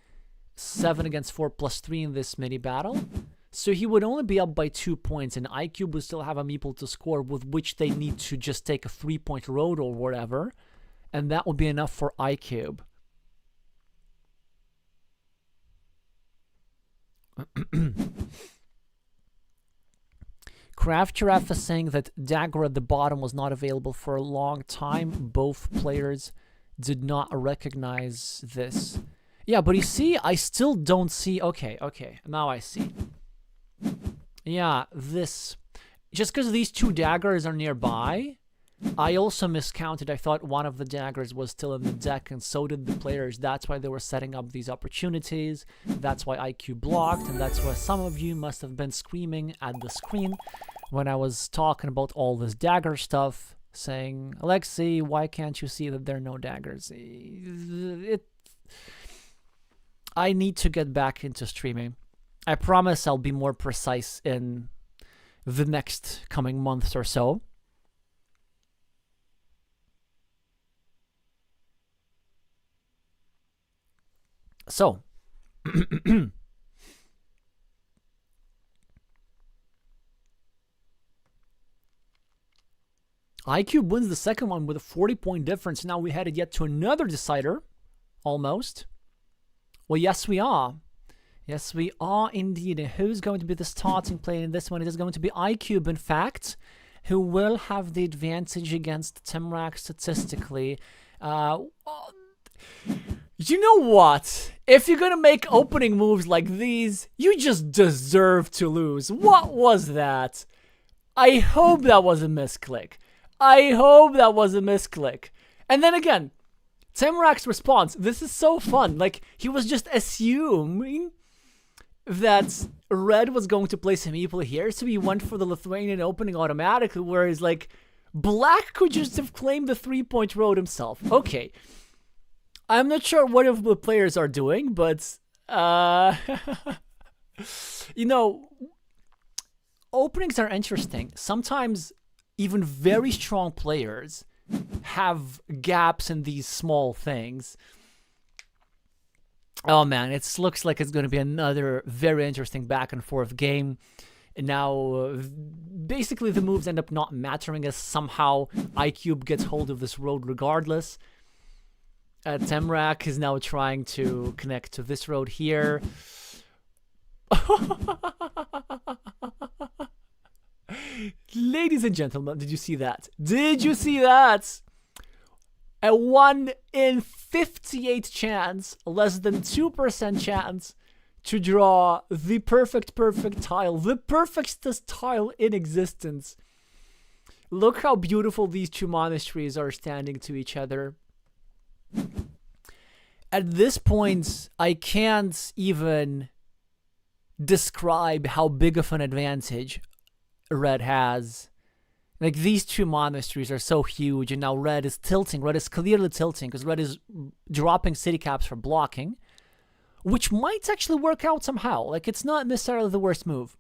7 against 4 plus 3 in this mini battle. So he would only be up by 2 points, and IQIUB would still have a meeple to score, with which they need to just take a 3-point road or whatever, and that would be enough for IQIUB. Craft Giraffe is saying that dagger at the bottom was not available for a long time. Both players did not recognize this. Yeah, but you see, I still don't see... Okay, now I see. Yeah, this... Just because these 2 daggers are nearby, I also miscounted. I thought one of the daggers was still in the deck, and so did the players. That's why they were setting up these opportunities. That's why IQ blocked, and that's why some of you must have been screaming at the screen when I was talking about all this dagger stuff, saying, Alexey, why can't you see that there are no daggers? I need to get back into streaming. I promise I'll be more precise in the next coming months or so. So, IQIUB wins the second one with a 40-point difference. Now we headed yet to another decider, almost. Well, yes, we are. Yes, we are indeed. And who's going to be the starting player in this one? It is going to be IQIUB, in fact, who will have the advantage against Temrak statistically. You know what? If you're gonna make opening moves like these, you just deserve to lose. What was that? I hope that was a misclick. I hope that was a misclick. And then again, Temrak's response, this is so fun. Like, he was just assuming that Red was going to play some meeple here, so he went for the Lithuanian opening automatically, whereas, like, Black could just have claimed the 3-point road himself. Okay. I'm not sure what of the players are doing, but, you know, openings are interesting. Sometimes even very strong players have gaps in these small things. Oh man, it looks like it's going to be another very interesting back and forth game. And now, basically the moves end up not mattering as somehow IQIUB gets hold of this road regardless. Temrak is now trying to connect to this road here. Ladies and gentlemen, did you see that? Did you see that? A 1 in 58 chance, less than 2% chance to draw the perfect tile, the perfectest tile in existence. Look how beautiful these 2 monasteries are standing to each other. At this point, I can't even describe how big of an advantage Red has. Like, these 2 monasteries are so huge, and now Red is tilting. Red is clearly tilting, because Red is dropping city caps for blocking, which might actually work out somehow. Like, it's not necessarily the worst move.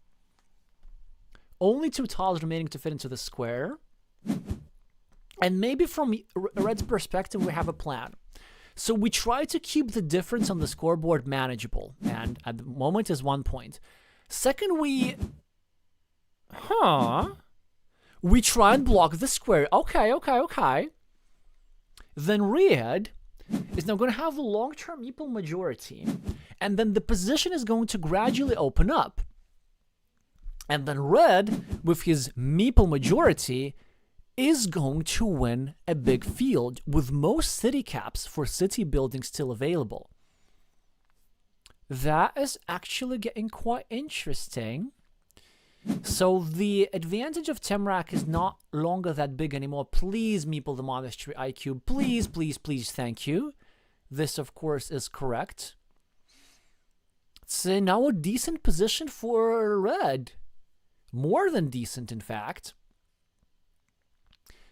Only 2 tiles remaining to fit into the square. And maybe from Red's perspective, we have a plan. So we try to keep the difference on the scoreboard manageable. And at the moment is 1 point. Second, we try and block the square. Okay. Then Red is now going to have a long-term meeple majority. And then the position is going to gradually open up. And then Red, with his meeple majority, is going to win a big field with most city caps for city building still available. That is actually getting quite interesting. So the advantage of Temrak is not longer that big anymore. Please, Meeple the Monastery IQIUB. Please, please, please, thank you. This, of course, is correct. It's now a decent position for red. More than decent, in fact.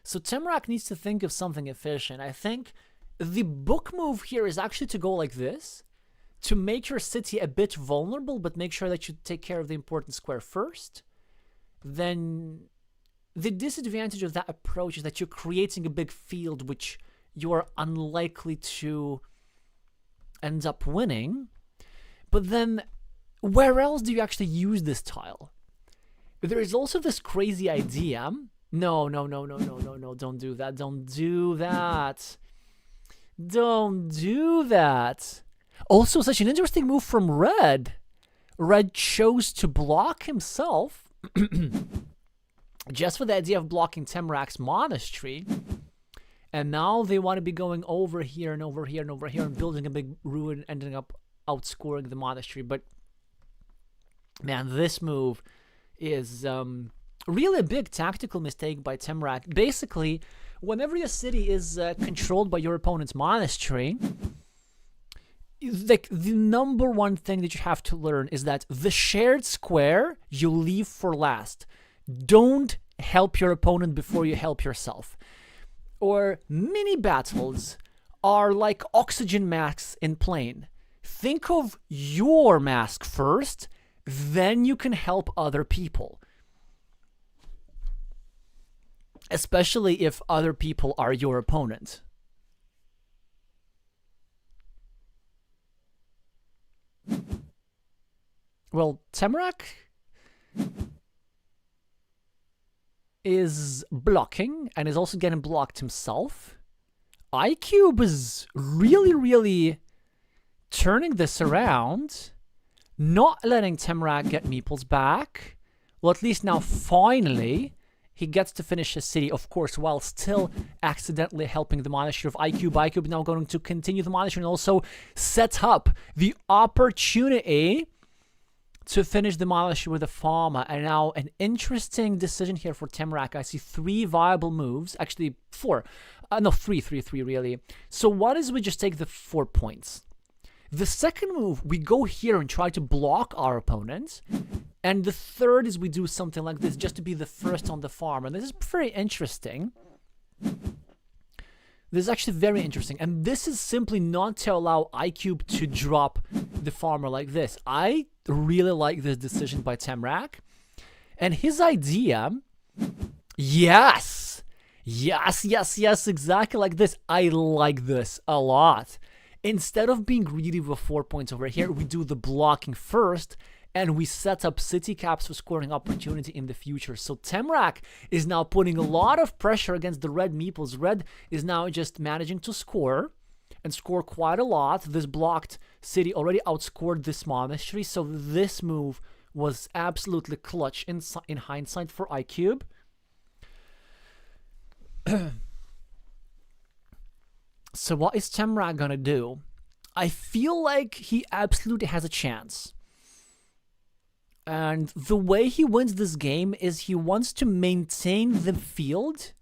So Temrak needs to think of something efficient. I think the book move here is actually to go like this, to make your city a bit vulnerable, but make sure that you take care of the important square first. Then the disadvantage of that approach is that you're creating a big field which you're unlikely to end up winning. But then where else do you actually use this tile? There is also this crazy idea. No, don't do that. Don't do that. Don't do that. Also, such an interesting move from red. Red chose to block himself just for the idea of blocking Temrak's monastery. And now they want to be going over here and over here and over here and building a big ruin, ending up outscoring the monastery. But man, this move is really a big tactical mistake by Temrak. Basically, whenever your city is controlled by your opponent's monastery, the number one thing that you have to learn is that the shared square you leave for last. Don't help your opponent before you help yourself. Or mini battles are like oxygen masks in plane. Think of your mask first, then you can help other people. Especially if other people are your opponent. Well, Temrak is blocking and is also getting blocked himself. IQIUB is really turning this around, not letting Temrak get meeples back. Well, at least now, finally, he gets to finish his city, of course, while still accidentally helping the monastery of IQIUB. IQIUB now going to continue the monastery and also set up the opportunity to finish the monastery with a farmer. And now an interesting decision here for Temrak. I see 3 viable moves. Actually, 4. No, 3 really. So one is we just take the 4 points. The second move, we go here and try to block our opponent. And the third is we do something like this just to be the first on the farm. And this is very interesting. This is actually very interesting. And this is simply not to allow IQIUB to drop the farmer like this. I really like this decision by Temrak. And his idea, yes, exactly like this. I like this a lot. Instead of being greedy with 4 points over here, we do the blocking first. And we set up city caps for scoring opportunity in the future. So Temrak is now putting a lot of pressure against the red meeples. Red is now just managing to score and score quite a lot. This blocked city already outscored this monastery. So this move was absolutely clutch in hindsight for IQIUB. So what is Temrak gonna do? I feel like he absolutely has a chance. And the way he wins this game is he wants to maintain the field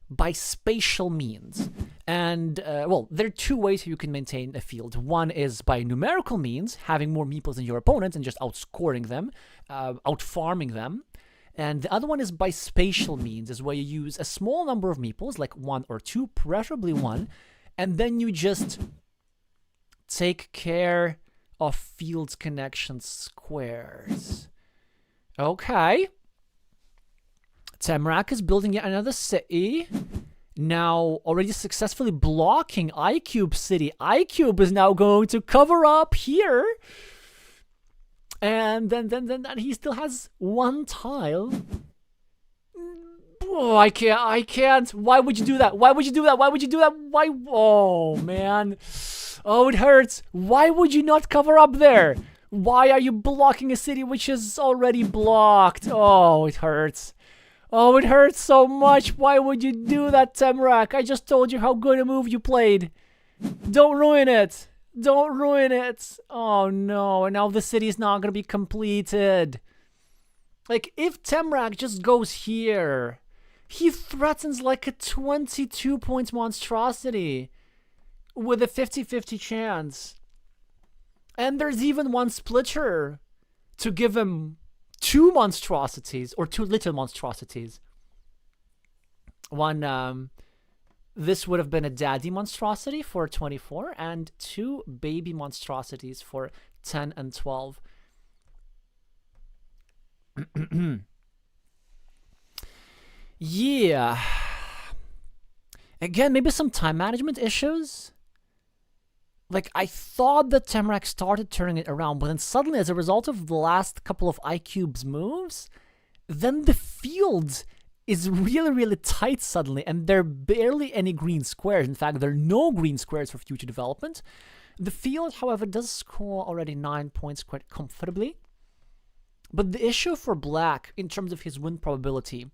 by spatial means. And, well, there are 2 ways you can maintain a field. One is by numerical means, having more meeples than your opponent and just outscoring them, outfarming them. And the other one is by spatial means, is where you use a small number of meeples, like 1 or 2, preferably 1, and then you just take care of fields connection squares. Okay. Temrak is building yet another city. Now, already successfully blocking IQIUB city. IQIUB is now going to cover up here. And then he still has 1 tile. Oh, I can't. Why would you do that? Why? Oh, man. Oh, it hurts. Why would you not cover up there? Why are you blocking a city which is already blocked? Oh, it hurts. Oh, it hurts so much. Why would you do that, Temrak? I just told you how good a move you played. Don't ruin it. Don't ruin it. Oh, no. And now the city is not going to be completed. Like, if Temrak just goes here, he threatens like a 22 points monstrosity with a 50-50 chance. And there's even one splitter to give him 2 monstrosities, or 2 little monstrosities. One, this would have been a daddy monstrosity for 24, and 2 baby monstrosities for 10 and 12. Yeah. Again, maybe some time management issues. Like, I thought that Temrak started turning it around, but then suddenly, as a result of the last couple of IQIUB's moves, then the field is really, really tight suddenly, and there are barely any green squares. In fact, there are no green squares for future development. The field, however, does score already 9 points quite comfortably. But the issue for Black, in terms of his win probability,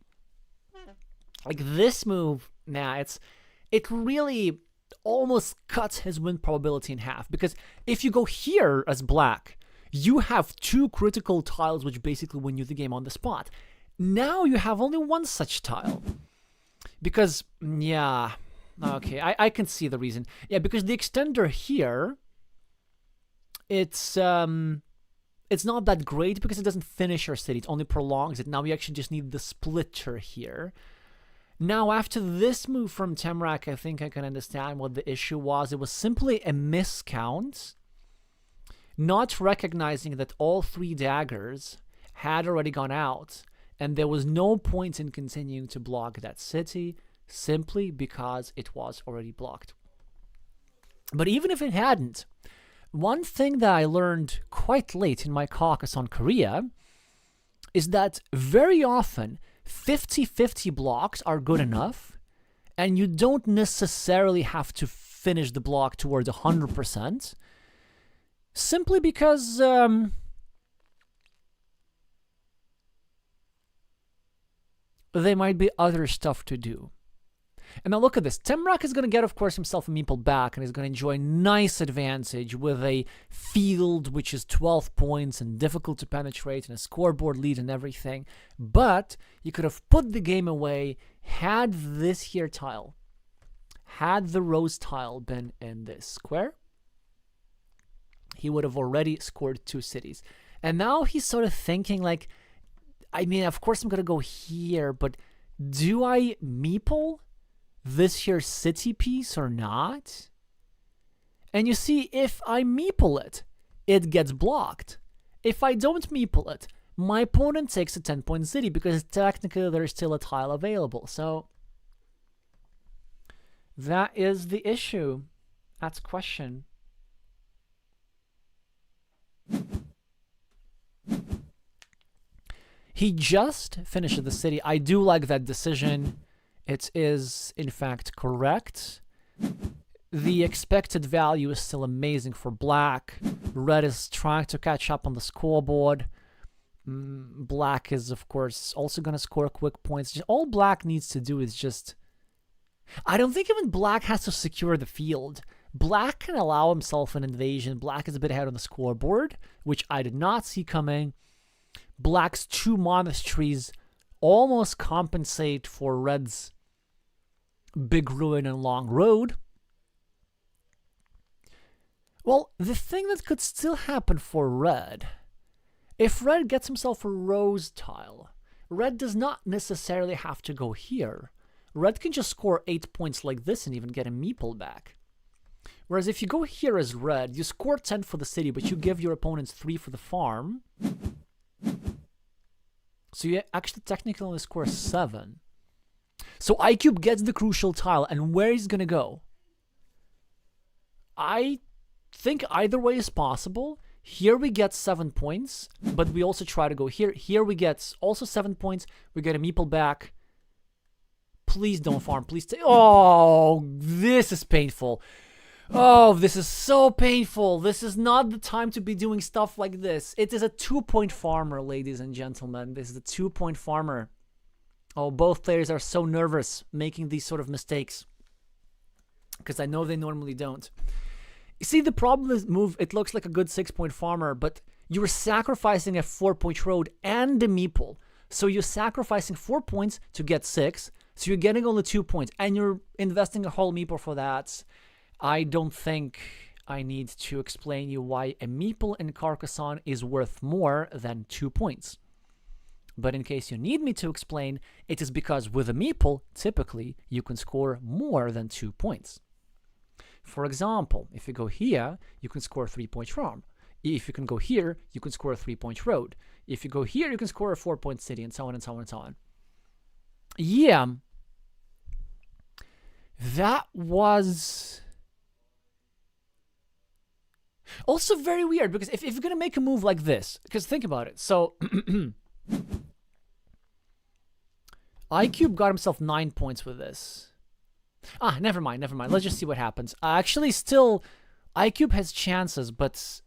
like this move, it really almost cuts his win probability in half. Because if you go here as Black, you have 2 critical tiles which basically win you the game on the spot. Now you have only 1 such tile. Because, yeah, okay, I can see the reason. Yeah, because the extender here, it's not that great because it doesn't finish your city. It only prolongs it. Now you actually just need the splitter here. Now, after this move from Temrak, I think I can understand what the issue was. It was simply a miscount, not recognizing that all 3 daggers had already gone out, and there was no point in continuing to block that city simply because it was already blocked. But even if it hadn't, one thing that I learned quite late in my caucus on Korea is that very often 50-50 blocks are good enough, and you don't necessarily have to finish the block towards 100%, simply because there might be other stuff to do. And now look at this. Temrak is going to get, of course, himself a meeple back, and he's going to enjoy a nice advantage with a field which is 12 points and difficult to penetrate and a scoreboard lead and everything. But you could have put the game away had this here tile, had the rose tile been in this square. He would have already scored 2 cities. And now he's sort of thinking like, I mean, of course I'm going to go here, but do I meeple this here city piece or not? And you see, if I meeple it, it gets blocked. If I don't meeple it, my opponent takes a 10-point city because technically there's still a tile available. So that is the issue. That's the question. He just finished the city. I do like that decision. It is, in fact, correct. The expected value is still amazing for Black. Red is trying to catch up on the scoreboard. Black is, of course, also going to score quick points. All Black needs to do is just... I don't think even Black has to secure the field. Black can allow himself an invasion. Black is a bit ahead on the scoreboard, which I did not see coming. Black's 2 monasteries almost compensate for Red's big ruin and long road. Well, the thing that could still happen for Red, if Red gets himself a rose tile, Red does not necessarily have to go here. Red can just score 8 points like this and even get a meeple back. Whereas if you go here as Red, you score 10 for the city, but you give your opponents 3 for the farm. So you actually technically only score 7. So IQIUB gets the crucial tile, and where he's going to go? I think either way is possible. Here we get 7 points, but we also try to go here. Here we get also 7 points. We get a meeple back. Please don't farm. Please stay. Oh, this is painful. Oh, this is so painful. This is not the time to be doing stuff like this. It is a 2-point farmer, ladies and gentlemen. This is a 2-point farmer. Oh, both players are so nervous making these sort of mistakes. Because I know they normally don't. You see, the problem is move, it looks like a good 6-point farmer, but you were sacrificing a 4-point road and a meeple. So you're sacrificing 4 points to get 6. So you're getting only 2 points. And you're investing a whole meeple for that. I don't think I need to explain you why a meeple in Carcassonne is worth more than 2 points. But in case you need me to explain, it is because with a meeple, typically, you can score more than 2 points. For example, if you go here, you can score a 3-point farm. If you can go here, you can score a 3-point road. If you go here, you can score a 4-point city, and so on and so on and so on. Yeah. That was also very weird, because if you're going to make a move like this, because think about it. So IQIUB got himself 9 points with this. Never mind. Let's just see what happens. Actually, still, IQIUB has chances, but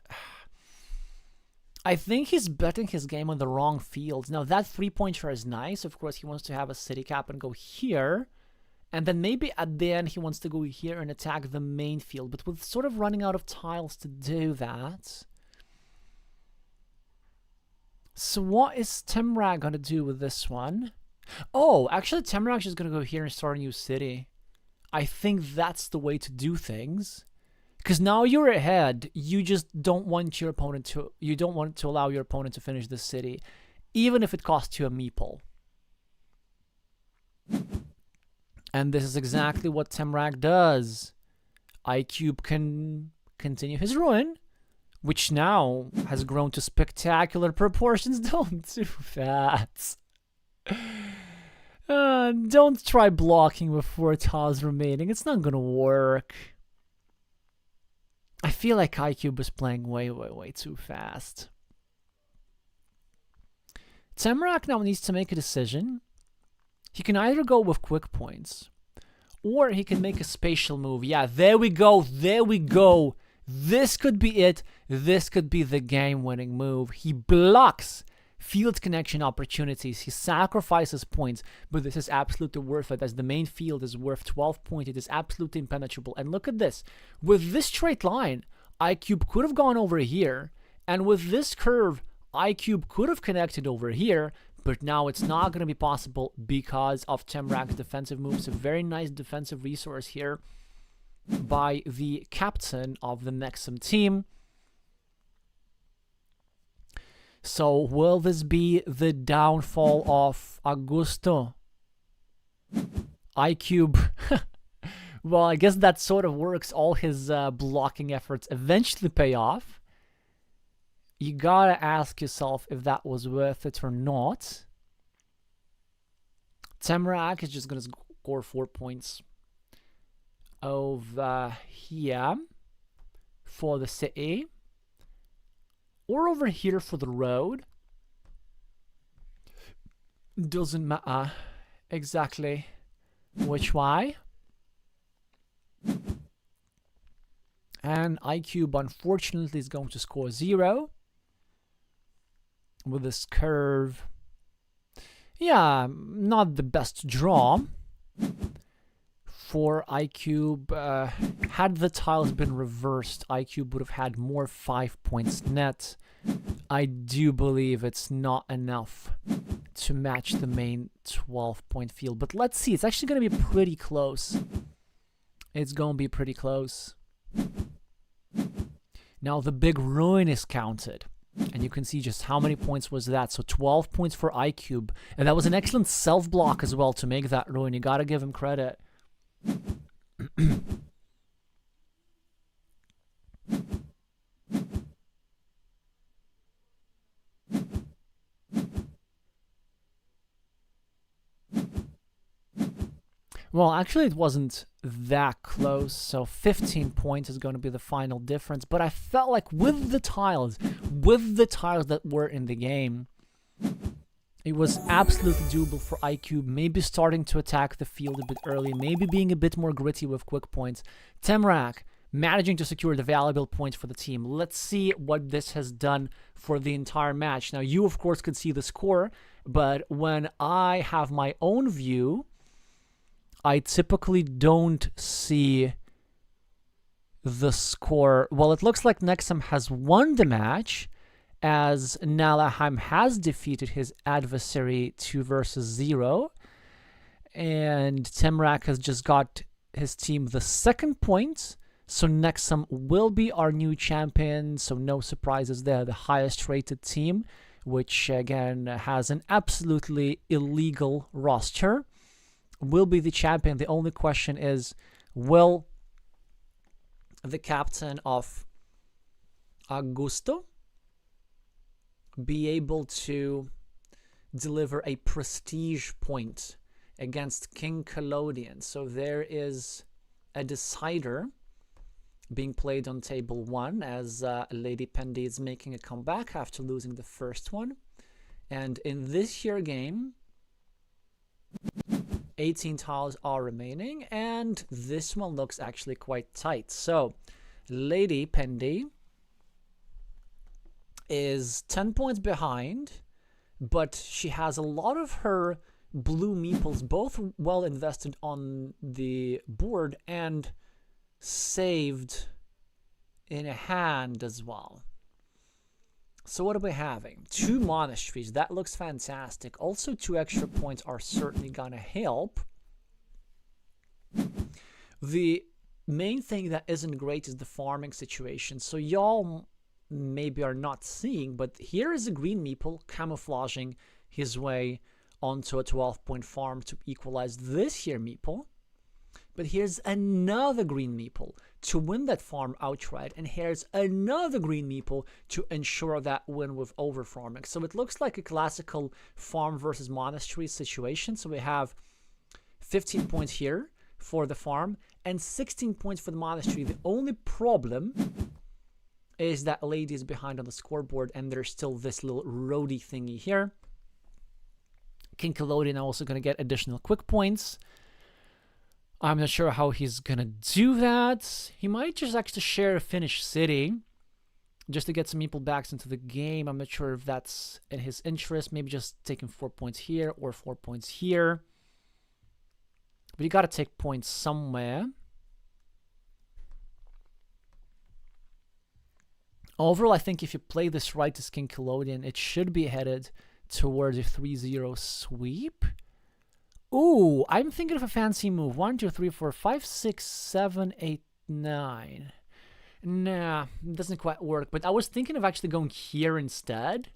I think he's betting his game on the wrong fields. Now, that 3-pointer is nice. Of course, he wants to have a city cap and go here. And then maybe at the end, he wants to go here and attack the main field. But with sort of running out of tiles to do that. So what is Temrak going to do with this one? Oh, actually, Temrak is just going to go here and start a new city. I think that's the way to do things. Because now you're ahead. You just don't want your opponent to... You don't want to allow your opponent to finish this city. Even if it costs you a meeple. And this is exactly what Temrak does. IQIUB can continue his ruin. Which now has grown to spectacular proportions. Don't do that. Don't try blocking with 4 tiles remaining. It's not gonna work. I feel like IQIUB is playing way too fast. Temrak now needs to make a decision. He can either go with quick points, or he can make a spatial move. Yeah, there we go. This could be it. This could be the game-winning move. He blocks field connection opportunities. He sacrifices points, but this is absolutely worth it, as the main field is worth 12 points. It is absolutely impenetrable. And look at this. With this straight line, IQIUB could have gone over here, and with this curve, IQIUB could have connected over here, but now it's not going to be possible because of Temrak's defensive moves. A very nice defensive resource here by the captain of the NEXUM team. So will this be the downfall of Agusto? IQIUB. Well, I guess that sort of works. All his blocking efforts eventually pay off. You gotta ask yourself if that was worth it or not. Temrak is just gonna score 4 points over here for the city. Or over here for the road. Doesn't matter exactly which way. And IQIUB unfortunately is going to score 0 with this curve. Yeah, not the best draw for IQIUB. Had the tiles been reversed, IQIUB would have had more 5 points net. I do believe it's not enough to match the main 12-point field. But let's see. It's actually going to be pretty close. It's going to be pretty close. Now the big ruin is counted. And you can see just how many points was that. So 12 points for IQIUB. And that was an excellent self-block as well to make that ruin. You got to give him credit. Well, actually, it wasn't that close. So 15 points is going to be the final difference. But I felt like with the tiles that were in the game, it was absolutely doable for IQIUB. Maybe starting to attack the field a bit early. Maybe being a bit more gritty with quick points. Temrak managing to secure the valuable points for the team. Let's see what this has done for the entire match. Now, you, of course, could see the score, but when I have my own view, I typically don't see the score. Well, it looks like NEXUM has won the match, as Nallerheim has defeated his adversary 2-0, and Temrak has just got his team the second point, so NEXUM will be our new champion, so no surprises there. The highest rated team, which again has an absolutely illegal roster, will be the champion. The only question is, will the captain of Agusto be able to deliver a prestige point against Kingkelodeon? So there is a decider being played on table 1, as Lady Pendy is making a comeback after losing the first one. And in this here game, 18 tiles are remaining, and this one looks actually quite tight. So Lady Pendy is 10 points behind, but she has a lot of her blue meeples both well invested on the board and saved in a hand as well. So what are we having? 2 monasteries. That looks fantastic. Also, 2 extra points are certainly gonna help. The main thing that isn't great is the farming situation. So y'all maybe are not seeing, but here is a green meeple camouflaging his way onto a 12-point farm to equalize this here meeple. But here's another green meeple to win that farm outright, and here's another green meeple to ensure that win with over farming. So it looks like a classical farm versus monastery situation. So we have 15 points here for the farm and 16 points for the monastery. The only problem is that Lady is behind on the scoreboard, and there's still this little roadie thingy here. Kingkelodeon also going to get additional quick points. I'm not sure how he's going to do that. He might just actually share a Finnish city just to get some meeple backs into the game. I'm not sure if that's in his interest. Maybe just taking 4 points here or 4 points here. But you got to take points somewhere. Overall, I think if you play this right as Kingkelodeon, it should be headed towards a 3-0 sweep. Ooh, I'm thinking of a fancy move. 1, 2, 3, 4, 5, 6, 7, 8, 9. Nah, it doesn't quite work. But I was thinking of actually going here instead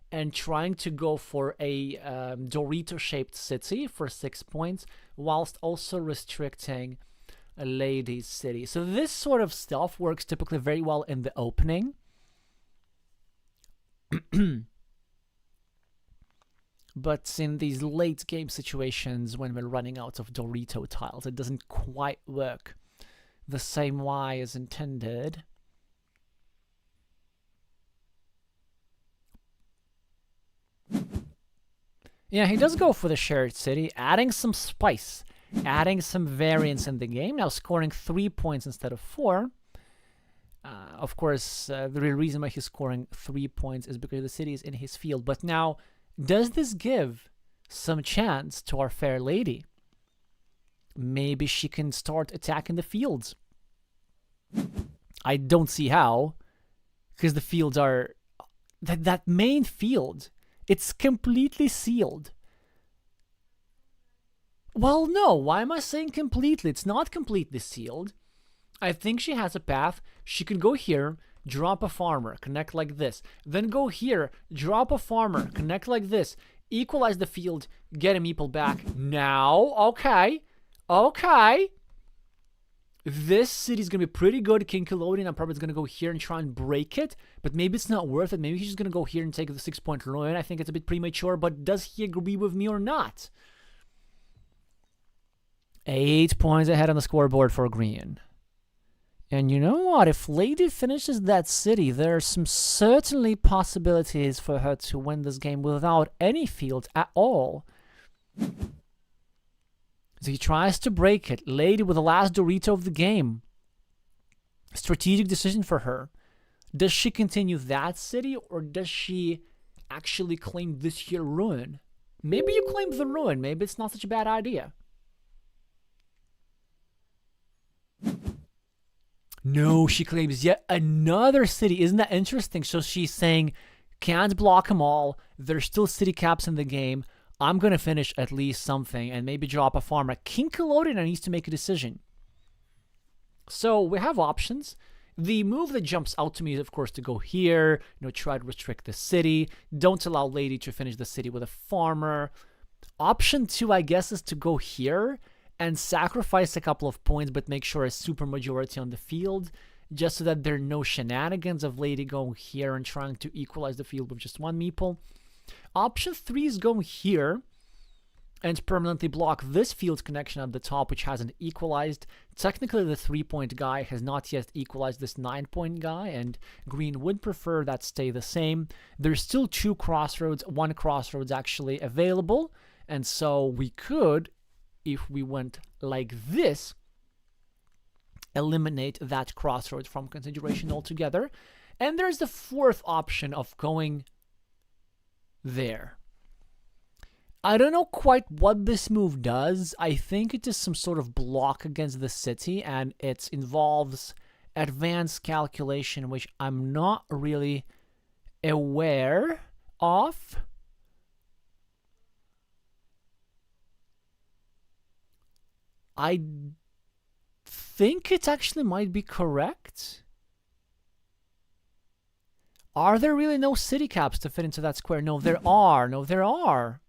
and trying to go for a Dorito-shaped city for 6 points, whilst also restricting a lady's city. So this sort of stuff works typically very well in the opening. But in these late game situations, when we're running out of Dorito tiles, it doesn't quite work the same way as intended. Yeah, he does go for the shared city, adding some spice, adding some variance in the game. Now scoring 3 points instead of 4. Of course, the real reason why he's scoring 3 points is because the city is in his field. But now, does this give some chance to our fair lady? Maybe she can start attacking the fields. I don't see how, because the fields are... That main field, it's completely sealed. Well, no, why am I saying completely? It's not completely sealed. I think she has a path. She could go here, drop a farmer, connect like this. Then go here, drop a farmer, connect like this. Equalize the field, get a meeple back. Now, okay. This city's going to be pretty good. Kingkelodeon, I'm probably going to go here and try and break it. But maybe it's not worth it. Maybe he's just going to go here and take the 6-point ruin. I think it's a bit premature, but does he agree with me or not? 8 points ahead on the scoreboard for green. And you know what? If Lady finishes that city, there are some certainly possibilities for her to win this game without any field at all. So he tries to break it. Lady with the last Dorito of the game. Strategic decision for her. Does she continue that city, or does she actually claim this here ruin? Maybe you claim the ruin. Maybe it's not such a bad idea. No, she claims yet another city. Isn't that interesting? So she's saying, can't block them all. There's still city caps in the game. I'm going to finish at least something and maybe drop a farmer. Kingkelodeon needs to make a decision. So we have options. The move that jumps out to me is, of course, to go here, try to restrict the city. Don't allow Lady to finish the city with a farmer. Option 2, I guess, is to go here and sacrifice a couple of points, but make sure a super majority on the field, just so that there are no shenanigans of Lady going here and trying to equalize the field with just one meeple. Option 3 is going here and permanently block this field connection at the top, which hasn't equalized. Technically, the 3-point guy has not yet equalized this 9-point guy, and green would prefer that stay the same. There's still 2 crossroads, 1 crossroads actually available, and so we could, if we went like this, eliminate that crossroads from consideration altogether. And there's the 4th option of going there. I don't know quite what this move does. I think it is some sort of block against the city, and it involves advanced calculation, which I'm not really aware of. I think it actually might be correct. Are there really no city caps to fit into that square? No, there are. No, there are.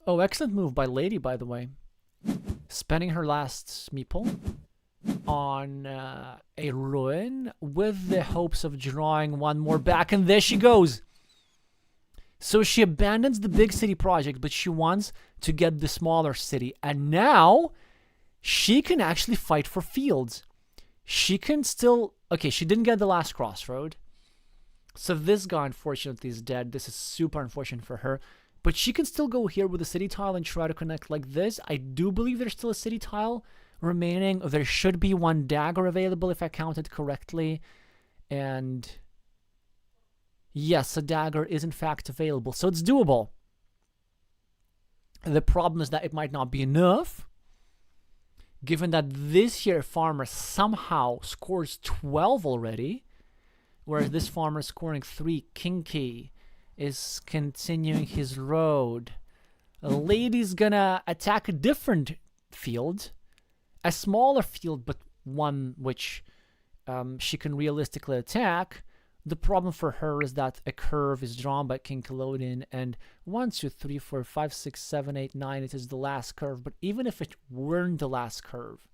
Oh, excellent move by Lady, by the way. Spending her last meeple on a ruin with the hopes of drawing one more back, and there she goes. So she abandons the big city project, but she wants to get the smaller city, and now she can actually fight for fields. She can still... Okay, she didn't get the last crossroad, so this guy unfortunately is dead. This is super unfortunate for her. But she can still go here with a city tile and try to connect like this. I do believe there's still a city tile remaining. There should be 1 dagger available if I counted correctly. And yes, a dagger is in fact available. So it's doable. The problem is that it might not be enough, given that this here farmer somehow scores 12 already, whereas this farmer scoring 3. Kinky is continuing his road. Lady's gonna attack a different field, a smaller field, but one which she can realistically attack. The problem for her is that a curve is drawn by Kingkelodeon, and 1, 2, 3, 4, 5, 6, 7, 8, 9, it is the last curve. But even if it weren't the last curve,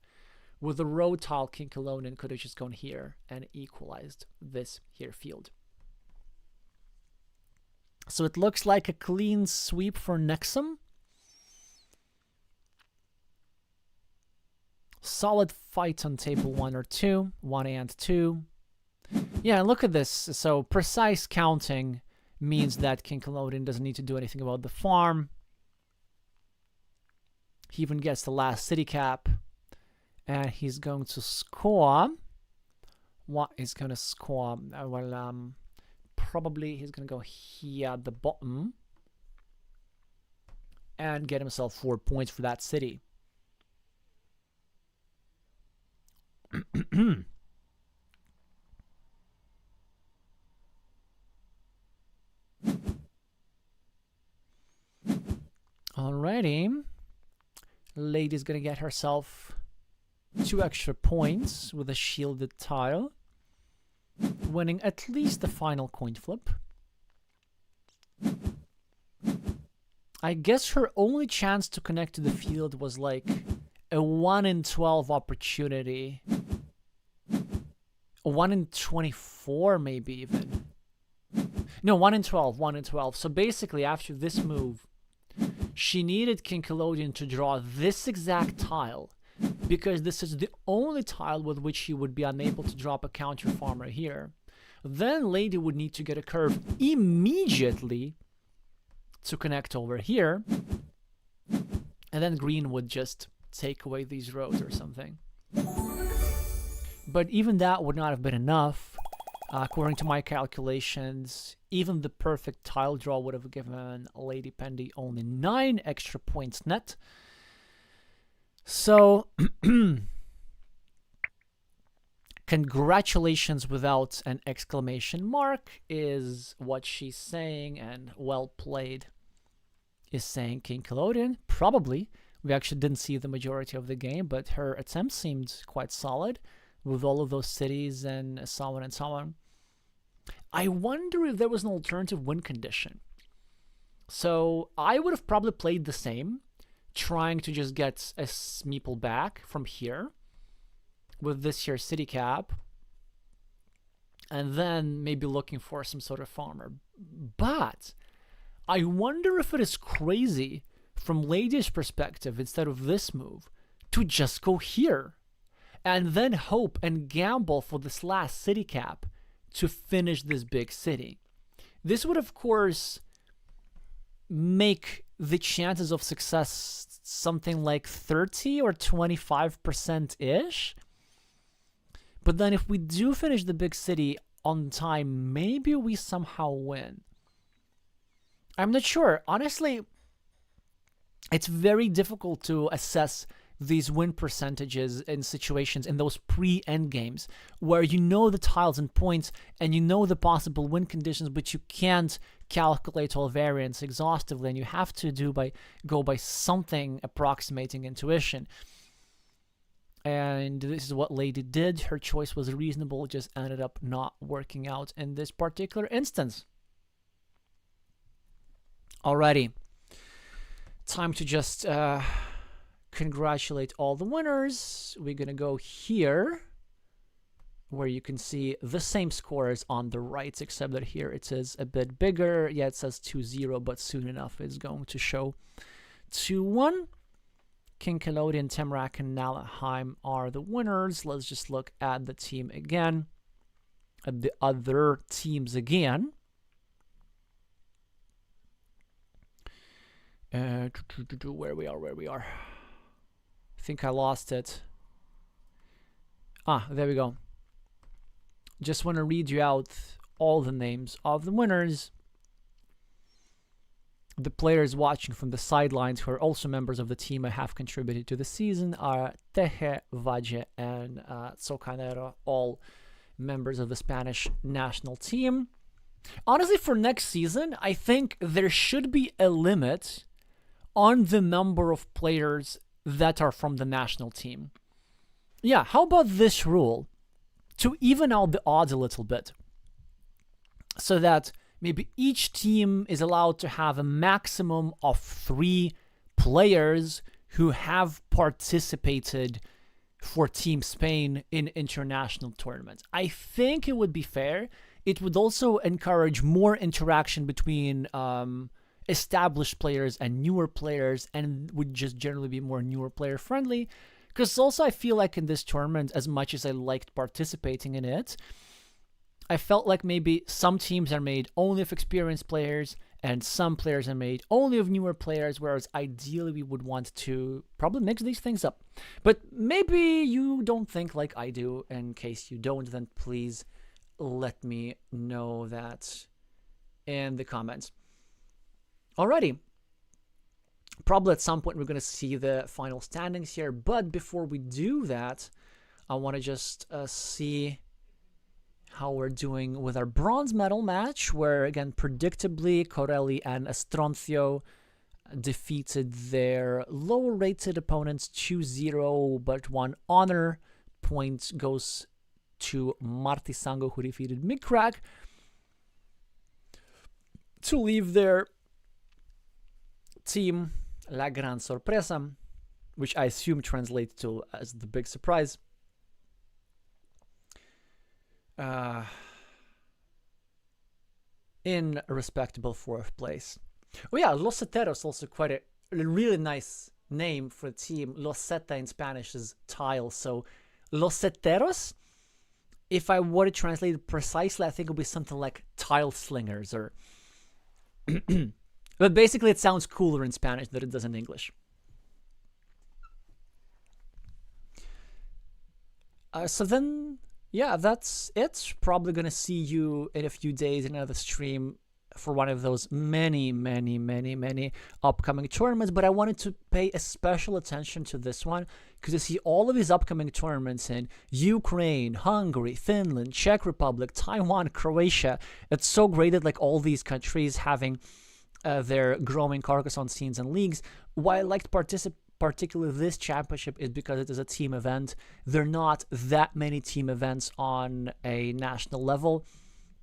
with the road tile, Kingkelodeon could have just gone here and equalized this here field. So it looks like a clean sweep for NEXUM. Solid fight on table 1 or 2. 1 and 2. Yeah, look at this. So precise counting means that Kingkelodeon doesn't need to do anything about the farm. He even gets the last city cap. And he's going to score. What is going to score? Well, probably he's going to go here at the bottom and get himself 4 points for that city. Alrighty. Lady's going to get herself 2 extra points with a shielded tile, winning at least the final coin flip. I guess her only chance to connect to the field was like a 1 in 12 opportunity. A 1 in 24 maybe even. No, 1 in 12, 1 in 12. So basically after this move, she needed Kingkelodeon to draw this exact tile, because this is the only tile with which she would be unable to drop a counter farmer here. Then Lady would need to get a curve immediately to connect over here, and then green would just take away these roads or something. But even that would not have been enough. According to my calculations, even the perfect tile draw would have given Lady Pendy only 9 extra points net. So, congratulations without an exclamation mark is what she's saying, and well played is saying Kingkelodeon. Probably. We actually didn't see the majority of the game, but her attempt seemed quite solid with all of those cities and so on and so on. I wonder if there was an alternative win condition. So I would have probably played the same, trying to just get a meeple back from here with this here city cap, and then maybe looking for some sort of farmer. But I wonder if it is crazy from Lady's perspective, instead of this move, to just go here and then hope and gamble for this last city cap to finish this big city. This would, of course, make the chances of success something like 30 or 25%-ish. But then if we do finish the big city on time, maybe we somehow win. I'm not sure. Honestly, it's very difficult to assess these win percentages in situations in those pre-end games where you know the tiles and points and you know the possible win conditions, but you can't calculate all variants exhaustively, and you have to go by something approximating intuition. And this is what Lady did. Her choice was reasonable, it just ended up not working out in this particular instance. Alrighty, time to just congratulate all the winners. We're gonna go here where you can see the same scores on the right, except that here it is a bit bigger. Yeah, it says 2-0, but soon enough it's going to show 2-1. Kingkelodeon, Temrak, and Nallerheim are the winners. Let's just look at the team again, at the other teams again. Where we are. I think I lost it. There we go. Just want to read you out all the names of the winners. The players watching from the sidelines who are also members of the team and have contributed to the season are Teje, Valle, and Zocanero, all members of the Spanish national team. Honestly, for next season, I think there should be a limit on the number of players that are from the national team. Yeah, how about this rule? To even out the odds a little bit, so that maybe each team is allowed to have a maximum of 3 players who have participated for Team Spain in international tournaments. I think it would be fair. It would also encourage more interaction between established players and newer players, and would just generally be more newer player friendly. Because also I feel like in this tournament, as much as I liked participating in it, I felt like maybe some teams are made only of experienced players and some players are made only of newer players, whereas ideally we would want to probably mix these things up. But maybe you don't think like I do. In case you don't, then please let me know that in the comments. Alrighty. Probably at some point we're going to see the final standings here, but before we do that, I want to just see how we're doing with our bronze medal match, where again, predictably, Corelli and Estroncio defeated their lower rated opponents 2-0, but 1 honor point goes to Martisango, who defeated Mikrak, to leave their team La Gran Sorpresa, which I assume translates to as the big surprise. In a respectable 4th place. Oh yeah, Los Seteros, also quite a really nice name for a team. Los Seta in Spanish is tile, so Los Seteros, if I were to translate it precisely, I think it would be something like tile slingers, or but basically it sounds cooler in Spanish than it does in English. So then, yeah, that's it. Probably gonna see you in a few days in another stream for one of those many, many, many, many upcoming tournaments. But I wanted to pay a special attention to this one because I see all of these upcoming tournaments in Ukraine, Hungary, Finland, Czech Republic, Taiwan, Croatia. It's so great that like all these countries having their growing Carcassonne scenes and leagues. Why I liked particularly this championship is because it is a team event. There are not that many team events on a national level.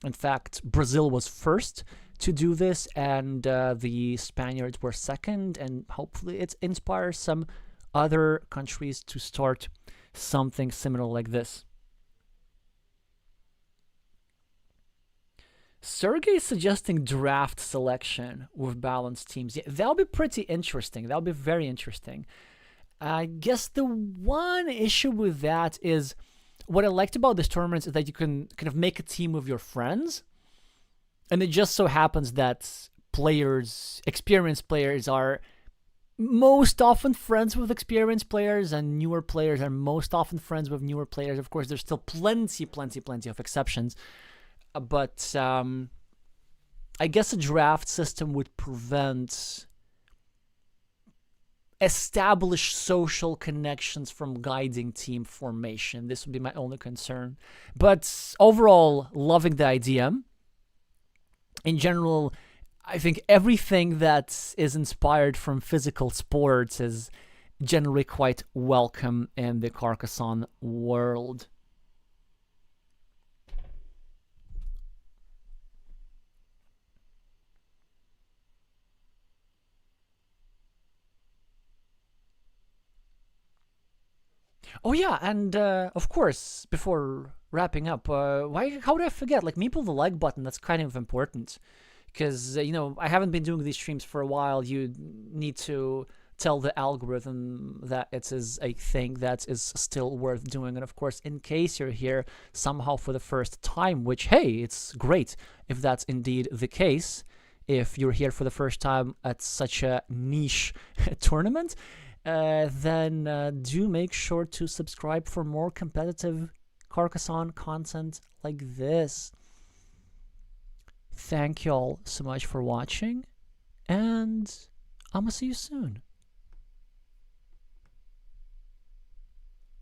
In fact, Brazil was first to do this, and the Spaniards were second, and hopefully it inspires some other countries to start something similar like this. Sergey is suggesting draft selection with balanced teams. Yeah, that'll be pretty interesting. That'll be very interesting. I guess the one issue with that is what I liked about this tournament is that you can kind of make a team with your friends. And it just so happens that experienced players are most often friends with experienced players, and newer players are most often friends with newer players. Of course, there's still plenty of exceptions. But I guess a draft system would prevent established social connections from guiding team formation. This would be my only concern. But overall, loving the idea. In general, I think everything that is inspired from physical sports is generally quite welcome in the Carcassonne world. Oh yeah, and of course, before wrapping up, how did I forget? Like, meeple the like button, that's kind of important. Because, I haven't been doing these streams for a while. You need to tell the algorithm that it is a thing that is still worth doing. And of course, in case you're here somehow for the first time, which, hey, it's great if that's indeed the case. If you're here for the first time at such a niche tournament, then do make sure to subscribe for more competitive Carcassonne content like this. Thank you all so much for watching, and I'm gonna see you soon.